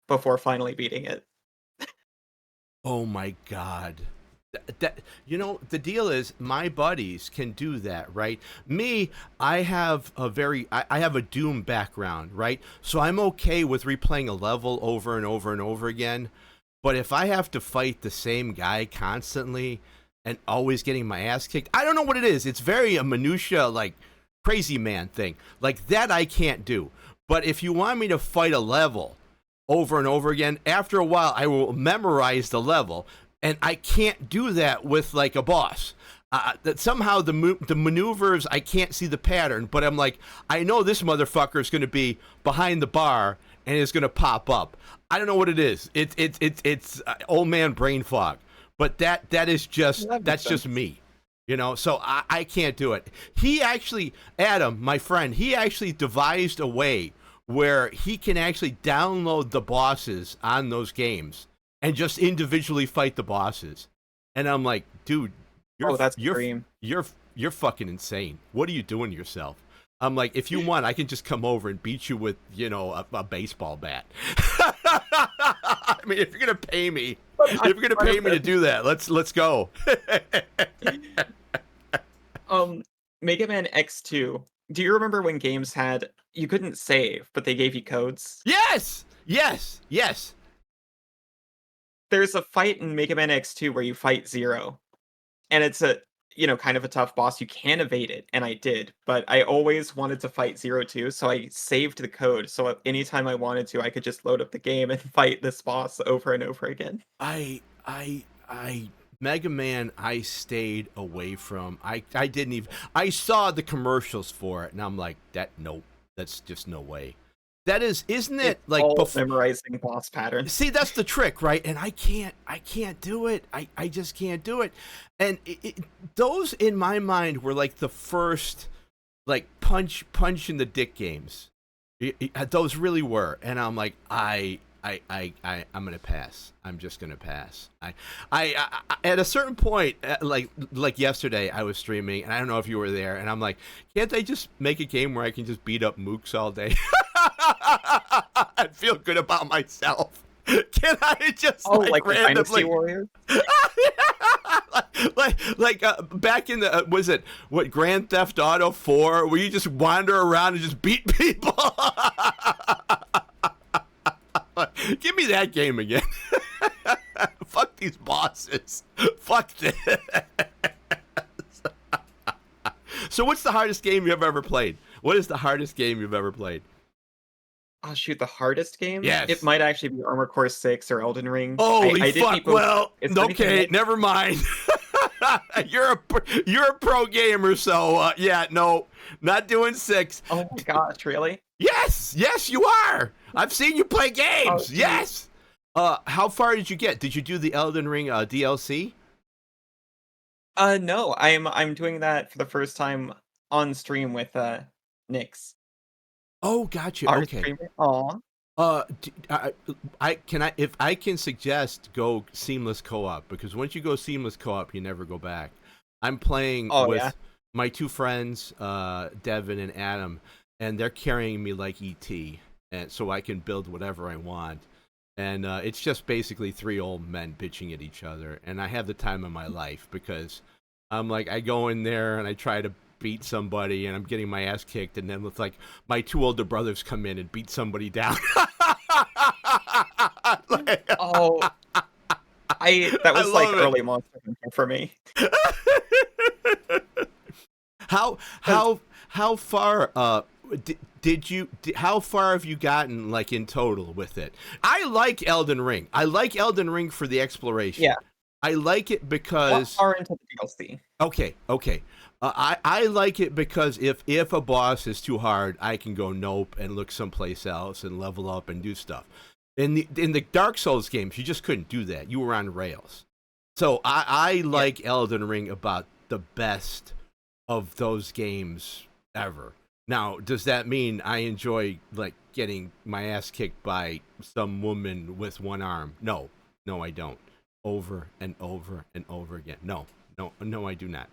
before finally beating it. Oh my god. The deal is my buddies can do that, right? Me, I have I have a Doom background, right? So I'm okay with replaying a level over and over and over again. But if I have to fight the same guy constantly and always getting my ass kicked, I don't know what it is. It's very a minutia, like crazy man thing. Like that I can't do. But if you want me to fight a level over and over again, after a while I will memorize the level, and I can't do that with like a boss. That somehow the maneuvers, I can't see the pattern, but I'm like, I know this motherfucker is going to be behind the bar and is going to pop up. I don't know what it is. It's old man brain fog, but that is just That makes that's just sense. me. So I can't do it. He actually, Adam, my friend, he actually devised a way where he can actually download the bosses on those games and just individually fight the bosses. And I'm like, dude, Oh, that's you're dream. you're fucking insane. What are you doing to yourself? I'm like, if you want, I can just come over and beat you with, a baseball bat. I mean, if you're gonna pay me, to do that, let's go. Mega Man X2. Do you remember when games had you couldn't save, but they gave you codes? Yes, yes, yes. There's a fight in Mega Man X2 where you fight Zero, and it's kind of a tough boss. You can evade it, and I did, but I always wanted to fight Zero too, so I saved the code. So anytime I wanted to, I could just load up the game and fight this boss over and over again. I Mega Man, I stayed away from. I didn't even. I saw the commercials for it, and I'm like, nope, that's just no way. That isn't it It's like all memorizing boss patterns. See, that's the trick, right? And I can't do it. I just can't do it. And those in my mind were like the first, like punch in the dick games. Those really were. And I'm like, I'm gonna pass. I'm just gonna pass. I at a certain point, like yesterday, I was streaming, and I don't know if you were there, and I'm like, can't they just make a game where I can just beat up mooks all day? I feel good about myself. Can I just Like the Dynasty randomly Warriors? back in the was it what Grand Theft Auto 4 where you just wander around and just beat people? Give me that game again. Fuck these bosses. Fuck this. So what's the hardest game you've ever played? What is the hardest game you've ever played? Oh shoot, the hardest game? Yes. It might actually be Armored Core 6 or Elden Ring. Holy I did fuck! beat both. Well, It's funny okay, thing, never mind. You're a pro gamer, so yeah, no, not doing 6. oh my gosh, really? Yes, you are. I've seen you play games. Oh, Yes. How far did you get? Did you do the Elden Ring DLC? No, I'm doing that for the first time on stream with Nyx, Oh, gotcha. our Okay. streamer. Aw. If I can suggest go seamless co-op, because once you go seamless co-op, you never go back. I'm playing Oh, with yeah? my two friends, Devin and Adam, and they're carrying me like ET, and so I can build whatever I want. And it's just basically 3 old men bitching at each other, and I have the time of my life because I'm like, I go in there and I try to beat somebody and I'm getting my ass kicked, and then with like my 2 older brothers come in and beat somebody down. Oh, that I was like love it. early Monster Hunter for me. How 'Cause how far did you how far have you gotten like in total with it? I like Elden Ring. I like Elden Ring for the exploration. yeah, I like it not because far into the DLC. okay. I like it because if a boss is too hard, I can go nope and look someplace else and level up and do stuff. In the Dark Souls games, you just couldn't do that. You were on rails. So I Yeah. like Elden Ring about the best of those games ever. Now, does that mean I enjoy like getting my ass kicked by some woman with one arm? No, I don't. Over and over and over again. No, I do not.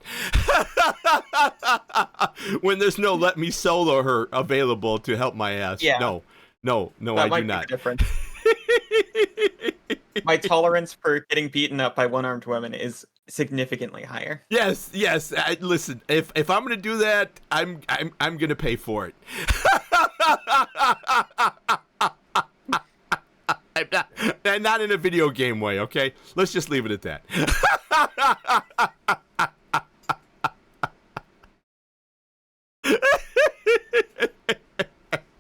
When there's no let me solo her available to help my ass. Yeah, No, I that do might be the not. difference. My tolerance for getting beaten up by one-armed women is significantly higher. Yes. Listen, if I'm gonna do that, I'm gonna pay for it. I'm not in a video game way. Okay, let's just leave it at that.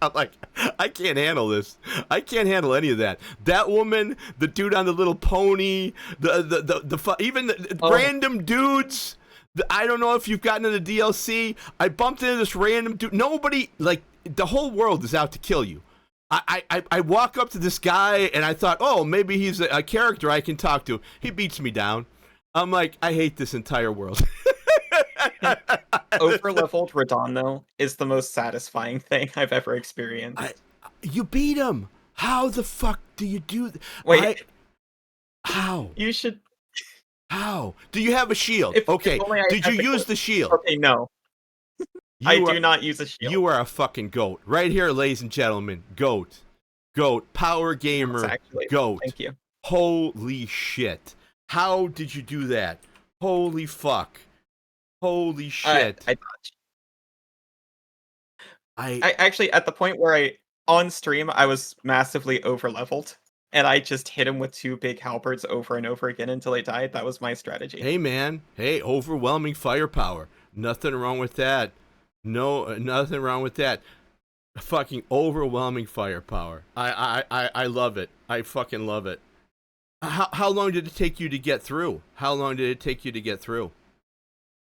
I'm like, I can't handle this. I can't handle any of that. That woman, the dude on the little pony, even the Oh, random dudes. I don't know if you've gotten into the DLC. I bumped into this random dude. Nobody, like, the whole world is out to kill you. I walk up to this guy and I thought, oh, maybe he's a character I can talk to. He beats me down. I'm like, I hate this entire world. over-leveled Radon, though, is the most satisfying thing I've ever I, experienced. you beat him. How the fuck do you do? Wait, How? you should. How? Do you have a shield? If Okay. only I Did you had the use clip. the shield? Okay, no, I You are do not use a shield. you are a fucking goat. Right here, ladies and gentlemen. Goat. Power Yes, gamer. actually, Goat. thank you. Holy shit. How did you do that? Holy fuck. Holy shit. I I I actually at the point where on stream I was massively over-leveled, and I just hit him with 2 big halberds over and over again until he died. That was my strategy. Hey man. Hey, overwhelming firepower. Nothing wrong with that. No, nothing wrong with that. Fucking overwhelming firepower. I love it. I fucking love it. How long did it take you to get through? How long did it take you to get through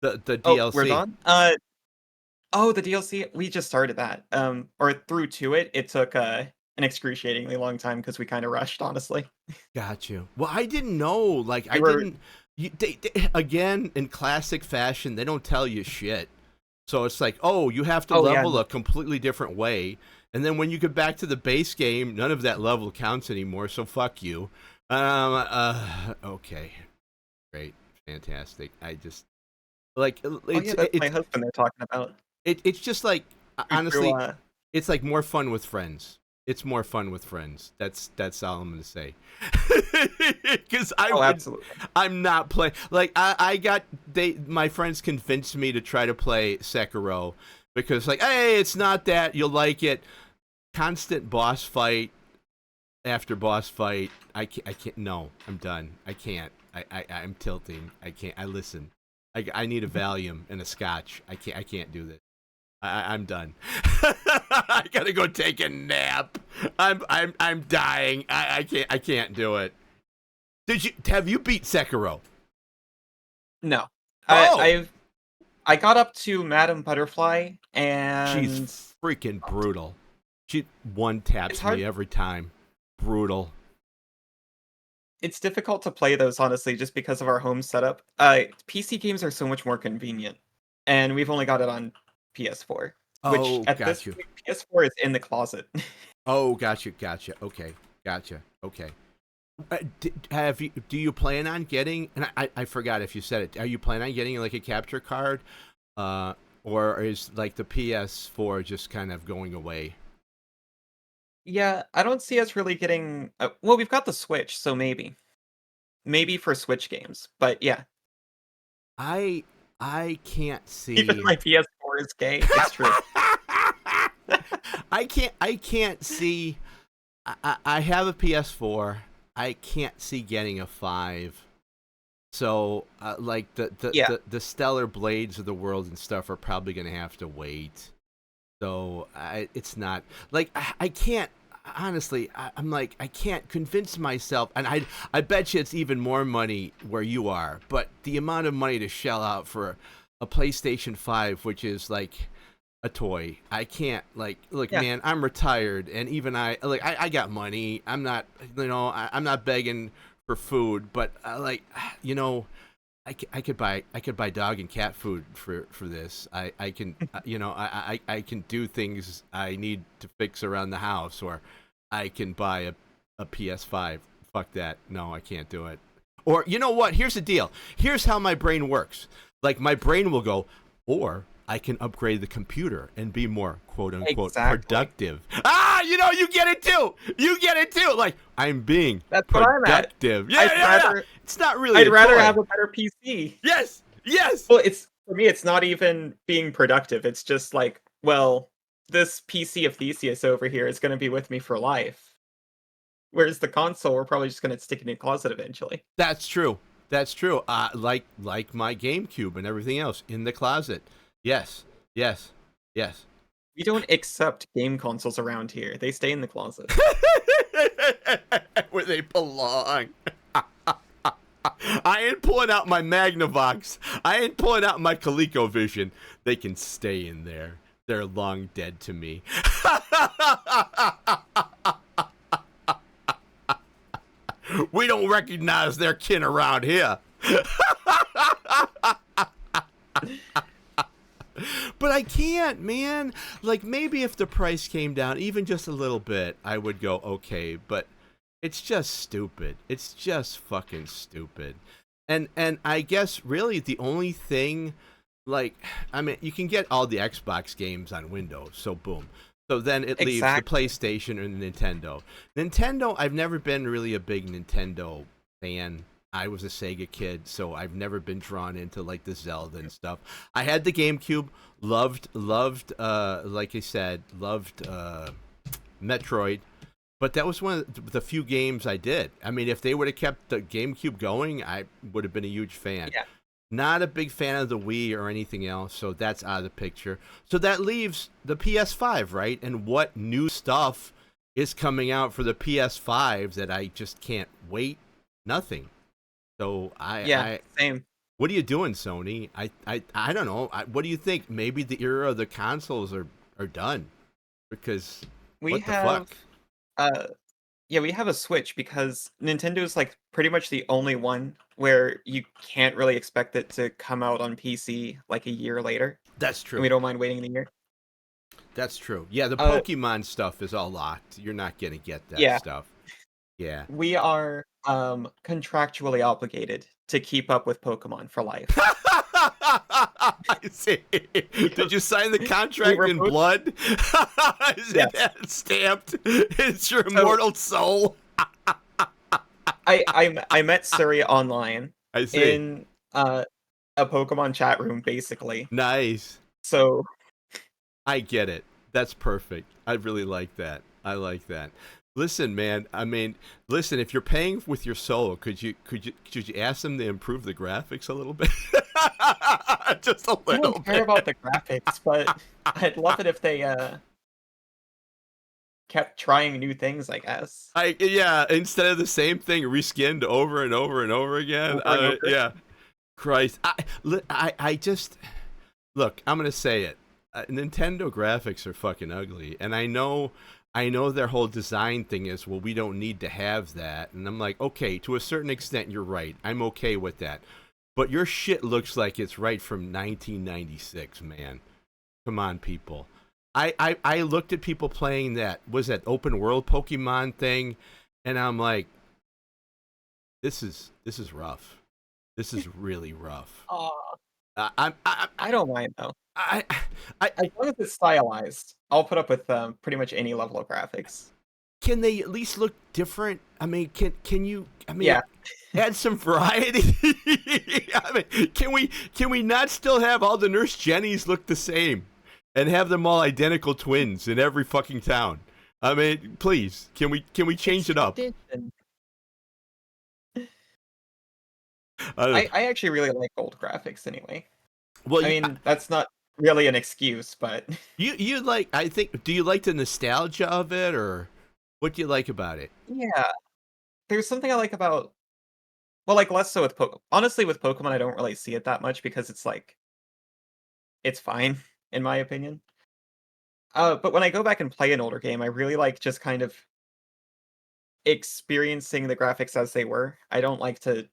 the Oh, we're DLC? done? Oh, the DLC, we just started that. Or through to it, it took, an excruciatingly long time because we kinda rushed, honestly. Got you. Well, I didn't know. Like, We I were didn't. Again, in classic fashion, they don't tell you shit. So it's like, oh, you have to Oh, yeah, level a completely different way, and then when you get back to the base game, none of that level counts anymore. So fuck you. Okay, great, fantastic. I just like oh, yeah, that's my husband they're talking about. it's just like Who threw, honestly, it's like more fun with friends. It's more fun with friends. That's all I'm gonna say. Because Oh, absolutely. I'm not playing. Like my friends convinced me to try to play Sekiro because like, hey, it's not that you'll like it. Constant boss fight after boss fight. I can't. No, I'm done. I can't. I'm tilting. I can't. I listen. I need a Valium and a scotch. I can't do this. I'm done. I gotta go take a nap. I'm dying. I can't do it. Have you beat Sekiro? No. Oh, I got up to Madam Butterfly, she's and freaking brutal. She one taps it's hard me every time. Brutal. it's difficult to play those, honestly, just because of our home setup. PC games are so much more convenient, and we've only got it on PS4, which Oh, at this got you. point, PS4 is in the closet. Oh, gotcha. Okay, gotcha. Okay. Do you plan on getting? And I forgot if you said it. Are you planning on getting like a capture card, or is like the PS4 just kind of going away? Yeah, I don't see us really getting well, we've got the Switch, so maybe. Maybe for Switch games, but yeah, I can't even see. my PS4 PS4 is gay. It's true. I can't see. I have a PS4. I can't see getting a 5. So, like Yeah, the Stellar Blades of the world and stuff are probably gonna have to wait. So it's not like I can't honestly. I'm like I can't convince myself, and I bet you it's even more money where you are. But the amount of money to shell out for a PlayStation 5, which is like a toy, I can't like look, yeah. man. I'm retired, and even I got money. I'm not I'm not begging for food, but you know I could buy dog and cat food for this. I can I can do things I need to fix around the house, or I can buy a PS5. Fuck that. No, I can't do it. Or you know what? Here's the deal. Here's how my brain works. Like my brain will go, or I can upgrade the computer and be more quote unquote Exactly. productive. You get it too. You get it too. Like I'm being That's what I'm at. productive. Yeah, I'd yeah, yeah. rather It's not really I'd a rather toy. have a better PC. Yes, yes. Well, it's for me, it's not even being productive. It's just like, well, this PC of Theseus over here is gonna be with me for life. Whereas the console, we're probably just gonna stick it in a closet eventually. That's true. That's true. Like my GameCube and everything else in the closet. Yes, yes, yes. We don't accept game consoles around here. They stay in the closet. Where they belong. I ain't pulling out my Magnavox. I ain't pulling out my ColecoVision. They can stay in there. They're long dead to me. We don't recognize their kin around here. But I can't, man. Like maybe if the price came down even just a little bit, I would go okay, but it's just stupid. It's just fucking stupid. And I guess really the only thing like I mean, you can get all the Xbox games on Windows, so boom. So then it leaves the Exactly. PlayStation and the Nintendo. Nintendo, I've never been really a big Nintendo fan. I was a Sega kid, so I've never been drawn into like the Zelda and stuff. I had the GameCube, loved like I said, loved Metroid, but that was one of the few games I did. I mean, if they would have kept the GameCube going, I would have been a huge fan. Yeah. Not a big fan of the Wii or anything else, so that's out of the picture. So that leaves the PS5, right? And what new stuff is coming out for the PS5 that I just can't wait? Nothing. So Yeah, same. what are you doing, Sony? I don't know. What do you think? Maybe the era of the consoles are done because We what the have fuck? uh yeah, we have a Switch because Nintendo's like pretty much the only one where you can't really expect it to come out on PC like a year later, That's and we true. don't mind waiting a year. That's true. Yeah, the Uh Pokemon stuff is all locked. You're not gonna get that yeah, stuff. Yeah. we are contractually obligated to keep up with Pokemon for life I see. Did because you sign the we contract were in both blood? Is it yes. stamped? It's your So immortal soul. I met Suri online I see. in a Pokemon chat room basically. Nice. So I get it. That's perfect. I really like that. I like that. Listen, man. I mean, listen. If you're paying with your soul, could you ask them to improve the graphics a little bit? Just a I little don't care bit. about the graphics, but I'd love it if they kept trying new things, I guess. Yeah. Instead of the same thing reskinned over and over and over again. Over and over. Yeah. Christ. I just look. I'm gonna say it. Nintendo graphics are fucking ugly, and I know their whole design thing is well, we don't need to have that, and I'm like, okay, to a certain extent, you're right. I'm okay with that, but your shit looks like it's right from 1996, man. Come on, people. I looked at people playing that open world Pokemon thing, and I'm like, this is rough. This is really rough. Aw, I'm I don't mind though. I I As long as it's stylized, I'll put up with pretty much any level of graphics. can they at least look different? I mean, can you? I mean, Yeah, add some variety. I mean, can we not still have all the Nurse Jennies look the same, and have them all identical twins in every fucking town? I mean, please, can we change it's it up? tradition. I don't, I actually really like old graphics anyway. well, I mean, that's not really an excuse, but you like? I think. Do you like the nostalgia of it, or what do you like about it? yeah, there's something I like about well, like less so with honestly with Pokemon I don't really see it that much because it's like it's fine in my opinion. But when I go back and play an older game, I really like just kind of experiencing the graphics as they were. I don't like to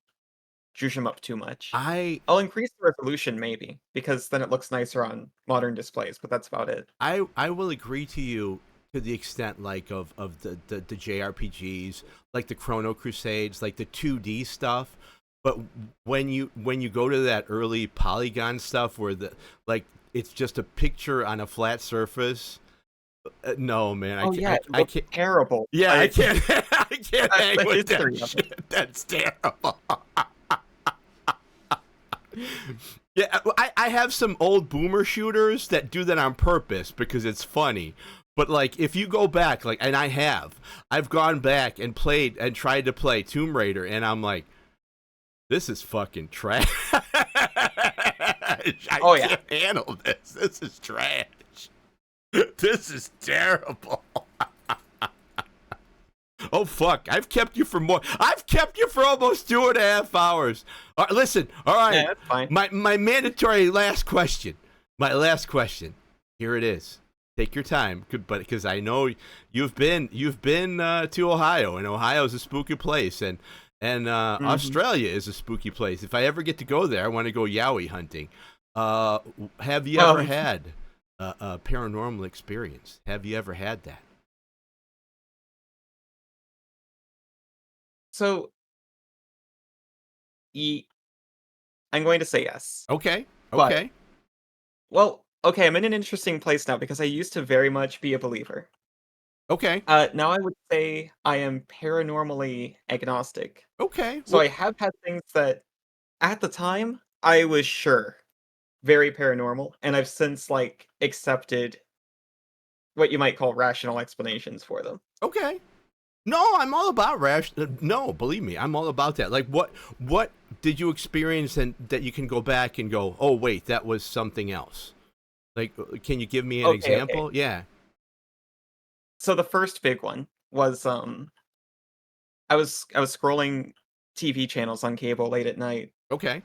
juice them up too much. I I'll increase the resolution maybe because then it looks nicer on modern displays, but that's about it. I will agree to you to the extent like of the JRPGs, like the Chrono Crusades, like the 2D stuff. But when you go to that early polygon stuff where the like it's just a picture on a flat surface, no man, Oh yeah, it I looks can't. terrible. Yeah, I Like can't. I can't that's hang the with that history of it. shit. That's terrible. Yeah, I have some old boomer shooters that do that on purpose because it's funny. But like if you go back, like and I've gone back and played and tried to play Tomb Raider and I'm like, this is fucking trash. I Oh yeah. can't handle this. This is trash. This is terrible. Oh fuck! I've kept you for more. I've kept you for almost 2.5 hours. Listen, all right. Yeah, that's fine. My mandatory last question. My last question. Here it is. Take your time, but because I know you've been to Ohio, and Ohio is a spooky place, and Mhm. Australia is a spooky place. If I ever get to go there, I want to go yowie hunting. Have you ever Um, had a paranormal experience? Have you ever had that? so ye I'm going to say yes. Okay. But Okay. well, okay, I'm in an interesting place now because I used to very much be a believer. Okay. Now I would say I am paranormally agnostic. Okay. So Well, I have had things that at the time I was sure very paranormal, and I've since like accepted what you might call rational explanations for them. okay. No, I'm all about no, believe me, I'm all about that. Like, what did you experience and that you can go back and go, oh wait, that was something else. Like, can you give me an Okay, okay. example? Yeah. So the first big one was I was scrolling TV channels on cable late at night, Okay.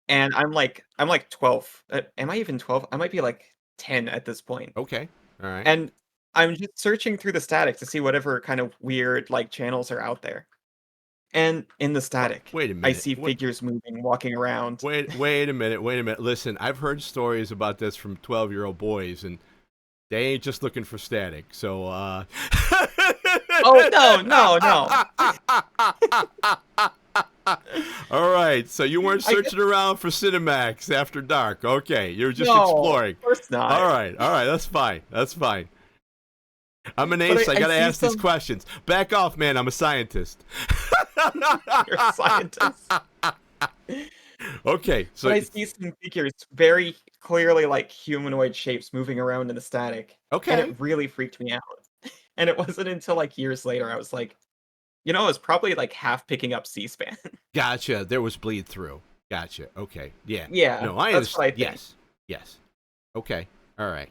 and I'm like 12. Am I even 12? I might be like 10 at this point. Okay. All right. And I'm just searching through the static to see whatever kind of weird like channels are out there. And in the static, Wait a I minute. see What? figures moving, walking around. Wait a minute. Wait a minute. Listen, I've heard stories about this from 12-year-old boys, and they ain't just looking for static. So, Oh no, no, no. All right, so you weren't I guess searching around for Cinemax after dark. Okay, you're just no, exploring. of course not. All right, that's fine. That's fine. I'm an But ace. I I gotta see ask these some questions. Back off, man. I'm a scientist. you're a scientist. Okay, But so I see some figures very clearly like humanoid shapes moving around in the static, and okay, it really freaked me out. And it wasn't until like years later I was like, I was probably like half picking up C-SPAN. gotcha. There was bleed through. Gotcha. Okay, yeah. Yeah, No, I that's what understand. I think. Yes, yes. Okay, all right.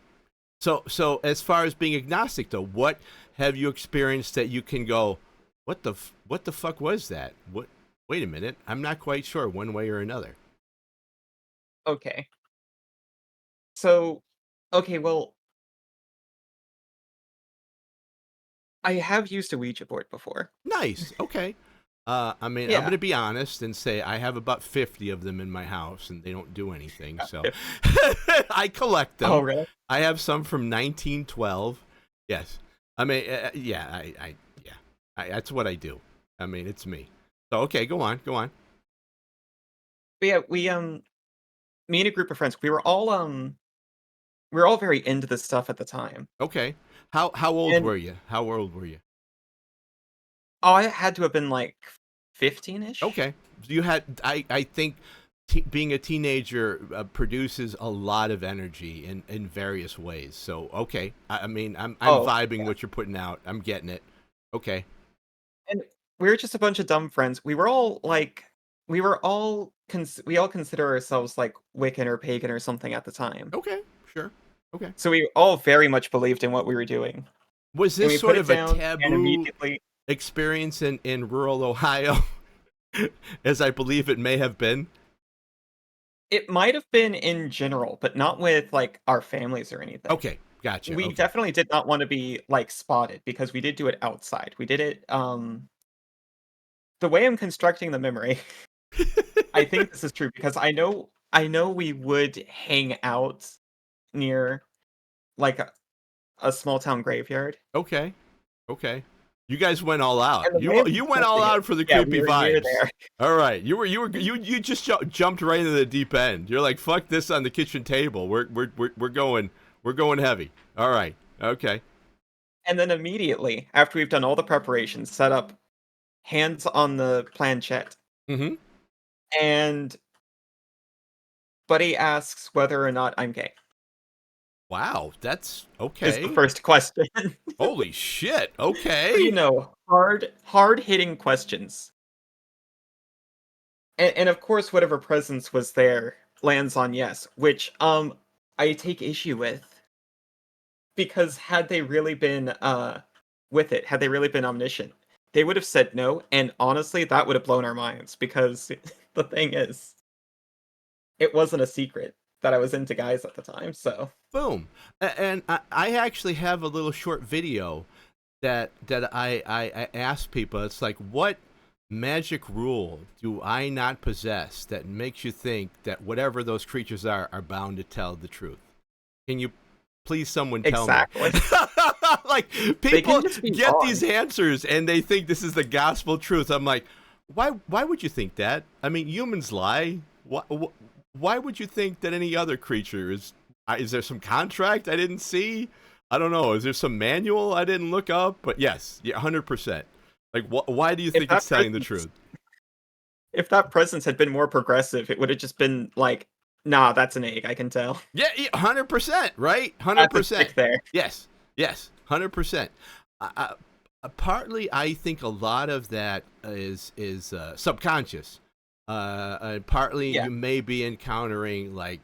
So as far as being agnostic, though, what have you experienced that you can go, what the fuck was that? What? Wait a minute, I'm not quite sure one way or another. Okay. So, okay, well, I have used a Ouija board before. Nice. Okay. I mean, I'm Yeah. gonna be honest and say I have about 50 of them in my house, and they don't do anything. So If I collect oh, them. really? I have some from 1912. Yes. I mean, yeah, yeah, that's what I do. I mean, it's me. So okay, go on, go on. But yeah, me and a group of friends, we were all very into this stuff at the time. Okay. How old And were you? How old were you? Oh, I had to have been like 15-ish. Okay. You had, I think being a teenager produces a lot of energy in various ways. So, okay. I mean, I'm Oh, vibing what you're putting out. I'm getting it. Okay. and we were just a bunch of dumb friends. We all consider ourselves like Wiccan or pagan or something at the time. Okay. Sure. Okay. So we all very much believed in what we were doing. Was And this we put sort it of a down and taboo immediately experience in rural Ohio, as I believe it may have been? it might have been in general, but not with like our families or anything. Okay. Gotcha. We Okay. definitely did not want to be like spotted because we did do it outside. We did it the way I'm constructing the memory, I think this is true because I know we would hang out near like a small town graveyard. Okay. Okay. You guys went all out. And the way I'm You went all constructing it, out for the yeah, we creepy were near vibes. there. All right. You just jumped right into the deep end. You're like, fuck this on the kitchen table. We're going heavy. All right. Okay. And then immediately after we've done all the preparations, set up hands on the planchette, Mm-hmm. and Buddy asks whether or not I'm gay. Wow. That's Is the okay. first question. Holy shit. So, Okay. hard hitting questions. And of course, whatever presence was there lands on yes, which I take issue with because had they really been with it, had they really been omniscient, they would have said no. And honestly, that would have blown our minds because the thing is, it wasn't a secret that I was into guys at the time. So Boom. And I actually have a little short video that I ask people. It's like, what magic rule do I not possess that makes you think that whatever those creatures are bound to tell the truth? Can you please someone tell me? exactly, Like, they people can just be get these wrong. answers and they think this is the gospel truth. I'm like, why would you think that? I mean, humans lie. Why would you think that any other creature is there some contract I didn't see? I don't know. Is there some manual I didn't look up? But yes, yeah, 100%. Like, why do you If think it's that telling the presence, truth? if that presence had been more progressive, it would have just been like, nah, that's an egg. I can tell. Yeah, 100%, right? That's a 100%. stick there. Yes, yes, 100%. Partly, I think a lot of that is subconscious. Partly, Yeah. you may be encountering like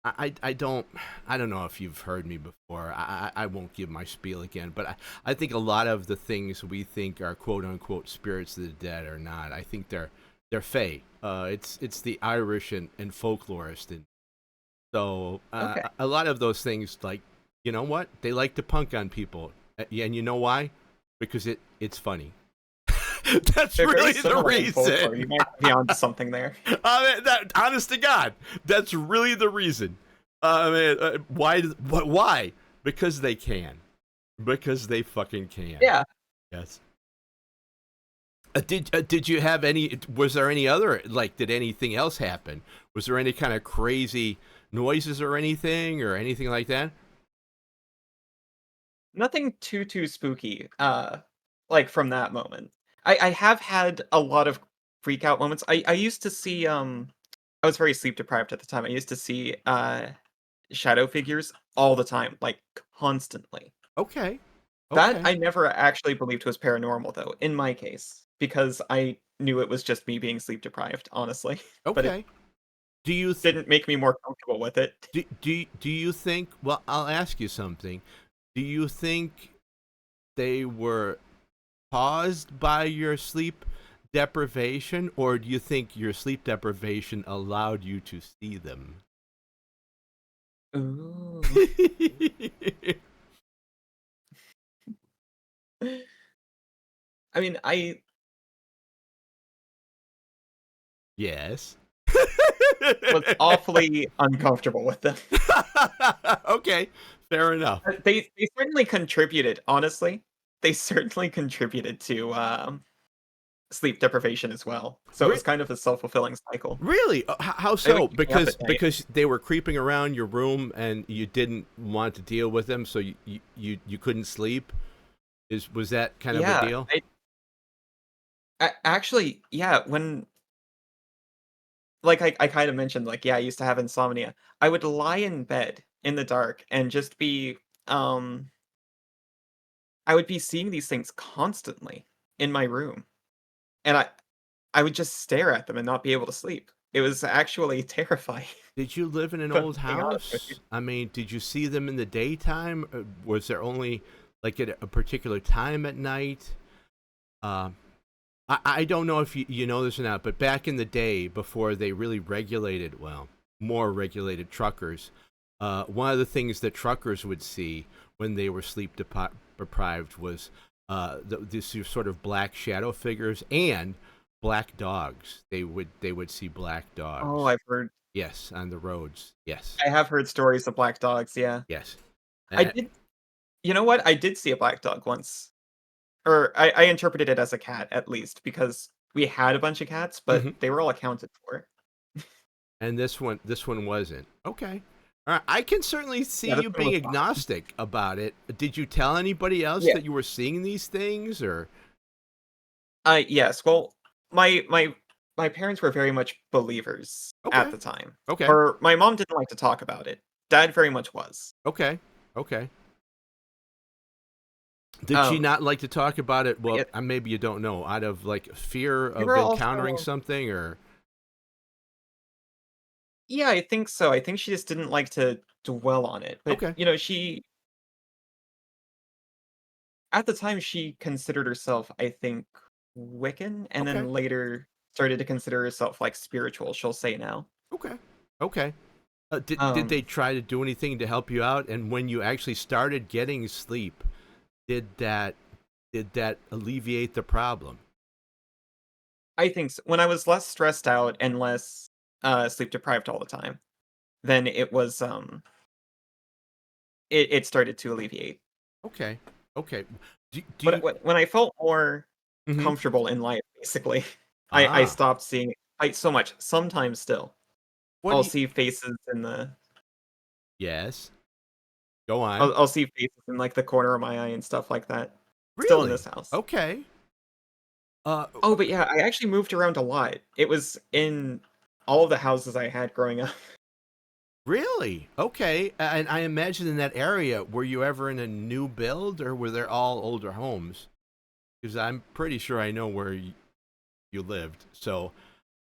I don't know if you've heard me before. I won't give my spiel again, but I think a lot of the things we think are quote unquote spirits of the dead are not. I think they're fae. It's the Irish and folklorist, and so Okay. a lot of those things, like, you know what, they like to punk on people, and you know why? Because it's funny. That's They're very really the similar in folklore. reason. You might be onto something there. I mean, honest to God, that's really the reason. I mean, why? Why? Because they can. Because they fucking can. Yeah. Yes. Did you have any? Was there any other, like? Did anything else happen? Was there any kind of crazy noises or anything like that? Nothing too spooky, like from that moment. I have had a lot of freak out moments. I used to see I was very sleep deprived at the time. I used to see shadow figures all the time, like constantly. Okay. That Okay. I never actually believed was paranormal though, in my case, because I knew it was just me being sleep deprived, honestly. But it Okay. Do you didn't make me more comfortable with it. do you think? Well, I'll ask you something. Do you think they were caused by your sleep deprivation, or do you think your sleep deprivation allowed you to see them? Ooh. I mean, I Yes. was awfully uncomfortable with them. Okay, fair enough. They certainly contributed, honestly. They certainly contributed to, sleep deprivation as well. So it Re- was kind of a self-fulfilling cycle. really? How They would so? keep me up at night. Because they were creeping around your room and you didn't want to deal with them, so you couldn't sleep. Was that kind of a Yeah, deal? Actually, yeah, when like I kind of mentioned, like, yeah, I used to have insomnia. I would lie in bed in the dark and just be, um, I would be seeing these things constantly in my room, and I would just stare at them and not be able to sleep. It was actually terrifying, Did you live in an if I'm old being honest with you. house? I mean, did you see them in the daytime? Was there only like at a particular time at night? Uh, I don't know if you know this or not, but back in the day, before they really regulated, well, more regulated truckers, one of the things that truckers would see when they were deprived was this sort of black shadow figures and black dogs. They would see black Oh, dogs. I've heard Yes, on the roads. Yes, I have heard stories of black dogs, yeah. yes. I Uh, did You know what? I did see a black dog once, or I interpreted it as a cat, at least, because we had a bunch of cats, but mhm. they were all accounted for. And this one wasn't. Okay. All right. I can certainly see Yeah, this you one being was fine. agnostic about it. Did you tell anybody else Yeah. that you were seeing these things or Yes, well, my parents were very much believers at okay. the time, Okay. or my mom didn't like to talk about it. Dad very much was. Okay. Okay. Did she Um, not like to talk about it? but Well, yeah, maybe you don't know, out of like fear they of were encountering also something or yeah, I think so. I think she just didn't like to dwell on it. But, okay. she at the time, she considered herself, I think, Wiccan, and Okay. then later started to consider herself, like, spiritual, she'll say now. Okay. Okay. Did Um, they try to do anything to help you out? And when you actually started getting sleep, did that did that alleviate the problem? I think when I was less stressed out and less, sleep deprived all the time, then it started to alleviate. Okay. Okay. Do But you when I felt more mhm. comfortable in life, basically, I Ah. stopped seeing it so much. Sometimes still, What do I'll you see faces in the Yes. Go on. I'll see faces in, like, the corner of my eye and stuff like that. Still in this Really? house. Okay. Oh, but Okay. yeah, I actually moved around a lot. It was in all of the houses I had growing up. Really? Okay. And I imagine in that area, were you ever in a new build or were they all older homes? Because I'm pretty sure I know where you lived. So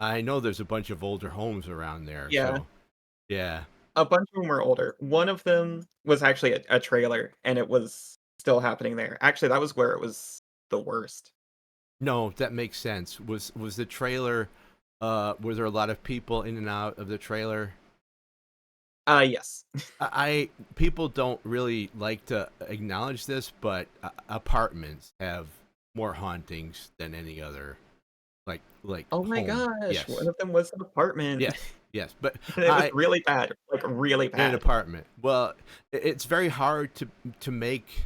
I know there's a bunch of older homes around there. Yeah, So yeah. a bunch of them were older. One of them was actually a trailer, and it was still happening there. Actually, that was where it was the worst. No, that makes sense. Was the trailer were there a lot of people in and out of the trailer? Yes. People don't really like to acknowledge this, but apartments have more hauntings than any other like Oh my home. gosh, one Yes, of them was an apartment, yes, yes. But and it was I really bad, like, really in an bad. apartment. Well, it's very hard to make.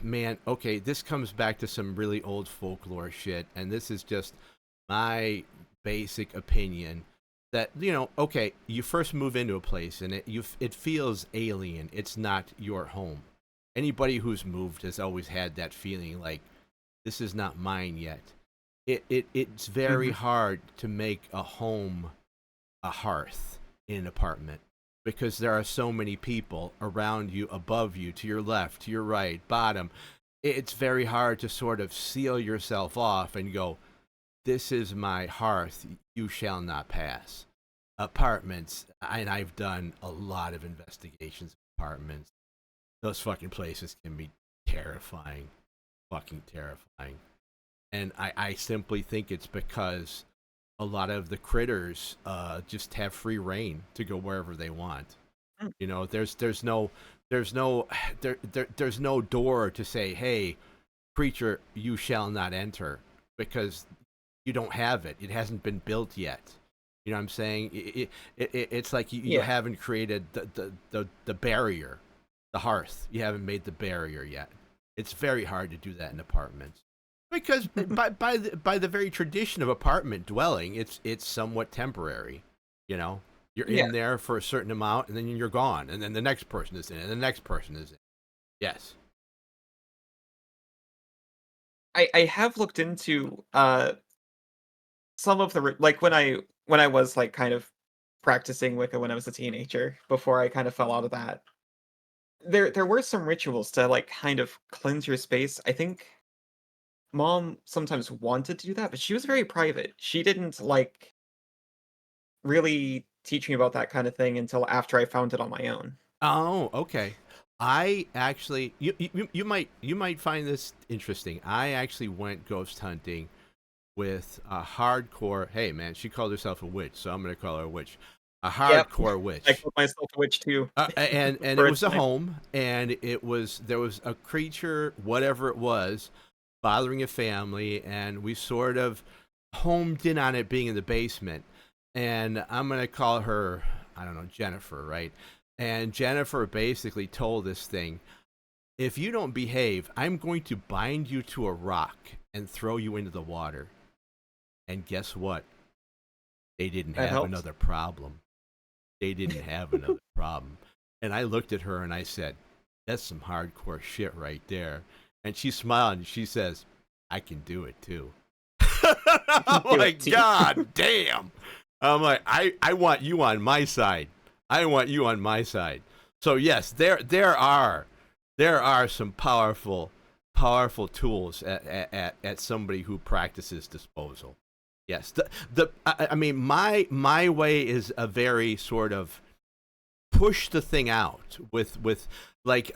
Man, okay, this comes back to some really old folklore shit, and this is just my basic opinion that okay, you first move into a place and it feels alien. It's not your home. Anybody who's moved has always had that feeling like this is not mine yet. It's very Mhm. hard to make a home a hearth in an apartment because there are so many people around you, above you, to your left, to your right, bottom. It's very hard to sort of seal yourself off and go, this is my hearth, you shall not pass. Apartments, and I've done a lot of investigations of apartments. Those fucking places can be terrifying, fucking terrifying. And I simply think it's because a lot of the critters just have free reign to go wherever they want. Mm, There's no there's no door to say, hey, creature, you shall not enter, because you don't have it. It hasn't been built yet. You know what I'm saying? It's like you yeah. haven't created the barrier, the hearth. You haven't made the barrier yet. It's very hard to do that in apartments because by the very tradition of apartment dwelling, it's somewhat temporary. You know, you're Yeah. in there for a certain amount, and then you're gone, and then the next person is in, and the next person is in. Yes. I have looked into some of the like when I was like kind of practicing Wicca when I was a teenager before I kind of fell out of that. There were some rituals to like kind of cleanse your space. I think mom sometimes wanted to do that, but she was very private. She didn't like really teach me about that kind of thing until after I found it on my own. Oh, okay. I actually, you might find this interesting. I actually went ghost hunting with a hardcore. Hey, man, she called herself a witch, so I'm gonna call her a witch. A Yep. hardcore I witch. called myself a witch too And it for a was a time. home, and there was a creature, whatever it was, bothering a family, and we sort of homed in on it being in the basement. And I'm gonna call her, I don't know, Jennifer, right? And Jennifer basically told this thing, if you don't behave, I'm going to bind you to a rock and throw you into the water. And guess what? They didn't That have helps. another problem. They didn't have another problem. And I looked at her and I said, that's some hardcore shit right there. And she smiled and she says, I can do it too. I can I'm do it like, too. God damn. I'm like, I want you on my side. I want you on my side. So yes, there are some powerful tools at somebody who practices disposal. Yes, I mean my way is a very sort of push the thing out with like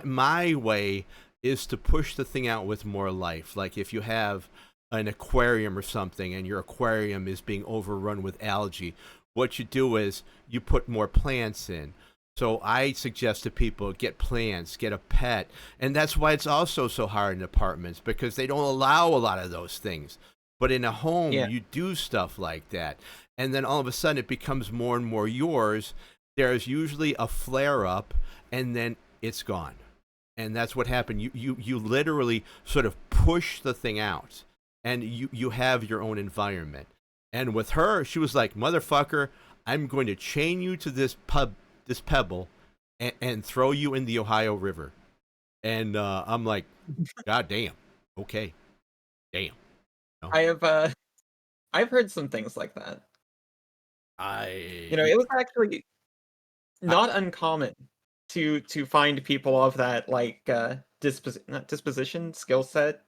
my way is to push the thing out with more life. Like if you have an aquarium or something and your aquarium is being overrun with algae, what you do is you put more plants in. So I suggest to people get plants, get a pet, and that's why it's also so hard in apartments because they don't allow a lot of those things. But in a home, Yeah. you do stuff like that, and then all of a sudden it becomes more and more yours. There's usually a flare up, and then it's gone, and that's what happened. You literally sort of push the thing out, and you have your own environment. And with her, she was like, "Motherfucker, I'm going to chain you to this pebble, and throw you in the Ohio River." And I'm like, God damn. Okay. Damn. No. I have I've heard some things like that. You know, I, it was actually I not uncommon to find people of that like not disposition, skill set,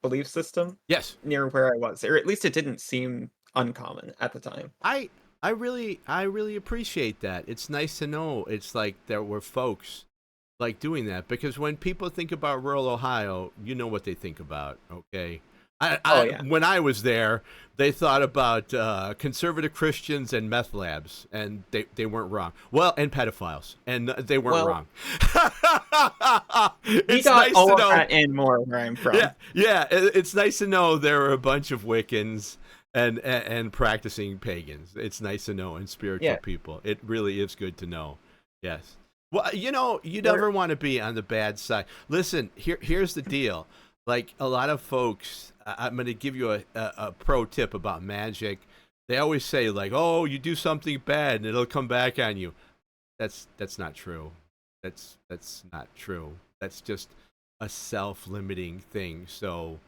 belief system yes. near where I was. Or at least it didn't seem uncommon at the time. I I really appreciate that. It's nice to know it's like there were folks like doing that because when people think about rural Ohio, you know what they think about, okay? Oh yeah. When I was there, they thought about conservative Christians and meth labs, and they weren't wrong. Well, and pedophiles, and they weren't Well, wrong. we It's got nice to all of know. that and more where I'm Yeah, from. yeah. It's nice to know there are a bunch of Wiccans and practicing pagans. It's nice to know and spiritual Yeah. people. It really is good to know. Yes. Well, you There never want to be on the bad side. Listen, here's the deal. Like a lot of folks, I'm going to give you a pro tip about magic. They always say like, "Oh, you do something bad and it'll come back on you." That's not true. That's not true. That's just a self-limiting thing. So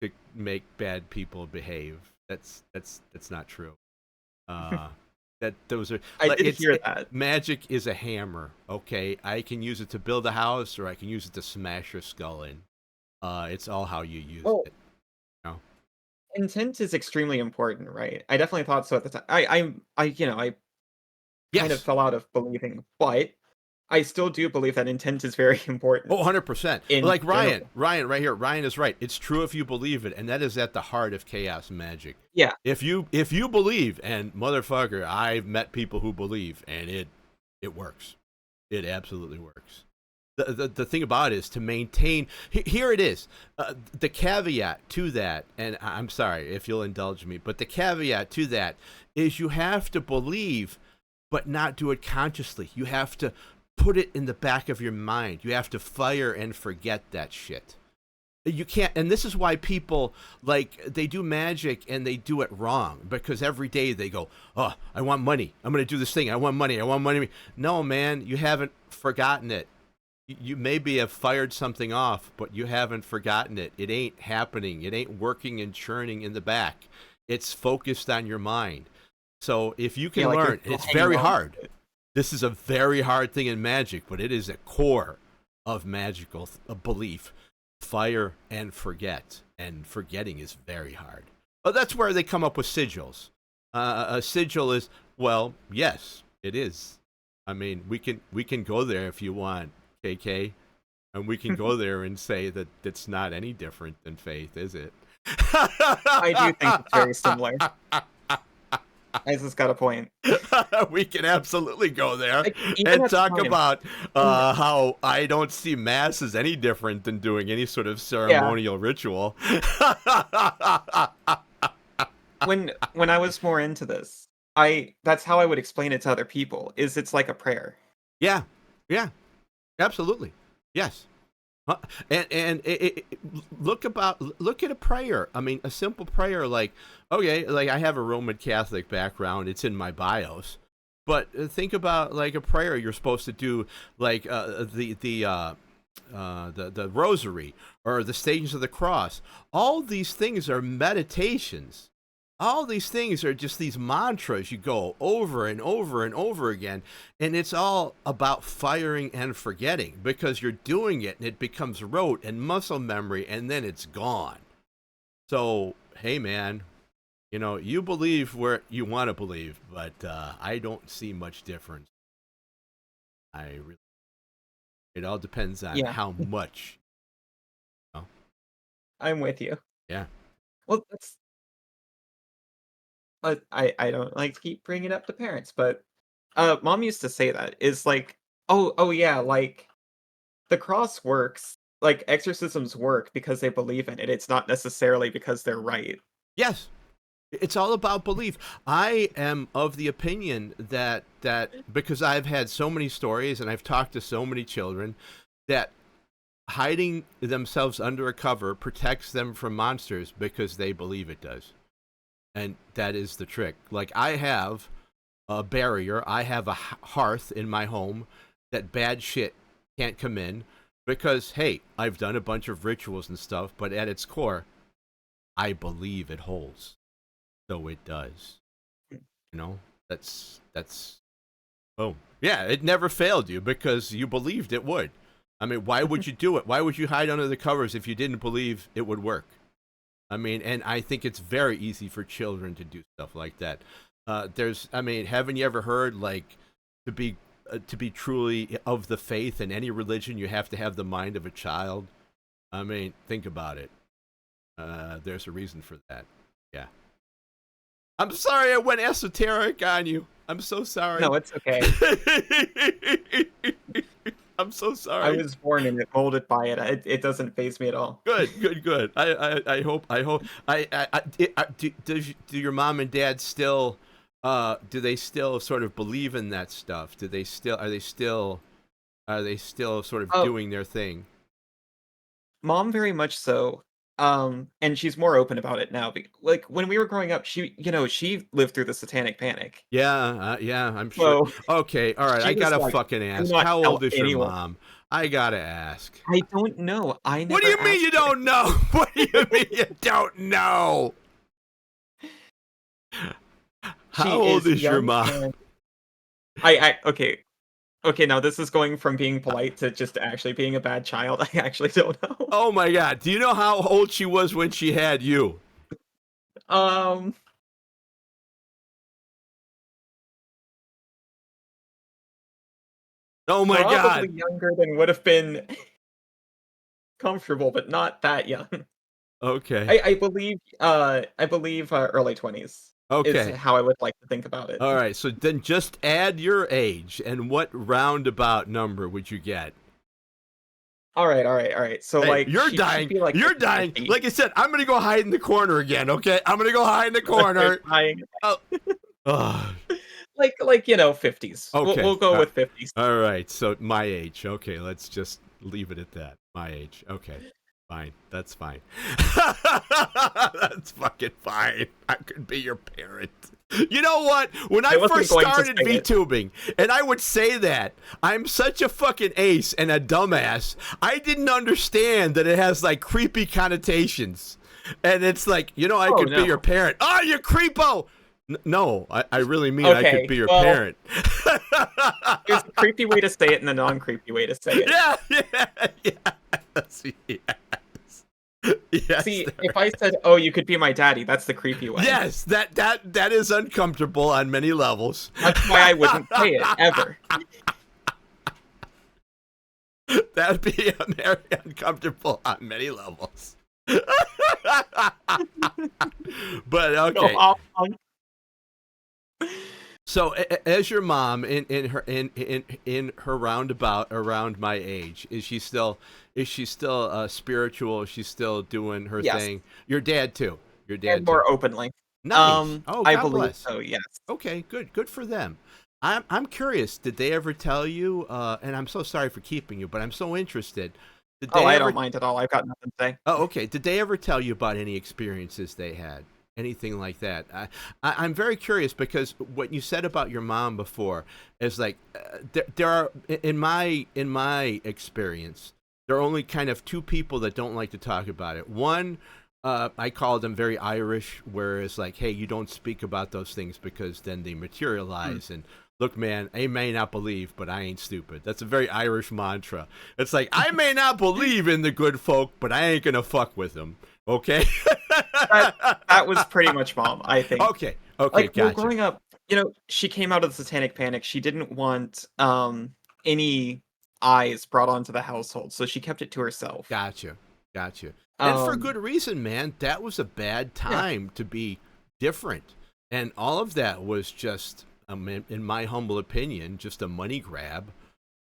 to make bad people behave. That's not true. Uh, that those are I like did hear that. magic is a hammer. Okay, I can use it to build a house, or I can use it to smash your skull in. It's all how you use Well, it. You know? intent is extremely important, right? I definitely thought so at the time. I you know, I kind of Yes. fell out of believing, but I still do believe that intent is very Oh, important 100%. in Like Ryan, general. Ryan right here. Ryan is right. It's true if you believe it, and that is at the heart of chaos magic. Yeah. If you believe, and motherfucker, I've met people who believe, and it works. It absolutely works. The thing about it is to maintain. Here it is. The caveat to that, and I'm sorry if you'll indulge me, but the caveat to that is you have to believe, but not do it consciously. You have to put it in the back of your mind. You have to fire and forget that shit. You can't, and this is why people like they do magic and they do it wrong because every day they go, "Oh, I want money. I'm going to do this thing. I want money. I want money." No, man, you haven't forgotten it. you maybe have fired something off, but you haven't forgotten it. It ain't happening. It ain't working and churning in the back. It's focused on your mind. So if you Yeah, can like you're learn, and still it's hanging very on to hard. it. This is a very hard thing in magic, but it is a core of magical belief. Fire and forget, and forgetting is very hard. But that's where they come up with sigils. A sigil is, well, yes, it is. I mean, we can go there if you want, KK, and we can go there and say that it's not any different than faith, is it? I do think it's very similar. Isaac's got a point. We can absolutely go there Like, even and at the talk time, about when how I don't see mass as any different than doing any sort of yeah, ceremonial ritual. when I was more into this, I that's how I would explain it to other people, is it's like a prayer. Yeah, yeah, absolutely, yes. Huh, and look at a prayer. I mean, a simple prayer like, okay, like I have a Roman Catholic background. It's in my BIOS. But think about like a prayer you're supposed to do, like the Rosary or the Stations of the Cross. All these things are meditations. All these things are just these mantras you go over and over and over again, and it's all about firing and forgetting because you're doing it and it becomes rote and muscle memory, and then it's gone. So hey, man, you believe where you want to believe, but I don't see much difference. I really, it all depends on Yeah, how much. You know? I'm with you. Yeah. Well, that's I don't like to keep bringing it up to parents, but mom used to say that is like, oh yeah, like the cross works, like exorcisms work because they believe in it. It's not necessarily because they're right. Yes. It's all about belief. I am of the opinion that because I've had so many stories and I've talked to so many children that hiding themselves under a cover protects them from monsters because they believe it does. And that is the trick. Like I have a barrier, I have a hearth in my home that bad shit can't come in because hey, I've done a bunch of rituals and stuff, but at its core, I believe it holds. So it does. You know, that's boom. Yeah, it never failed you because you believed it would. I mean, why would you do it? Why would you hide under the covers if you didn't believe it would work? I mean, and I think it's very easy for children to do stuff like that. I mean, haven't you ever heard like to be truly of the faith in any religion, you have to have the mind of a child? I mean, think about it. There's a reason for that. Yeah. I'm sorry I went esoteric on you. I'm so sorry. No, it's okay. I'm so I sorry. was born in it, molded by it. It doesn't phase me at all. Good, good, good. I hope do your mom and dad still do they still sort of believe in that stuff? Do they still are they still sort of Oh, doing their thing? mom very much so. And she's more open about it now. Like when we were growing up, she lived through the Satanic Panic. Yeah, yeah, I'm sure. So Okay, all right. she I was gotta like, fucking "Do ask. not How tell old is your anyone." mom? I gotta ask. I don't know. I What do never you mean you asked her. don't know? What do you mean you don't know? How She old is is your young mom? and I okay. Okay, now this is going from being polite to just actually being a bad child. I actually don't know. Oh my god. Do you know how old she was when she had you? Um, Oh my Probably god. younger than would have been comfortable, but not that young. Okay. I believe early 20s is Okay. how I would like to think about it. All right. So then just add your age and what roundabout number would you get? All right, all right, all right. So Hey, like you're she'd dying. be like You're maybe dying. 50. Like I said, I'm going to go hide in the corner again, okay? I'm going to go hide in the corner. Dying. Oh. Ugh. Like 50s. We'll Okay. go with 50s. All right. So my age. Okay, let's just leave it at that. My age. Okay. Fine. That's fine. That's fucking fine. I could be your parent. You know what? When I wasn't first going to started say it. VTubing, and I would say that, I'm such a fucking ace and a dumbass. I didn't understand that it has like creepy connotations. And it's like, I Oh, could be no. your parent. Oh, you creepo! No, I really mean I could Okay, be your well, parent. there's a creepy way to say it and a non-creepy way to say it. Yeah, yes. Yes. See, if I said, "Oh, you could be my daddy," that's the creepy way. Yes, that is uncomfortable on many levels. That's why I wouldn't say it ever. That'd be very uncomfortable on many levels. But okay. No, So as your mom in her roundabout around my age, is she still spiritual? Is she still doing her Yes. thing? Your dad too. Your and dad more too. openly. Nice. Oh, I God believe bless. so. Yes. Okay, good for them. I'm curious. Did they ever tell you? And I'm so sorry for keeping you, but I'm so interested. Did they I ever? don't mind at all. I've got nothing to say. Oh, okay. Did they ever tell you about any experiences they had? Anything like that? I'm very curious because what you said about your mom before is like there are in my experience there are only kind of two people that don't like to talk about it. One, I call them very Irish, whereas like, hey, you don't speak about those things because then they materialize. And look, man, I may not believe, but I ain't stupid. That's a very Irish mantra. It's like, I may not believe in the good folk, but I ain't gonna fuck with them. Okay. That was pretty much mom, I think. Okay. Okay. Like, well, Gotcha. growing up, she came out of the Satanic Panic. She didn't want any eyes brought onto the household, so she kept it to herself. Gotcha. And for Um, good reason, man. That was a bad yeah. time to be different. And all of that was just, in my humble opinion, just a money grab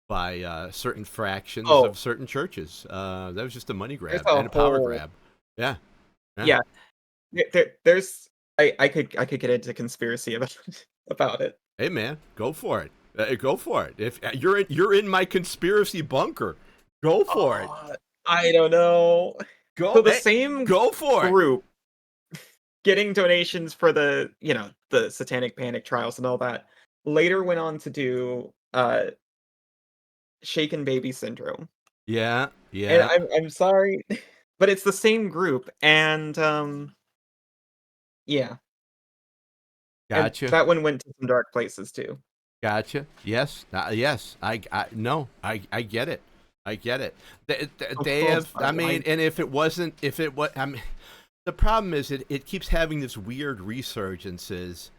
by certain fractions Oh, of certain churches. That was just a money there's grab a and a power whole grab. Yeah. yeah. There's I could get into conspiracy about it. Hey, man, go for it. Go for it. If you're in my conspiracy bunker, go for it. I don't know. So the Hey, same go for it. group getting donations for the Satanic Panic trials and all that later went on to do shaken baby syndrome. Yeah. And Yeah. I'm sorry, but it's the same group and yeah. And Gotcha. that one went to some dark places too. Gotcha. Yes. Yes. No. I get it. I get it. Of They course, have. I mean, and if it wasn't, if it was, I mean, the problem is it keeps having this weird resurgences,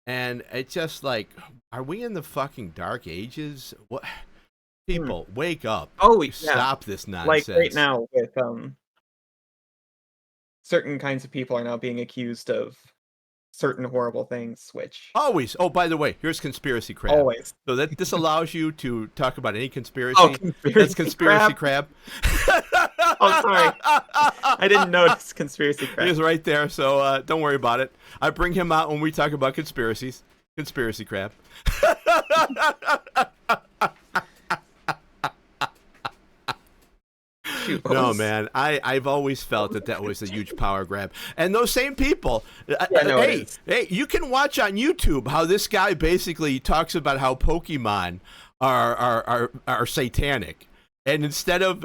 and it's just like, are we in the fucking dark ages? What? People, wake up! Oh, yeah. Stop this Like nonsense. right now with certain kinds of people are now being accused of certain horrible things, which Always. Oh, by the way, here's conspiracy crab. always. So that this allows you to talk about any conspiracy. Oh, conspiracy That's conspiracy crab. Oh, sorry. I didn't notice conspiracy crap. He's right there, so don't worry about it. I bring him out when we talk about conspiracies. Conspiracy crab. Shoot, No, man. I've always felt that was a huge power grab. And those same people, no, it is. hey, you can watch on YouTube how this guy basically talks about how Pokemon are satanic. And instead of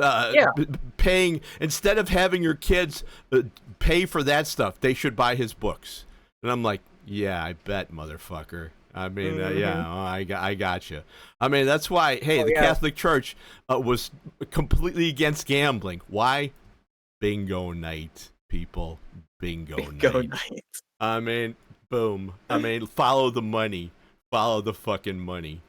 instead of having your kids pay for that stuff, they should buy his books. And I'm like, yeah, I bet, motherfucker. I mean, I got you. I mean, that's why. Hey, the Catholic Church was completely against gambling. Why? Bingo night, people. Bingo night. I mean, boom. I mean, follow the money. Follow the fucking money.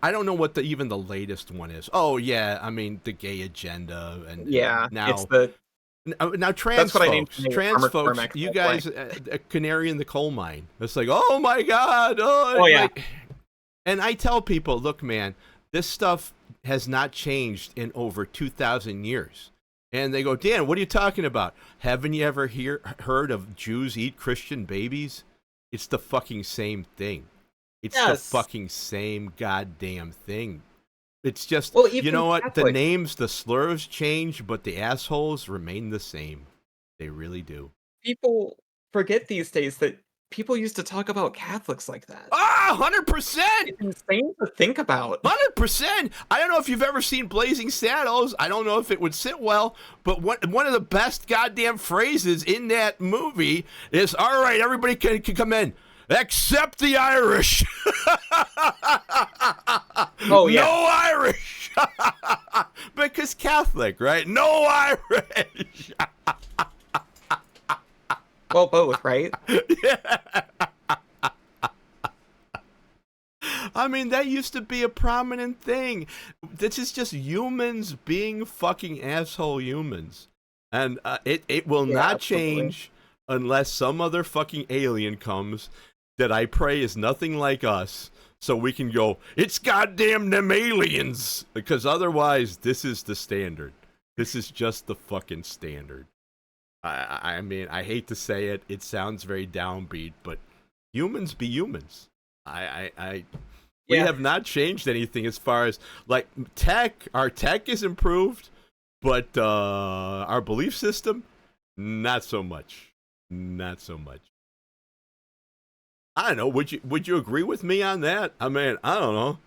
I don't know what even the latest one is. Oh yeah, I mean the gay agenda and now it's the now trans folks, folks, you guys, a canary in the coal mine. It's like, oh my god, and I tell people, look, man, this stuff has not changed in over 2,000 years. And they go, Dan, what are you talking about? Haven't you ever heard of Jews eat Christian babies? It's the fucking same thing. It's the fucking same goddamn thing. It's just, Well, you even know what? The Catholic names, the slurs change, but the assholes remain the same. They really do. people forget these days that people used to talk about Catholics like that. Ah, 100%! It's insane to think about. 100%. I don't know if you've ever seen Blazing Saddles. I don't know if it would sit well, but one of the best goddamn phrases in that movie is, "All right, everybody can come in, except the Irish." Oh No yeah. Irish. Because Catholic, right? No Irish. Well, both, right? Yeah. I mean, that used to be a prominent thing. This is just humans being fucking asshole humans. And it will Yeah, not absolutely. change unless some other fucking alien comes that I pray is nothing like us. So we can go, it's goddamn them aliens. Because otherwise, this is the standard. This is just the fucking standard. I mean, I hate to say it. It sounds very downbeat, but humans be humans. We Yeah. have not changed anything as far as like tech. Our tech is improved, but our belief system, not so much. Not so much. I don't know. Would you agree with me on that? I mean, I don't know.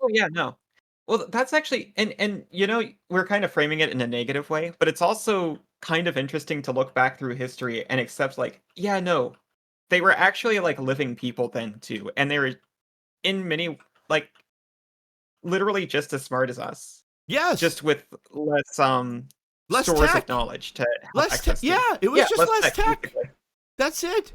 Oh yeah, no. Well, that's actually and we're kind of framing it in a negative way, but it's also kind of interesting to look back through history and accept like, yeah, no, they were actually like living people then too, and they were in many like literally just as smart as us, Yes, just with less less stores of tech. knowledge to have Less tech. access to. Yeah, it was Yeah, just less less tech tech. basically. That's it.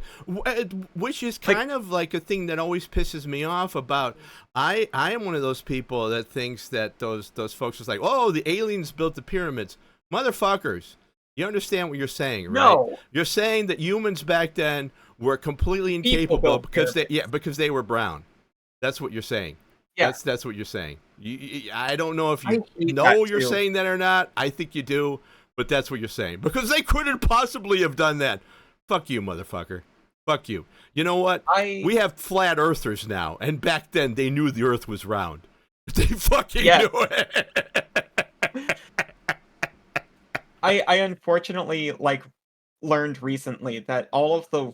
Which is Like kind of like a thing that always pisses me off about. I am one of those people that thinks that those folks is like, oh, the aliens built the pyramids, motherfuckers. You understand what you're saying, right? no, You're saying that humans back then were completely people incapable built because pyramids. because they were brown. That's what you're saying. Yeah, That's what you're saying. I don't know if I you hate that know you're too. saying that or not. I think you do, but that's what you're saying because they couldn't possibly have done that. Fuck you, motherfucker. Fuck you. You know what? I We have flat earthers now, and back then they knew the earth was round. They fucking yes. knew it. I unfortunately like learned recently that all of the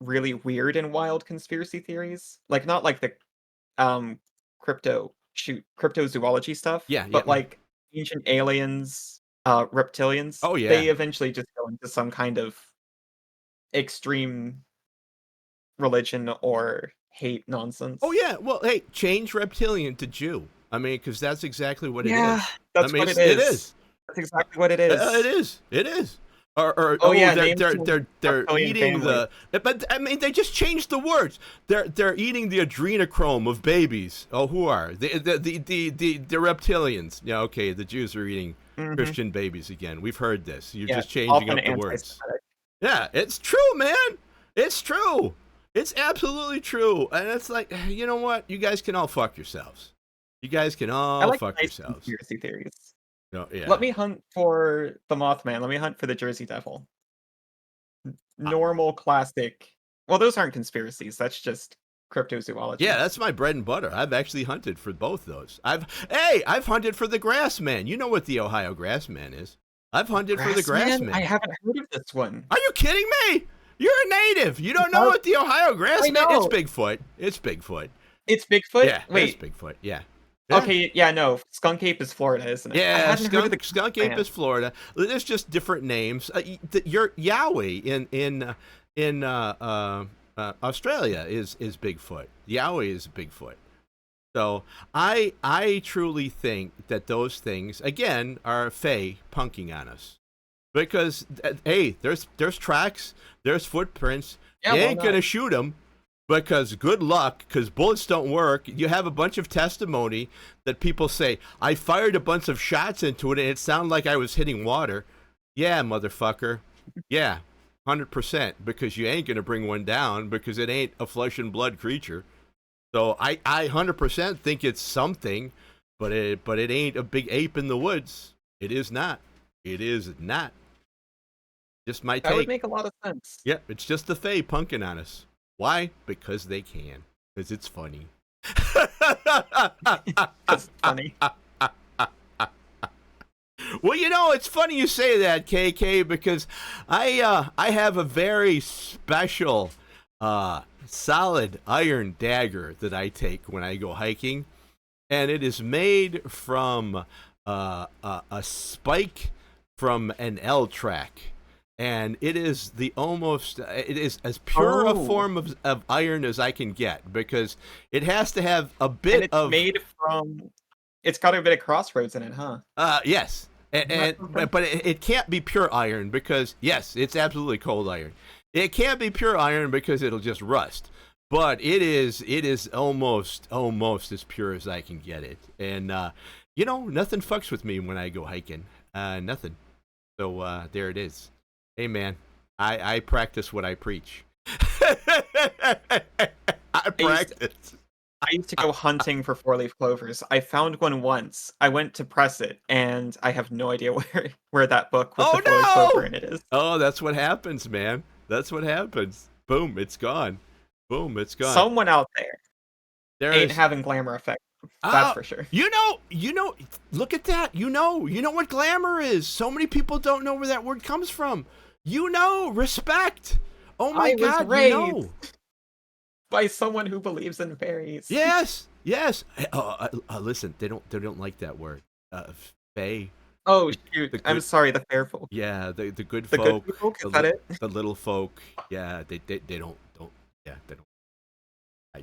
really weird and wild conspiracy theories, like not like the um cryptozoology stuff, Yeah, yeah. but like ancient aliens, reptilians, Oh, yeah. they eventually just go into some kind of extreme religion or hate Oh, nonsense. yeah. Well, hey, change reptilian to Jew. I mean, because that's exactly what it Yeah, is. I that's mean, what it it is. is. That's exactly what it It is. is. It is. Or Oh oh, yeah, they're name they're some they're they're reptilian eating families. the. But I mean, they just changed the words. They're eating the adrenochrome of babies. Oh, who are the reptilians? Yeah, okay. The Jews are eating Mhm. Christian babies again. We've heard this. You're Yeah, just changing often up the words. anti-Semitic. Yeah, it's true, man. It's true. It's absolutely true. And it's like, you know what? You guys can all fuck yourselves. You guys can I all like fuck nice yourselves. conspiracy theories. No, Let yeah. me hunt for the Mothman, let me hunt for the Jersey Devil. Uh, Normal, classic well, those aren't conspiracies, that's just Yeah, cryptozoology. that's my bread and butter. I've actually hunted for both those. I've hunted for the grassman. You know what the Ohio grassman is. I've hunted for the Grassman? I grassman. haven't heard of this one. Are you kidding me? You're a native. You don't know Does what the Ohio I grassman? It's know! Bigfoot. It's Bigfoot. It's Bigfoot? Yeah, it's Wait, Bigfoot. Yeah. Yeah. okay, yeah, no, Skunk Ape is Florida, isn't it? I Yeah, hadn't heard of the skunk ape Grassman. is Florida. There's just different names. Your Yowie in Australia is Bigfoot. Yowie is Bigfoot. So I truly think that those things again are Fae punking on us because hey, there's tracks, there's footprints. Yeah, You why ain't not? gonna shoot them because good luck because bullets don't work. You have a bunch of testimony that people say I fired a bunch of shots into it and it sounded like I was hitting water. Yeah, motherfucker. Yeah, 100% because you ain't gonna bring one down because it ain't a flesh and blood creature. So I 100% think it's something, but it ain't a big ape in the woods. It is not. It is not. Just my That would take. make a lot of sense. Yep, it's just the Fae punking on us. Why? Because they can. Because it's funny. That's funny. Well, it's funny you say that, KK, because I have a very special solid iron dagger that I take when I go hiking, and it is made from a spike from an L track, and it is it is as pure a form of iron as I can get, because it has to have a bit and it's of made from. It's got a bit of crossroads in it, huh? yes. But it can't be pure iron, because yes, it's absolutely cold iron. It can't be pure iron because it'll just rust. But it is almost as pure as I can get it. And nothing fucks with me when I go hiking. Nothing. So there it is. Hey man, I practice what I preach. I practice. I used to go hunting for four-leaf clovers. I found one once. I went to press it, and I have no idea where that book with the four-leaf clover in it is. Oh, that's what happens, man. That's what happens. Boom, it's gone. Boom, it's gone. Someone out there ain't having glamour effect. That's for sure. Look at that. You know what glamour is. So many people don't know where that word comes from. Respect. Oh my God, by someone who believes in fairies. Yes. Listen, they don't like that word. Fae. Oh shoot! I'm sorry, the fair folk. Yeah, the good the folk. Good folk, is that it? The little folk. Yeah, they don't. Yeah, they don't.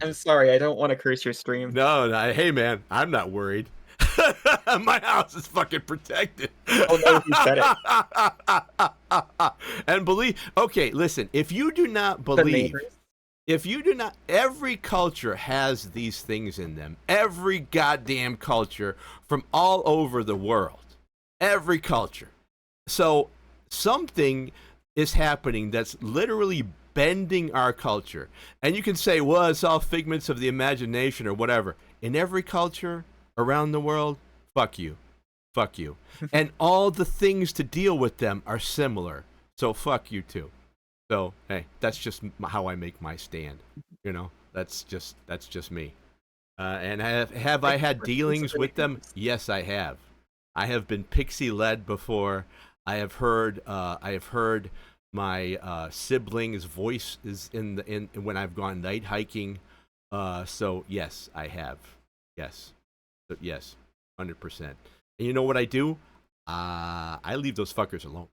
I'm sorry, I don't want to curse your stream. No, hey man, I'm not worried. My house is fucking protected. Oh no, you said it. And okay, listen, if you do not believe, every culture has these things in them. Every goddamn culture from all over the world. Every culture. So something is happening that's literally bending our culture. And you can say, well, it's all figments of the imagination or whatever. In every culture around the world, fuck you. And all the things to deal with them are similar. So fuck you too. So, hey, that's just how I make my stand. That's just me. And have I had dealings with them? Yes, I have. I have been pixie led before. I have heard my siblings' voices in when I've gone night hiking. So yes, I have. Yes, 100%. And you know what I do? I leave those fuckers alone.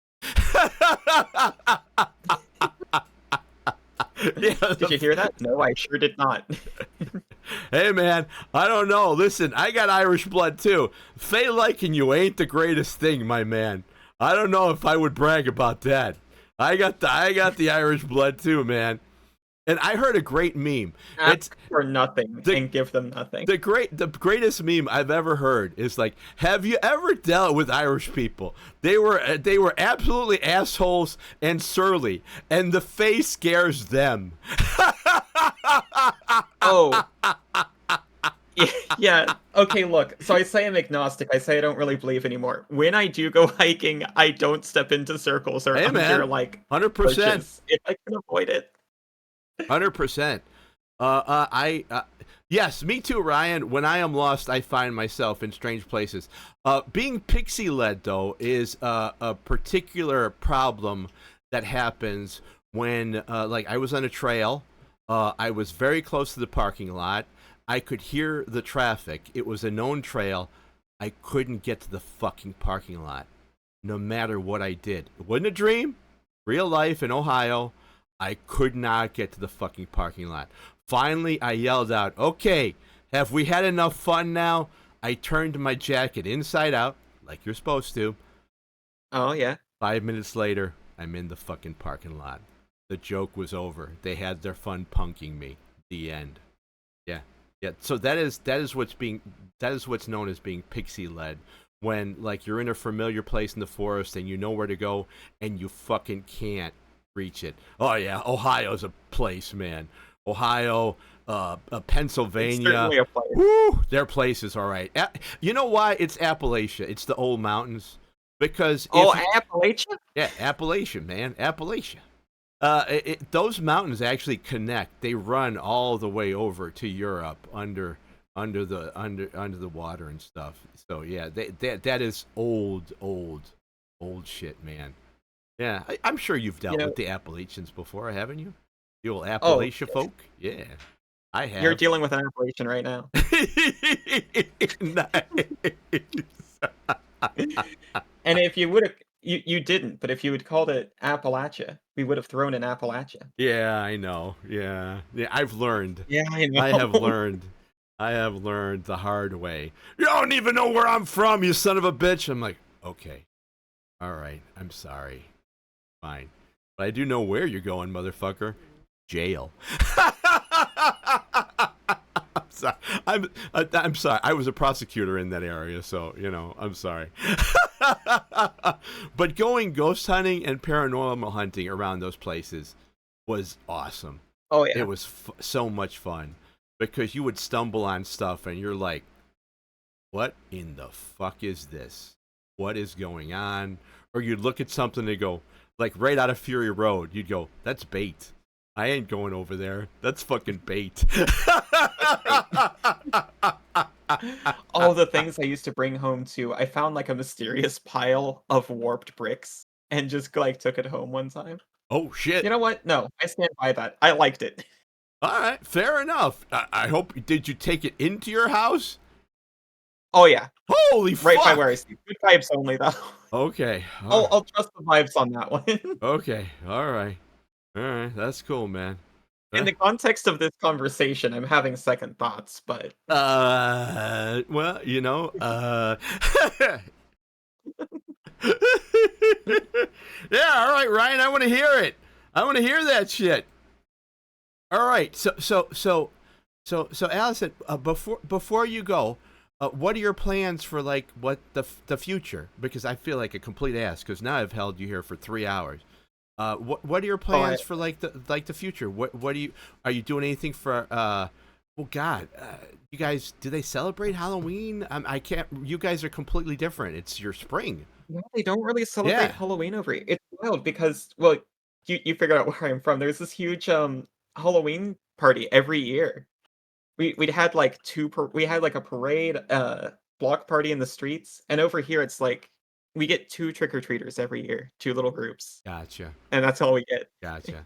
Yeah, did you hear that? No, I sure did not. Hey man, I don't know. Listen, I got Irish blood too. Faye liking you ain't the greatest thing, my man. I don't know if I would brag about that. I got the Irish blood too, man. And I heard a great meme. Ask for nothing and give them nothing. The greatest meme I've ever heard is like, have you ever dealt with Irish people? They were absolutely assholes and surly, and the face scares them. Oh. Yeah. Okay, look. So I say I'm agnostic. I say I don't really believe anymore. When I do go hiking, I don't step into circles or under like 100%. If I can avoid it. 100%. Yes, me too, Ryan. When I am lost, I find myself in strange places. Being pixie-led, though, is a particular problem that happens when, like, I was on a trail. I was very close to the parking lot. I could hear the traffic. It was a known trail. I couldn't get to the fucking parking lot, no matter what I did. It wasn't a dream. Real life in Ohio. I could not get to the fucking parking lot. Finally, I yelled out, okay, have we had enough fun now? I turned my jacket inside out, like you're supposed to. Oh, yeah. 5 minutes later, I'm in the fucking parking lot. The joke was over. They had their fun punking me. The end. Yeah. So that is what's known as being pixie-led. When, like, you're in a familiar place in the forest and you know where to go and you fucking can't reach it. Oh yeah, Ohio's a place, man. Ohio, Pennsylvania. It's certainly a place. Woo, their places, all right. You know why? It's Appalachia. It's the old mountains. Because Appalachia? Yeah, Appalachia, man. Appalachia. Those mountains actually connect. They run all the way over to Europe under under the water and stuff. So yeah, that is old shit, man. Yeah, I'm sure you've You dealt know, with the Appalachians before, haven't you? The old oh, Appalachia folk. Yeah, I you're have. dealing with an Appalachian right now. Nice. And if you would have, you didn't, but if you had called it Appalachia, we would have thrown in Appalachia. Yeah, I know. Yeah, yeah. I've learned. Yeah, I I have know. learned. I have learned the hard way. You don't even know where I'm from, you son of a bitch. I'm like, okay, all right. I'm sorry. Fine, but I do know where you're going, motherfucker. Jail. I'm sorry. I'm sorry. I was a prosecutor in that area, so I'm sorry. But going ghost hunting and paranormal hunting around those places was awesome. Oh It yeah. was so much fun because you would stumble on stuff and you're like, "What in the fuck is this? What is going on?" Or you'd look at something and go, like right out of Fury Road, you'd go, "That's bait. I ain't going over there. That's fucking bait." All the things I used to bring home too. I found like a mysterious pile of warped bricks and just like took it home one time. Oh shit! You know what? No, I stand by that. I liked it. All right, fair enough. I hope. Did you take it into your house? Oh yeah, Holy right by fuck! where I sleep. Good vibes only though. Okay, I'll trust the vibes on that one. okay, all right. That's cool, man. In Huh? the context of this conversation, I'm having second thoughts, but Well, yeah, all right, Ryan, I want to hear it. I want to hear that shit. All right, so Allison, before you go, what are your plans for like what the future? Because I feel like a complete ass because now I've held you here for 3 hours. What are your oh, I, plans for like the future? What are you doing anything for? Oh God, you guys, do they celebrate Halloween? I can't. You guys are completely different. It's your spring. yeah, they don't really celebrate Yeah. Halloween over here. It's wild because, well, you figured out where I'm from. There's this huge Halloween party every year. We'd had like we had like a parade, block party in the streets, and over here it's like we get two trick or treaters every year, two little groups, Gotcha. and that's all we get. Gotcha.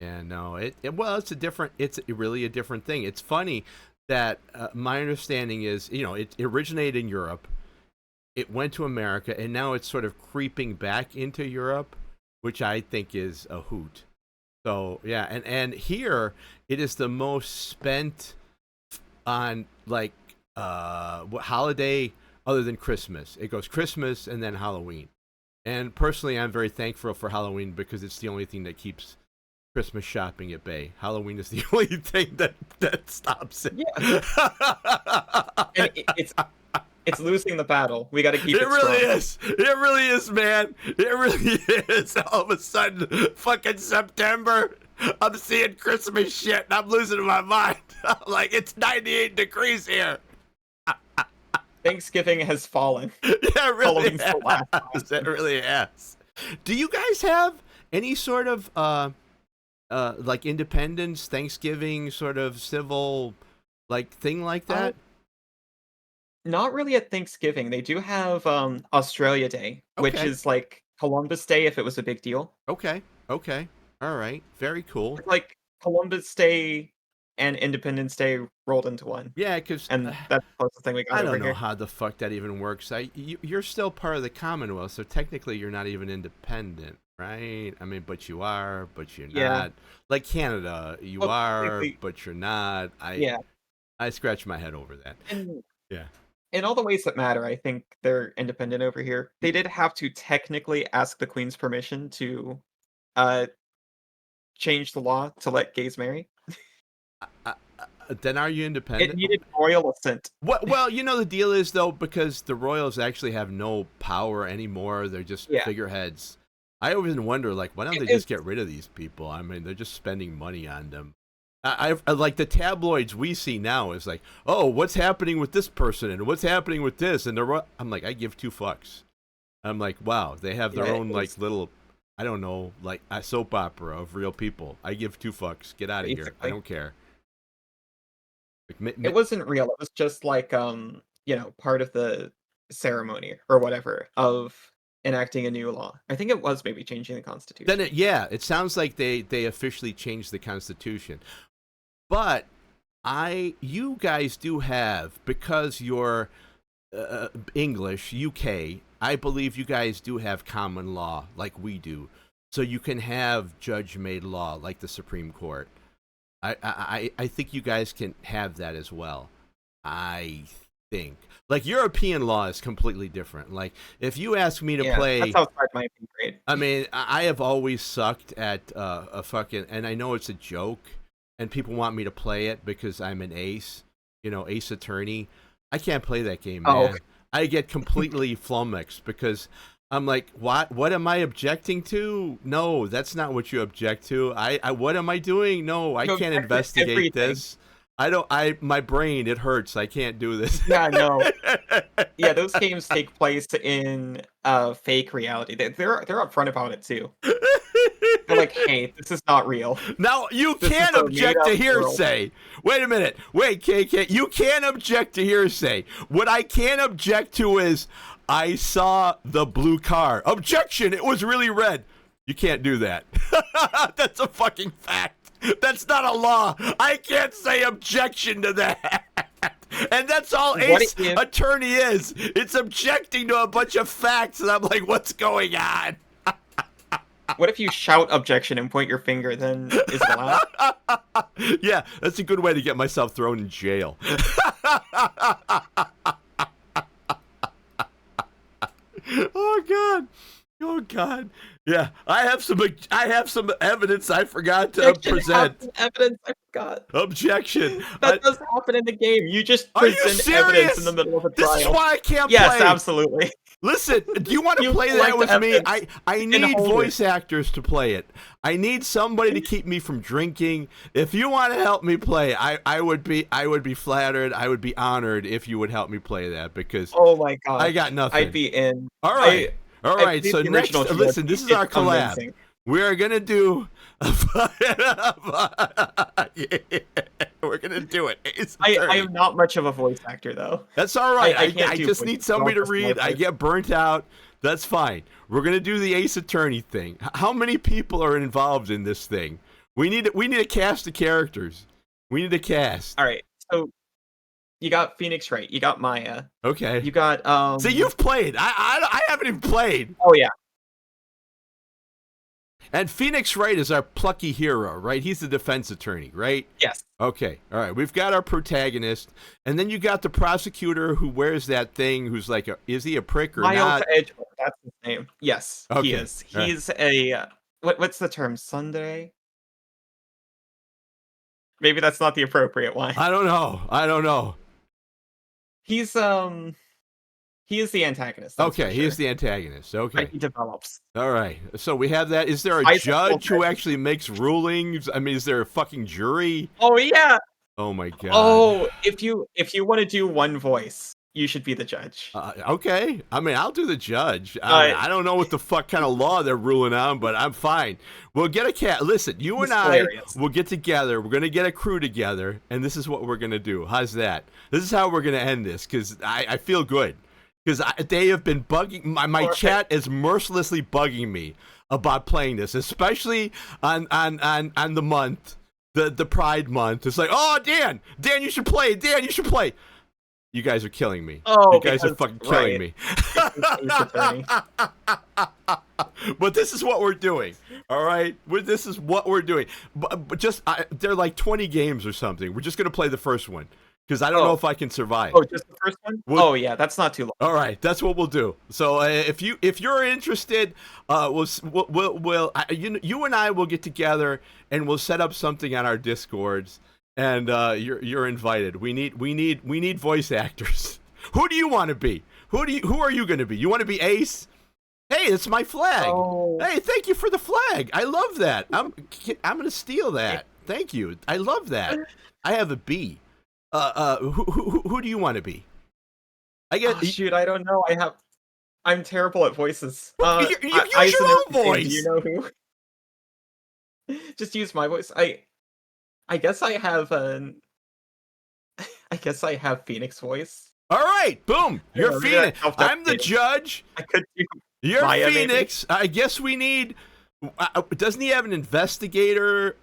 Yeah, no, well, it's really a different thing. It's funny that my understanding is, it originated in Europe, it went to America, and now it's sort of creeping back into Europe, which I think is a hoot. So yeah, and here it is the most spent on like what holiday other than Christmas. It goes Christmas and then Halloween. And personally, I'm very thankful for Halloween because it's the only thing that keeps Christmas shopping at bay. Halloween is the only thing that stops it. Yeah, and it's losing the battle. We got to keep It it really strong. is. It really is, man. It really is. All of a sudden, fucking September, I'm seeing Christmas shit and I'm losing my mind. I'm like, it's 98 degrees here. Thanksgiving has fallen. Yeah, it really Halloween's the last has. It really has. Do you guys have any sort of like Independence, Thanksgiving, sort of civil like thing like Uh, that? Not really at Thanksgiving. They do have Australia Day, which Okay. is like Columbus Day if it was a big deal. Okay. Okay. All right. Very cool. It's like Columbus Day and Independence Day rolled into one, Yeah, because and that's the closest thing we got I over don't know here. how the fuck that even works. You're still part of the Commonwealth, so technically you're not even independent, right? I mean, but you are, but you're Yeah. not. Like Canada, you Well, are, technically, but you're not. yeah. I scratch my head over that. And Yeah. in all the ways that matter, I think they're independent over here. They did have to technically ask the Queen's permission to uh change the law to let gays marry. Then are you It independent? needed royal assent. What? Well, the deal is though, because the royals actually have no power anymore. They're just Yeah. figureheads. I always wonder, like, why don't It they is just get rid of these people? I mean, they're just spending money on them. I like the tabloids we see now is like, oh, what's happening with this person and what's happening with this, and I'm like, I give two fucks. I'm like, wow, they have yeah, their it own is like little, I don't know, like a soap opera of real people. I give two fucks. Get out of here. I basically. don't care. Like, It wasn't real. It was just like, part of the ceremony or whatever of enacting a new law. I think it was maybe changing the then Constitution. yeah, it sounds like they officially changed the Constitution. But you guys do have, because you're English, UK, I believe you guys do have common law like we do. So you can have judge made law like the Supreme Court. I think you guys can have that as well. I think. Like European law is completely different. Like if you ask me to Yeah, that's play, outside my pay grade. I mean, I have always sucked at a fucking, and I know it's a joke, and people want me to play it because I'm an ace, ace attorney. I can't play that game, Oh, man. I get completely flummoxed because I'm like, what am I objecting to? No, that's not what you object to. What am I doing? No, I you can't object to investigate everything. this. My brain, it hurts. I can't do this. Yeah, no. Yeah, those games take place in fake reality. They're upfront about it too. They're like, "Hey, this is not real. Now you This is can a made object to up world." hearsay. Wait a minute. Wait, KK. You can object to hearsay. What I can object to is I saw the blue car. Objection. It was really red. You can't do that. That's a fucking fact. That's not a law. I can't say objection to that. And that's all What Ace if Attorney is. It's objecting to a bunch of facts, and I'm like, what's going on? what if you shout objection and point your finger, then is it allowed? Yeah, that's a good way to get myself thrown in jail. Oh god. Oh god. Yeah, I have some evidence I forgot to Objection, present. have evidence, I forgot. Objection. That does happen in the game. You just Are you present evidence in serious? the middle of a This is trial. why I can't Yes, play. absolutely. Listen, do you want to You play that collect with me? evidence I and need hold voice actors to play it. I need somebody to keep me from drinking. If you want to help me play, I would be flattered. I would be honored if you would help me play that because Oh my god. I got nothing. I'd be in. All right. All I right. played So the next, original listen, trilogy. this is It's our collab. amazing. We are gonna do. We're gonna do it. I am not much of a voice actor though. That's all right. I can't I do just voices. need somebody to Don't read. I voice. get burnt out. That's fine. We're gonna do the Ace Attorney thing. How many people are involved in this thing? We need a cast of characters. We need a cast. All right. So you got Phoenix Wright. You got Maya. Okay. You got So you've played. I haven't even played. Oh yeah. And Phoenix Wright is our plucky hero, right? He's the defense attorney, right? Yes. Okay, all right. We've got our protagonist, and then you got the prosecutor who wears that thing. Who's like, is he a prick or Miles not? Edgeworth. That's his name. Yes, Okay. he is. All right. He's a what's the term? Sunday? Maybe that's not the appropriate one. I don't know. He's he is the antagonist. That's Okay, for he's sure. the antagonist. Okay. He develops. All right. So we have that. Is there a Isaac judge who Wilson. actually makes rulings? I mean, is there a fucking jury? Oh yeah. Oh my god. Oh, if you want to do one voice, you should be the judge. Okay. I mean, I'll do the judge. I don't know what the fuck kind of law they're ruling on, but I'm fine. We'll get a cat. Listen, you He's and I hilarious. will get together. We're going to get a crew together, and this is what we're going to do. How's that? This is how we're going to end this, because I feel good. Because they have been bugging, my Perfect. chat is mercilessly bugging me about playing this, especially on the month, the Pride month. It's like, oh, Dan, you should play. Dan, you should play. You guys are killing me. Oh, you guys are fucking killing me. Ace Attorney. But this is what we're doing. All right, this is what we're doing. But just they're like 20 games or something. We're just gonna play the first one because I don't know if I can survive. Oh, just the first one? Oh yeah, that's not too long. All right, that's what we'll do. So if you're interested, you and I will get together and we'll set up something on our Discords, and you're invited. We need voice actors. Who do you want to be? Who are you going to be? You want to be Ace? Hey, it's my flag. Oh. Hey, thank you for the flag. I love that. I'm going to steal that. Thank you. I love that. I have a B. Who do you want to be? I guess. Oh, shoot, I don't know. I'm terrible at voices. You use your own voice. Do you know who? Just use my voice. I guess I have an. I guess I have Phoenix voice. All right, boom. You're Yeah, maybe Phoenix. that's I'm the self-deprecating. judge. I could do You're Maya, maybe. Phoenix. I guess we need. Doesn't he have an investigator?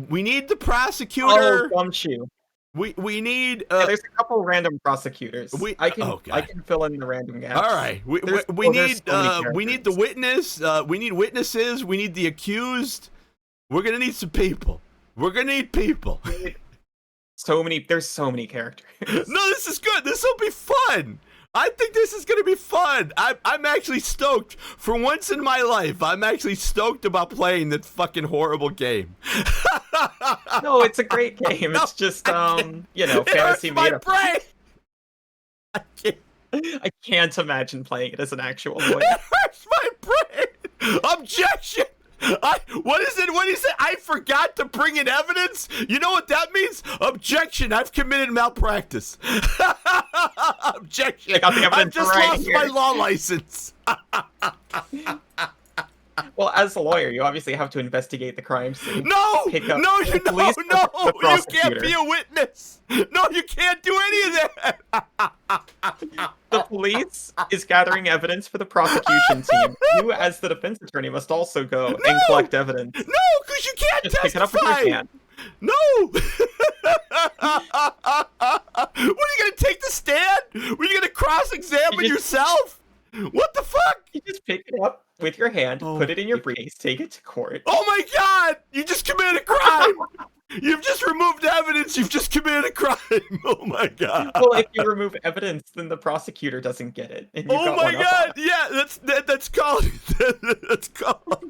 We need the Oh, prosecutor. gumshoe. We need. Yeah, there's a couple random prosecutors. We. I can Oh I God. can fill in the random All gaps. right. We There's need. so many We need the characters. witness. We need witnesses. We need the accused. We're gonna need some people. We're gonna need people. There's so many characters. No, this is good. This will be fun. I think this is going to be fun. I'm actually stoked. For once in my life, I'm actually stoked about playing this fucking horrible game. No, it's a great game. No, It's just it fantasy hurts my made up. brain. I can't. I can't imagine playing it as an actual lawyer. It hurts my brain. Objection. What is it? What is it? I forgot to bring in evidence. You know what that means? Objection. I've committed malpractice. Objection. I got the I've evidence just right lost here. my law license. Well, as a lawyer, you obviously have to investigate the crime scene. No, Pick up no, the you police no, or the you can't prosecutor. be a witness. No, you can't do any of that. The police is gathering evidence for the prosecution team. You, as the defense attorney, must also go and collect evidence. No, because you can't Just pick it up with testify. your hand. No. What are you gonna take the stand? Were you gonna cross-examine You just- yourself? What the fuck? You just pick it up with your hand, Oh. put it in your briefcase, take it to court. Oh my God! You just committed a crime. You've just removed evidence. You've just committed a crime. Oh my God. Well, if you remove evidence, then the prosecutor doesn't get it. And you've Oh got my one up God! on it. Yeah, that's called. That's called.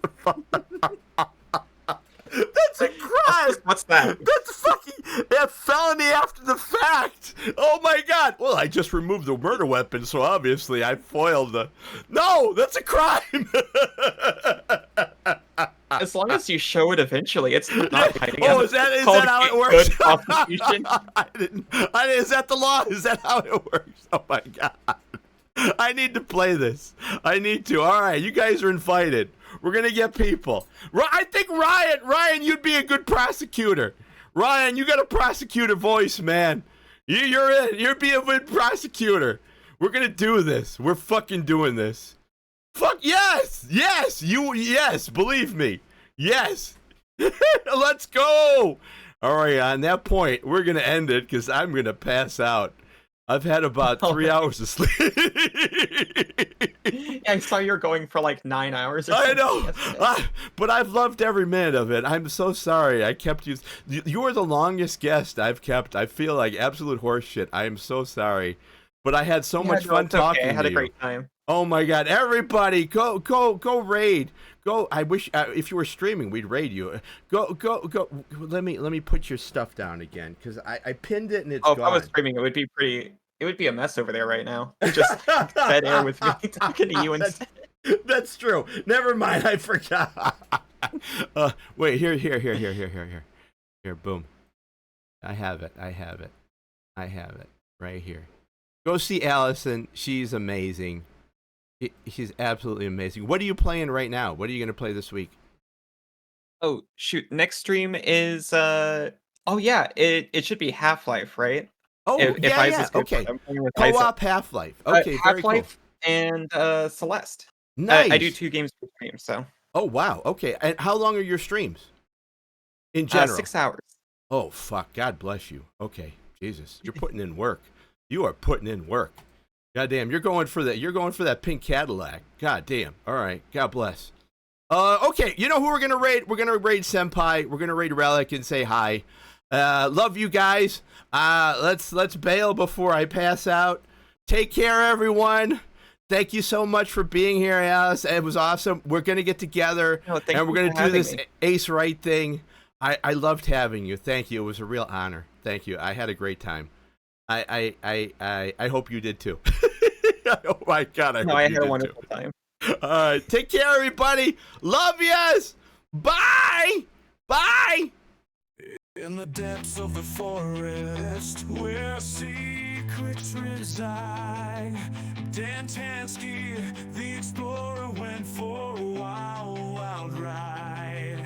That's a crime. What's that? That's fucking a felony after the fact. Oh my God! Well, I just removed the murder weapon, so obviously I foiled the. No, that's a crime. As long as you show it eventually, it's not hiding. Oh, It's is that called how it good works? prosecution. Is that the law? Is that how it works? Oh my God! I need to play this. I need to. All right, you guys are invited. We're gonna get people. I think Ryan, you'd be a good prosecutor. Ryan, you got a prosecutor voice, man. You're in. You'd be a good prosecutor. We're gonna do this. We're fucking doing this. Fuck yes, yes. Believe me, yes. Let's go. All right, on that point, we're gonna end it because I'm gonna pass out. I've had about 3 hours of sleep. Yeah, I saw you're going for like 9 hours or I something know, yesterday. but I've loved every minute of it. I'm so sorry I kept you. You are the longest guest I've kept. I feel like absolute horseshit. I am so sorry, but I had so Yeah, much no, fun it's okay. talking I had to a you. great time. Oh my God! Everybody, go raid. Go. I wish if you were streaming, we'd raid you. Go. Let me put your stuff down again because I pinned it and it's Oh, if gone. I was streaming, it would be a mess over there right now. Just dead air with me talking to you instead. That's true. Never mind. I forgot. Wait. Here. Here. Boom. I have it. Right here. Go see Allison. She's amazing. She's absolutely amazing. What are you playing right now? What are you going to play this week? Oh, shoot. Next stream is oh yeah, it should be Half-Life, right? Oh, If yeah. Isaac's good for it. Okay. I'm playing with Isaac. Co-op Half-Life. Okay, very cool. Half-Life and Celeste. Nice. I do 2 games per stream, so Oh, wow. Okay. And how long are your streams? In general? 6 hours. Oh, fuck. God bless you. Okay. Jesus. You're putting in work. You are putting in work. God damn. You're going for that pink Cadillac. God damn. All right. God bless. Okay. You know who we're going to raid? We're going to raid Senpai. We're going to raid Relic and say hi. Love you guys. Let's bail before I pass out. Take care, everyone. Thank you so much for being here, Alice. It was awesome. We're going to get together, No, thank and we're you going for to do having this me. Ace Right thing. I loved having you. Thank you. It was a real honor. Thank you. I had a great time. I hope you did too. Oh my God, I No, hope I you had a did wonderful too. time. All right, take care, everybody. Love yous. Bye. Bye. In the depths of the forest, where secrets reside, Dan Tansky, the explorer, went for a wild ride.